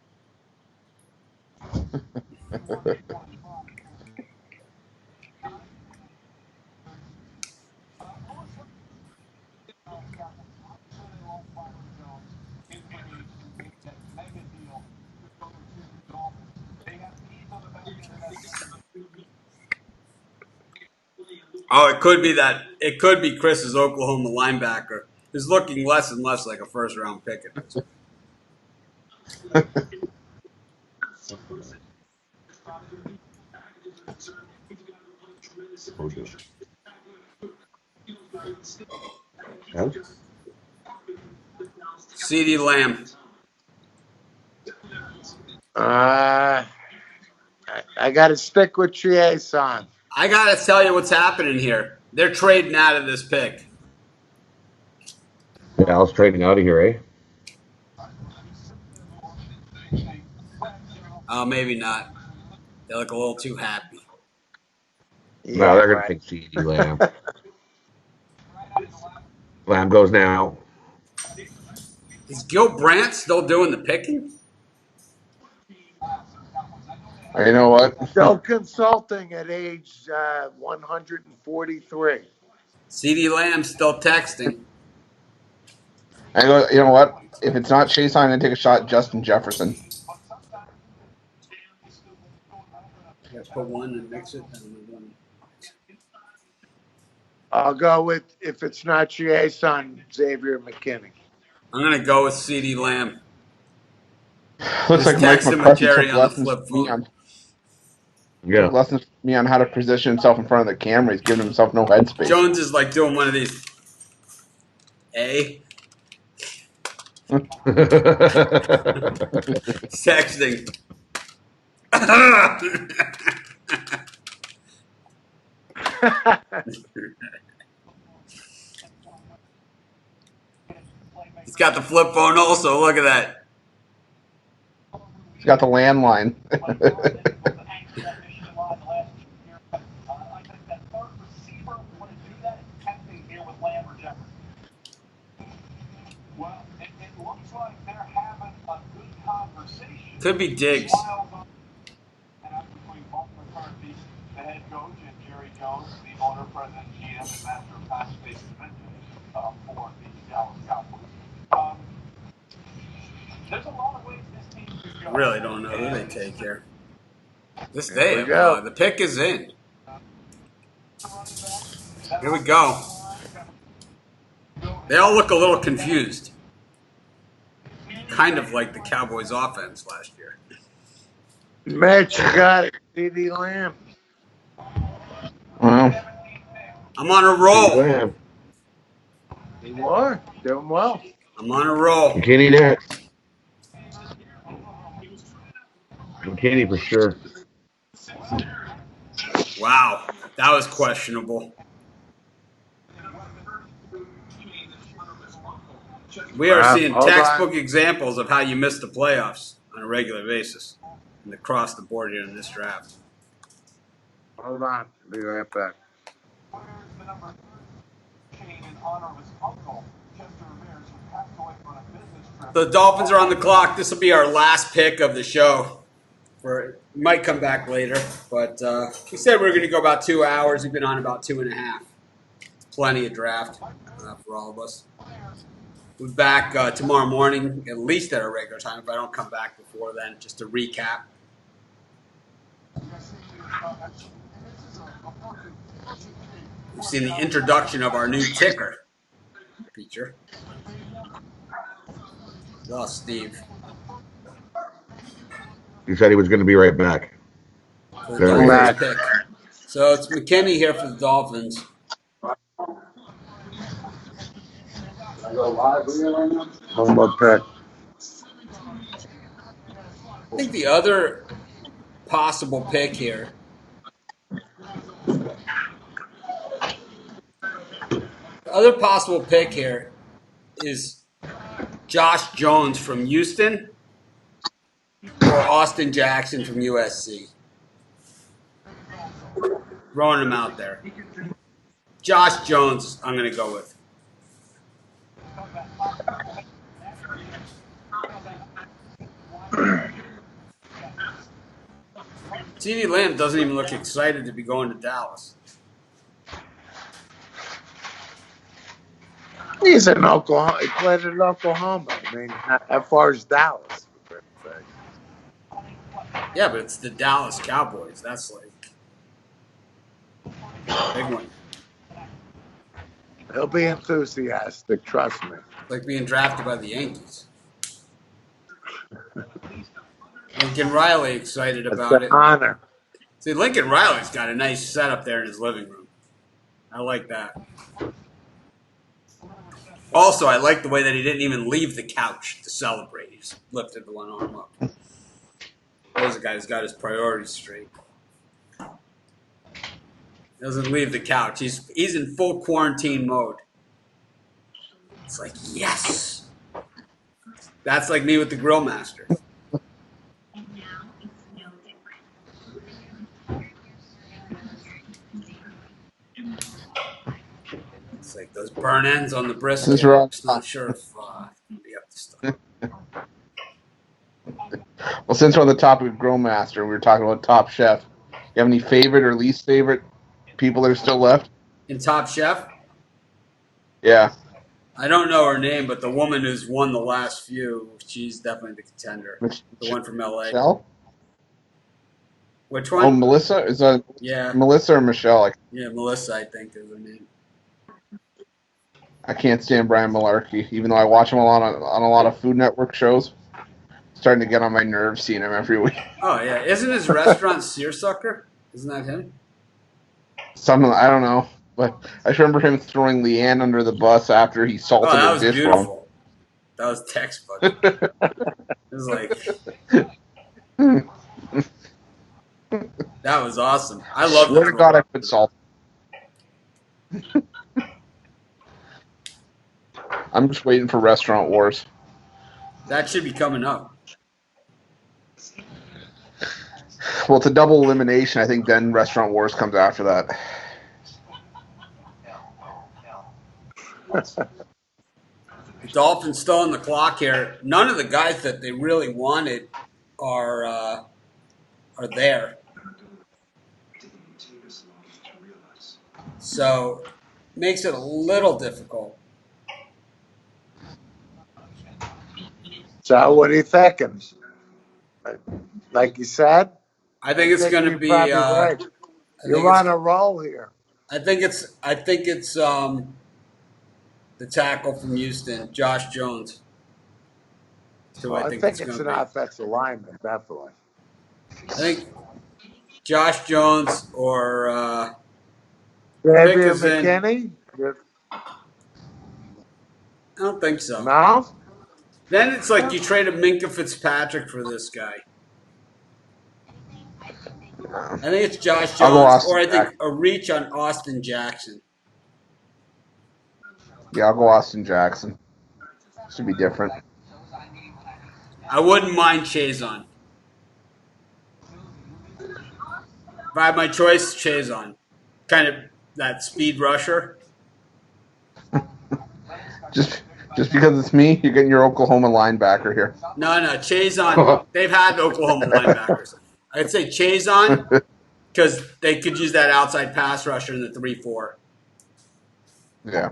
Oh, it could be that. It could be Chris's Oklahoma linebacker who's looking less and less like a first-round pick at this point. CeeDee Lamb. I got to stick with Chiason. I got to tell you what's happening here. They're trading out of this pick. Dallas trading out of here, eh? Oh, maybe not. They look a little too happy. Yeah, No, they're going right. to take CD Lamb. Lamb goes now. Is Gil Brandt still doing the picking? You know what? Still consulting at age 143. CeeDee Lamb still texting. I go. You know what? If it's not Chase, I'm gonna take a shot at Justin Jefferson. Yeah, put one and mix it. I'll go with, if it's not Chiason, Xavier McKinney. I'm going to go with CeeDee Lamb. Looks like Just Mike texting with McCarthy Jerry took on the lessons flip from me phone. on Yeah. lessons from me on how to position himself in front of the camera. He's giving himself no headspace. Jones is like doing one of these. Texting. He's got the flip phone also. Look at that. He's got the landline. Well, it looks like they're having a good conversation. Could be Diggs. Between Mark McCarthy, the head coach, and Jerry Jones, the owner, president, GM, and master of fast-paced convention for the Dallas Cowboys. There's a lot of ways this team could go. Really don't know who they take here. This Here day, we go. the pick is in. Here we go. They all look a little confused. Kind of like the Cowboys' offense last year. Mitch, you got it. CeeDee Lamb. Well, I'm on a roll. Lamb. You are doing well. I'm on a roll. McKinney next. McKinney for sure. Wow, that was questionable. We are seeing Hold textbook on. examples of how you miss the playoffs on a regular basis and across the board here in this draft. Hold on. Be right back. The Dolphins are on the clock. This will be our last pick of the show. We might come back later, but we said we were going to go about 2 hours. We've been on about 2.5. Plenty of draft for all of us. We'll be back tomorrow morning, at least at our regular time, if I don't come back before then, just to recap. We've seen the introduction of our new ticker feature. Oh, Steve. He said he was going to be right back. For the There he Dolphins is. pick. So it's McKinney here for the Dolphins. One more pick. I think the other possible pick here is Josh Jones from Houston. or Austin Jackson from USC. Throwing him out there. Josh Jones, I'm going to go with. CeeDee Lamb doesn't even look excited to be going to Dallas. He's in Oklahoma. He played in Oklahoma. I mean, how far is Dallas? Yeah, but it's the Dallas Cowboys. That's like a big one. He'll be enthusiastic, trust me. Like being drafted by the Yankees. Lincoln Riley excited It's about an it. honor. See, Lincoln Riley's got a nice setup there in his living room. I like that. Also, I like the way that he didn't even leave the couch to celebrate. He just lifted the one arm up. There's a guy who's got his priorities straight. Doesn't leave the couch. He's in full quarantine mode. It's like, yes. That's like me with the Grill Master. It's like those burn ends on the brisket. I'm just not sure if I'll be up to stuff. Well, since we're on the topic of Grill Master, we were talking about Top Chef. You have any favorite or least favorite people that are still left? In Top Chef? Yeah. I don't know her name, but the woman who's won the last few, she's definitely the contender. The one from LA. Michelle? Which one? Oh, Melissa? Is that Melissa or Michelle? Yeah, Melissa, I think is her name. I can't stand Brian Malarkey, even though I watch him on a lot of Food Network shows. Starting to get on my nerves seeing him every week. Oh, yeah. Isn't his restaurant Seersucker? Isn't that him? Something, I don't know. But I just remember him throwing Leanne under the bus after he salted that his was dish beautiful. wrong. That was textbook. It was like... That was awesome. I love that. Swear to God, I put salt. I'm just waiting for Restaurant Wars. That should be coming up. Well, it's a double elimination. I think then Restaurant Wars comes after that. Dolphins still on the clock here. None of the guys that they really wanted are there. So makes it a little difficult. So what are you thinking? Like you said? I think it's going to be. Right. You're on a roll here. I think it's the tackle from Houston, Josh Jones. I think it's an offensive lineman, definitely. I think Josh Jones or Xavier McKinney? I don't think so. No? Then it's like you trade a Minkah Fitzpatrick for this guy. I think it's Josh Jones, or I think a reach on Austin Jackson. Yeah, I'll go Austin Jackson. Should be different. I wouldn't mind Chazon. If I had my choice, Chazon. Kind of that speed rusher. Just because it's me, you're getting your Oklahoma linebacker here. No, Chazon. They've had Oklahoma linebackers. I'd say Chazon because they could use that outside pass rusher in the 3-4. Yeah.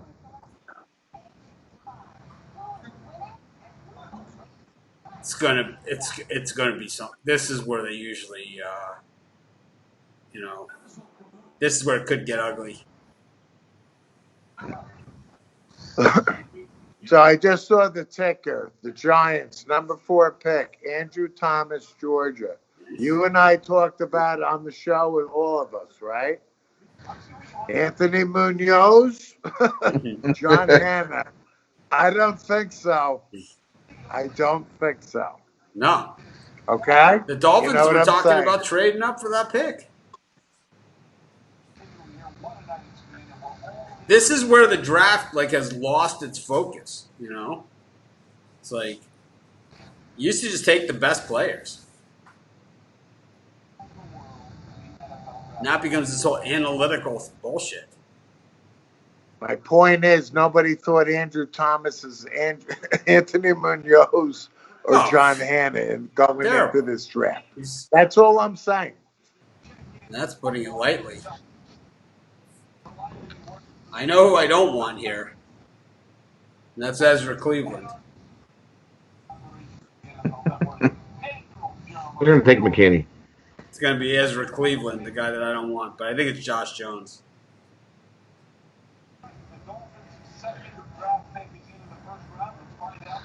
It's gonna be something. This is where they usually, this is where it could get ugly. So I just saw the ticker. The Giants, number 4 pick, Andrew Thomas, Georgia. You and I talked about it on the show with all of us, right? Anthony Munoz, John Hanna. I don't think so. I don't think so. No. Okay? The Dolphins were talking about trading up for that pick. This is where the draft has lost its focus, It's like you used to just take the best players. Now it becomes this whole analytical bullshit. My point is, nobody thought Andrew Thomas is Anthony Munoz or Oh, John Hannon going terrible. into this draft. He's- That's all I'm saying. That's putting it lightly. I know who I don't want here. And that's Ezra Cleveland. We're going to take McKinney. It's going to be Ezra Cleveland, the guy that I don't want. But I think it's Josh Jones. The Dolphins' second draft pick is in the first round. Let's find out.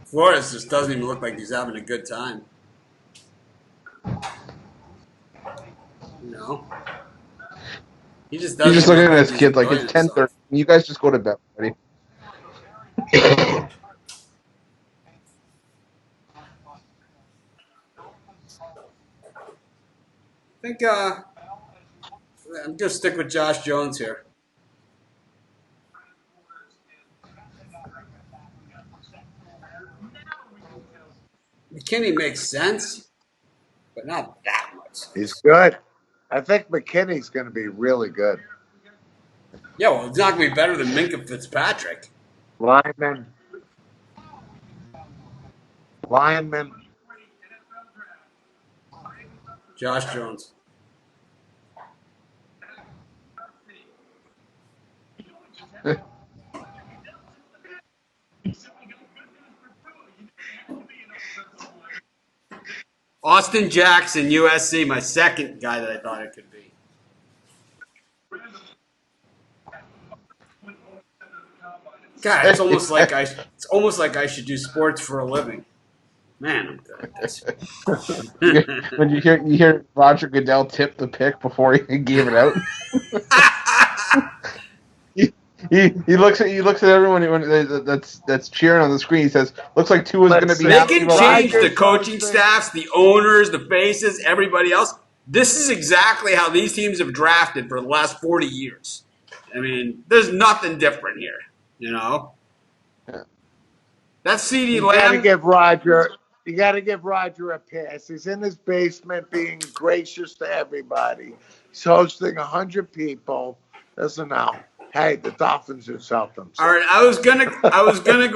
Flores just doesn't even look like he's having a good time. You know? He just doesn't. He's just looking look at his he's kid like enjoying it's himself. 10:30. You guys just go to bed, buddy. I think I'm gonna stick with Josh Jones here. McKinney makes sense, but not that much. He's good. I think McKinney's going to be really good. Yeah, well, it's not gonna be better than Minkah Fitzpatrick. Lineman. Josh Jones. Austin Jackson, USC, my second guy that I thought it could be. God, it's almost like I should do sports for a living. Man, I'm good at this. When you hear Roger Goodell tip the pick before he gave it out. He looks at everyone that's cheering on the screen. He says, "Looks like Tua's going to be." They can change the Rodgers coaching goes staffs, the owners, the faces, everybody else. This is exactly how these teams have drafted for the last 40 years. I mean, there's nothing different here, you know. That's CeeDee You got to Lamb. give Roger. You got to give Roger a pass. He's in his basement, being gracious to everybody. He's hosting 100 people. Doesn't know. Hey, the Dolphins just helped themselves. All right, I was gonna go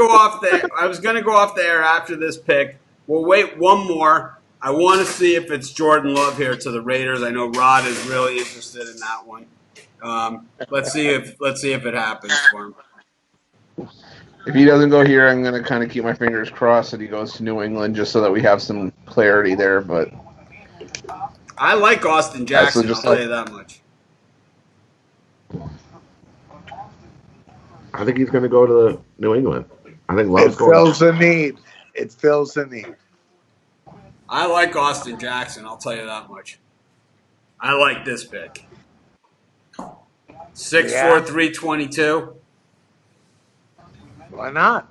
off the I was gonna go off the air after this pick. We'll wait one more. I want to see if it's Jordan Love here to the Raiders. I know Rod is really interested in that one. Let's see if it happens for him. If he doesn't go here, I'm going to kind of keep my fingers crossed that he goes to New England just so that we have some clarity there. But I like Austin Jackson. just I'll tell you that much. I think he's going to go to the New England. I think It Love's going. fills a need. It fills a need. I like Austin Jackson. I'll tell you that much. I like this pick. 6'4", 322. Why not?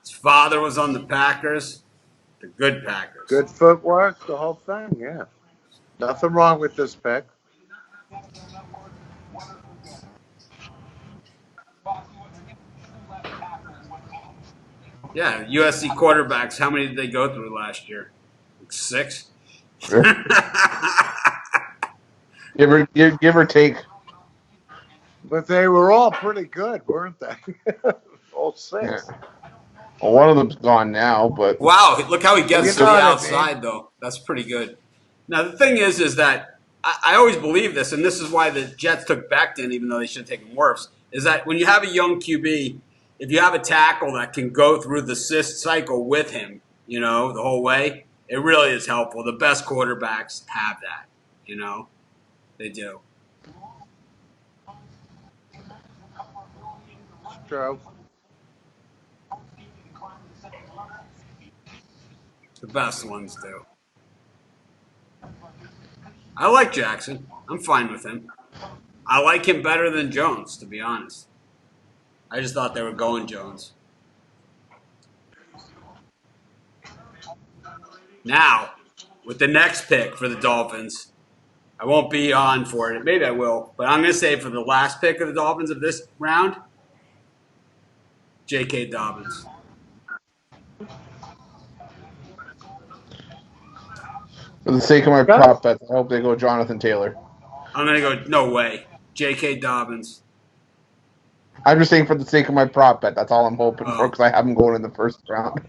His father was on the Packers, the good Packers. Good footwork, the whole thing. Yeah, nothing wrong with this pick. Yeah, USC quarterbacks. How many did they go through last year? Like 6. give or take. But they were all pretty good, weren't they? All 6. Yeah. Well, one of them's gone now, but Wow, look how he gets You to know the what I mean. outside, though. That's pretty good. Now, the thing is that I always believe this, and this is why the Jets took Becton, even though they should have taken Wirfs, is that when you have a young QB, if you have a tackle that can go through the cycle with him, you know, the whole way, it really is helpful. The best quarterbacks have that, you know. They do. True. The best ones do. I like Jackson. I'm fine with him. I like him better than Jones, to be honest. I just thought they were going Jones. Now, with the next pick for the Dolphins, I won't be on for it. Maybe I will. But I'm going to say for the last pick of the Dolphins of this round, J.K. Dobbins. For the sake of my prop bets, I hope they go Jonathan Taylor. I'm going to go, no way. J.K. Dobbins. I'm just saying for the sake of my prop bet. That's all I'm hoping for Oh. because I have him going in the first round.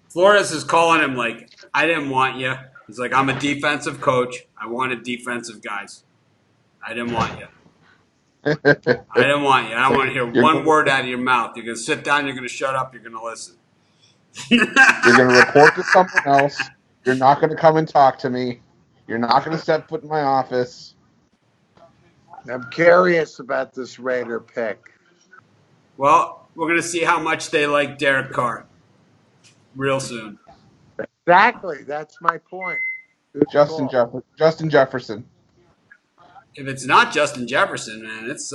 Flores is calling him like, I didn't want you. He's like, I'm a defensive coach. I wanted defensive guys. I didn't want you. I didn't want you. I don't want to hear one word out of your mouth. You're going to sit down. You're going to shut up. You're going to listen. You're going to report to someone else. You're not going to come and talk to me. You're not going to step foot in my office. I'm curious about this Raider pick. Well, we're going to see how much they like Derek Carr real soon. Exactly. That's my point. Good Justin Jefferson. If it's not Justin Jefferson, man, it's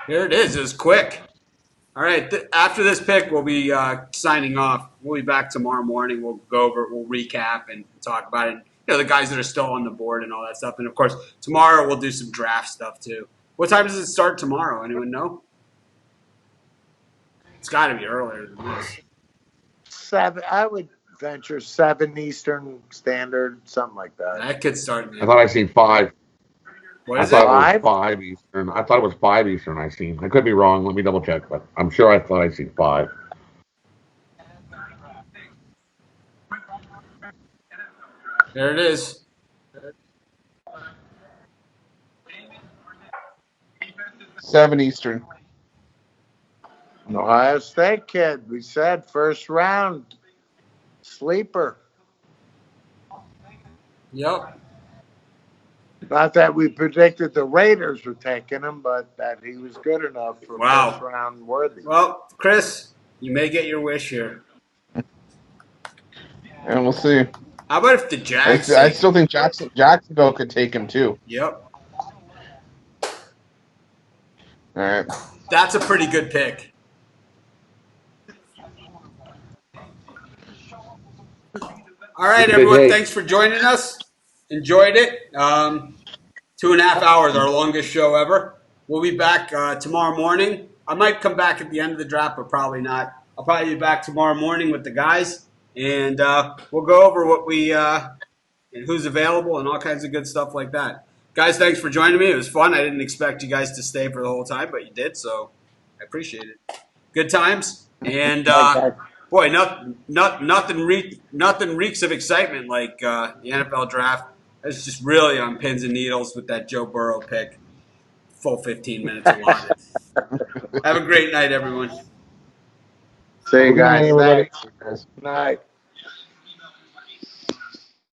here it is. It was quick. All right. After this pick, we'll be signing off. We'll be back tomorrow morning. We'll go over, we'll recap and talk about it. You know, the guys that are still on the board and all that stuff. And of course, tomorrow we'll do some draft stuff too. What time does it start tomorrow? Anyone know? It's got to be earlier than this. 7. I would venture 7 Eastern Standard, something like that. That could start. I thought I seen 5. What I is thought it? it was 5 Eastern. I thought it was 5 Eastern. I seen. I could be wrong. Let me double check, but I'm sure I thought I seen 5. There it is. $7 Eastern. Ohio State kid. We said first round sleeper. Yep. Not that we predicted the Raiders were taking him, but that he was good enough for first round worthy. Well, Chris, you may get your wish here. And we'll see. How about if the Jags? I still think Jacksonville could take him too. Yep. All right. That's a pretty good pick. All right, everyone. Thanks for joining us. Enjoyed it. 2.5 hours, our longest show ever. We'll be back tomorrow morning. I might come back at the end of the draft, but probably not. I'll probably be back tomorrow morning with the guys, and we'll go over what we and who's available and all kinds of good stuff like that. Guys, thanks for joining me. It was fun. I didn't expect you guys to stay for the whole time, but you did, so I appreciate it. Good times, and boy, nothing reeks of excitement like the NFL draft. It's just really on pins and needles with that Joe Burrow pick. Full 15 minutes allotted. Have a great night, everyone. See you guys. Good night, everybody. Thanks. Good night.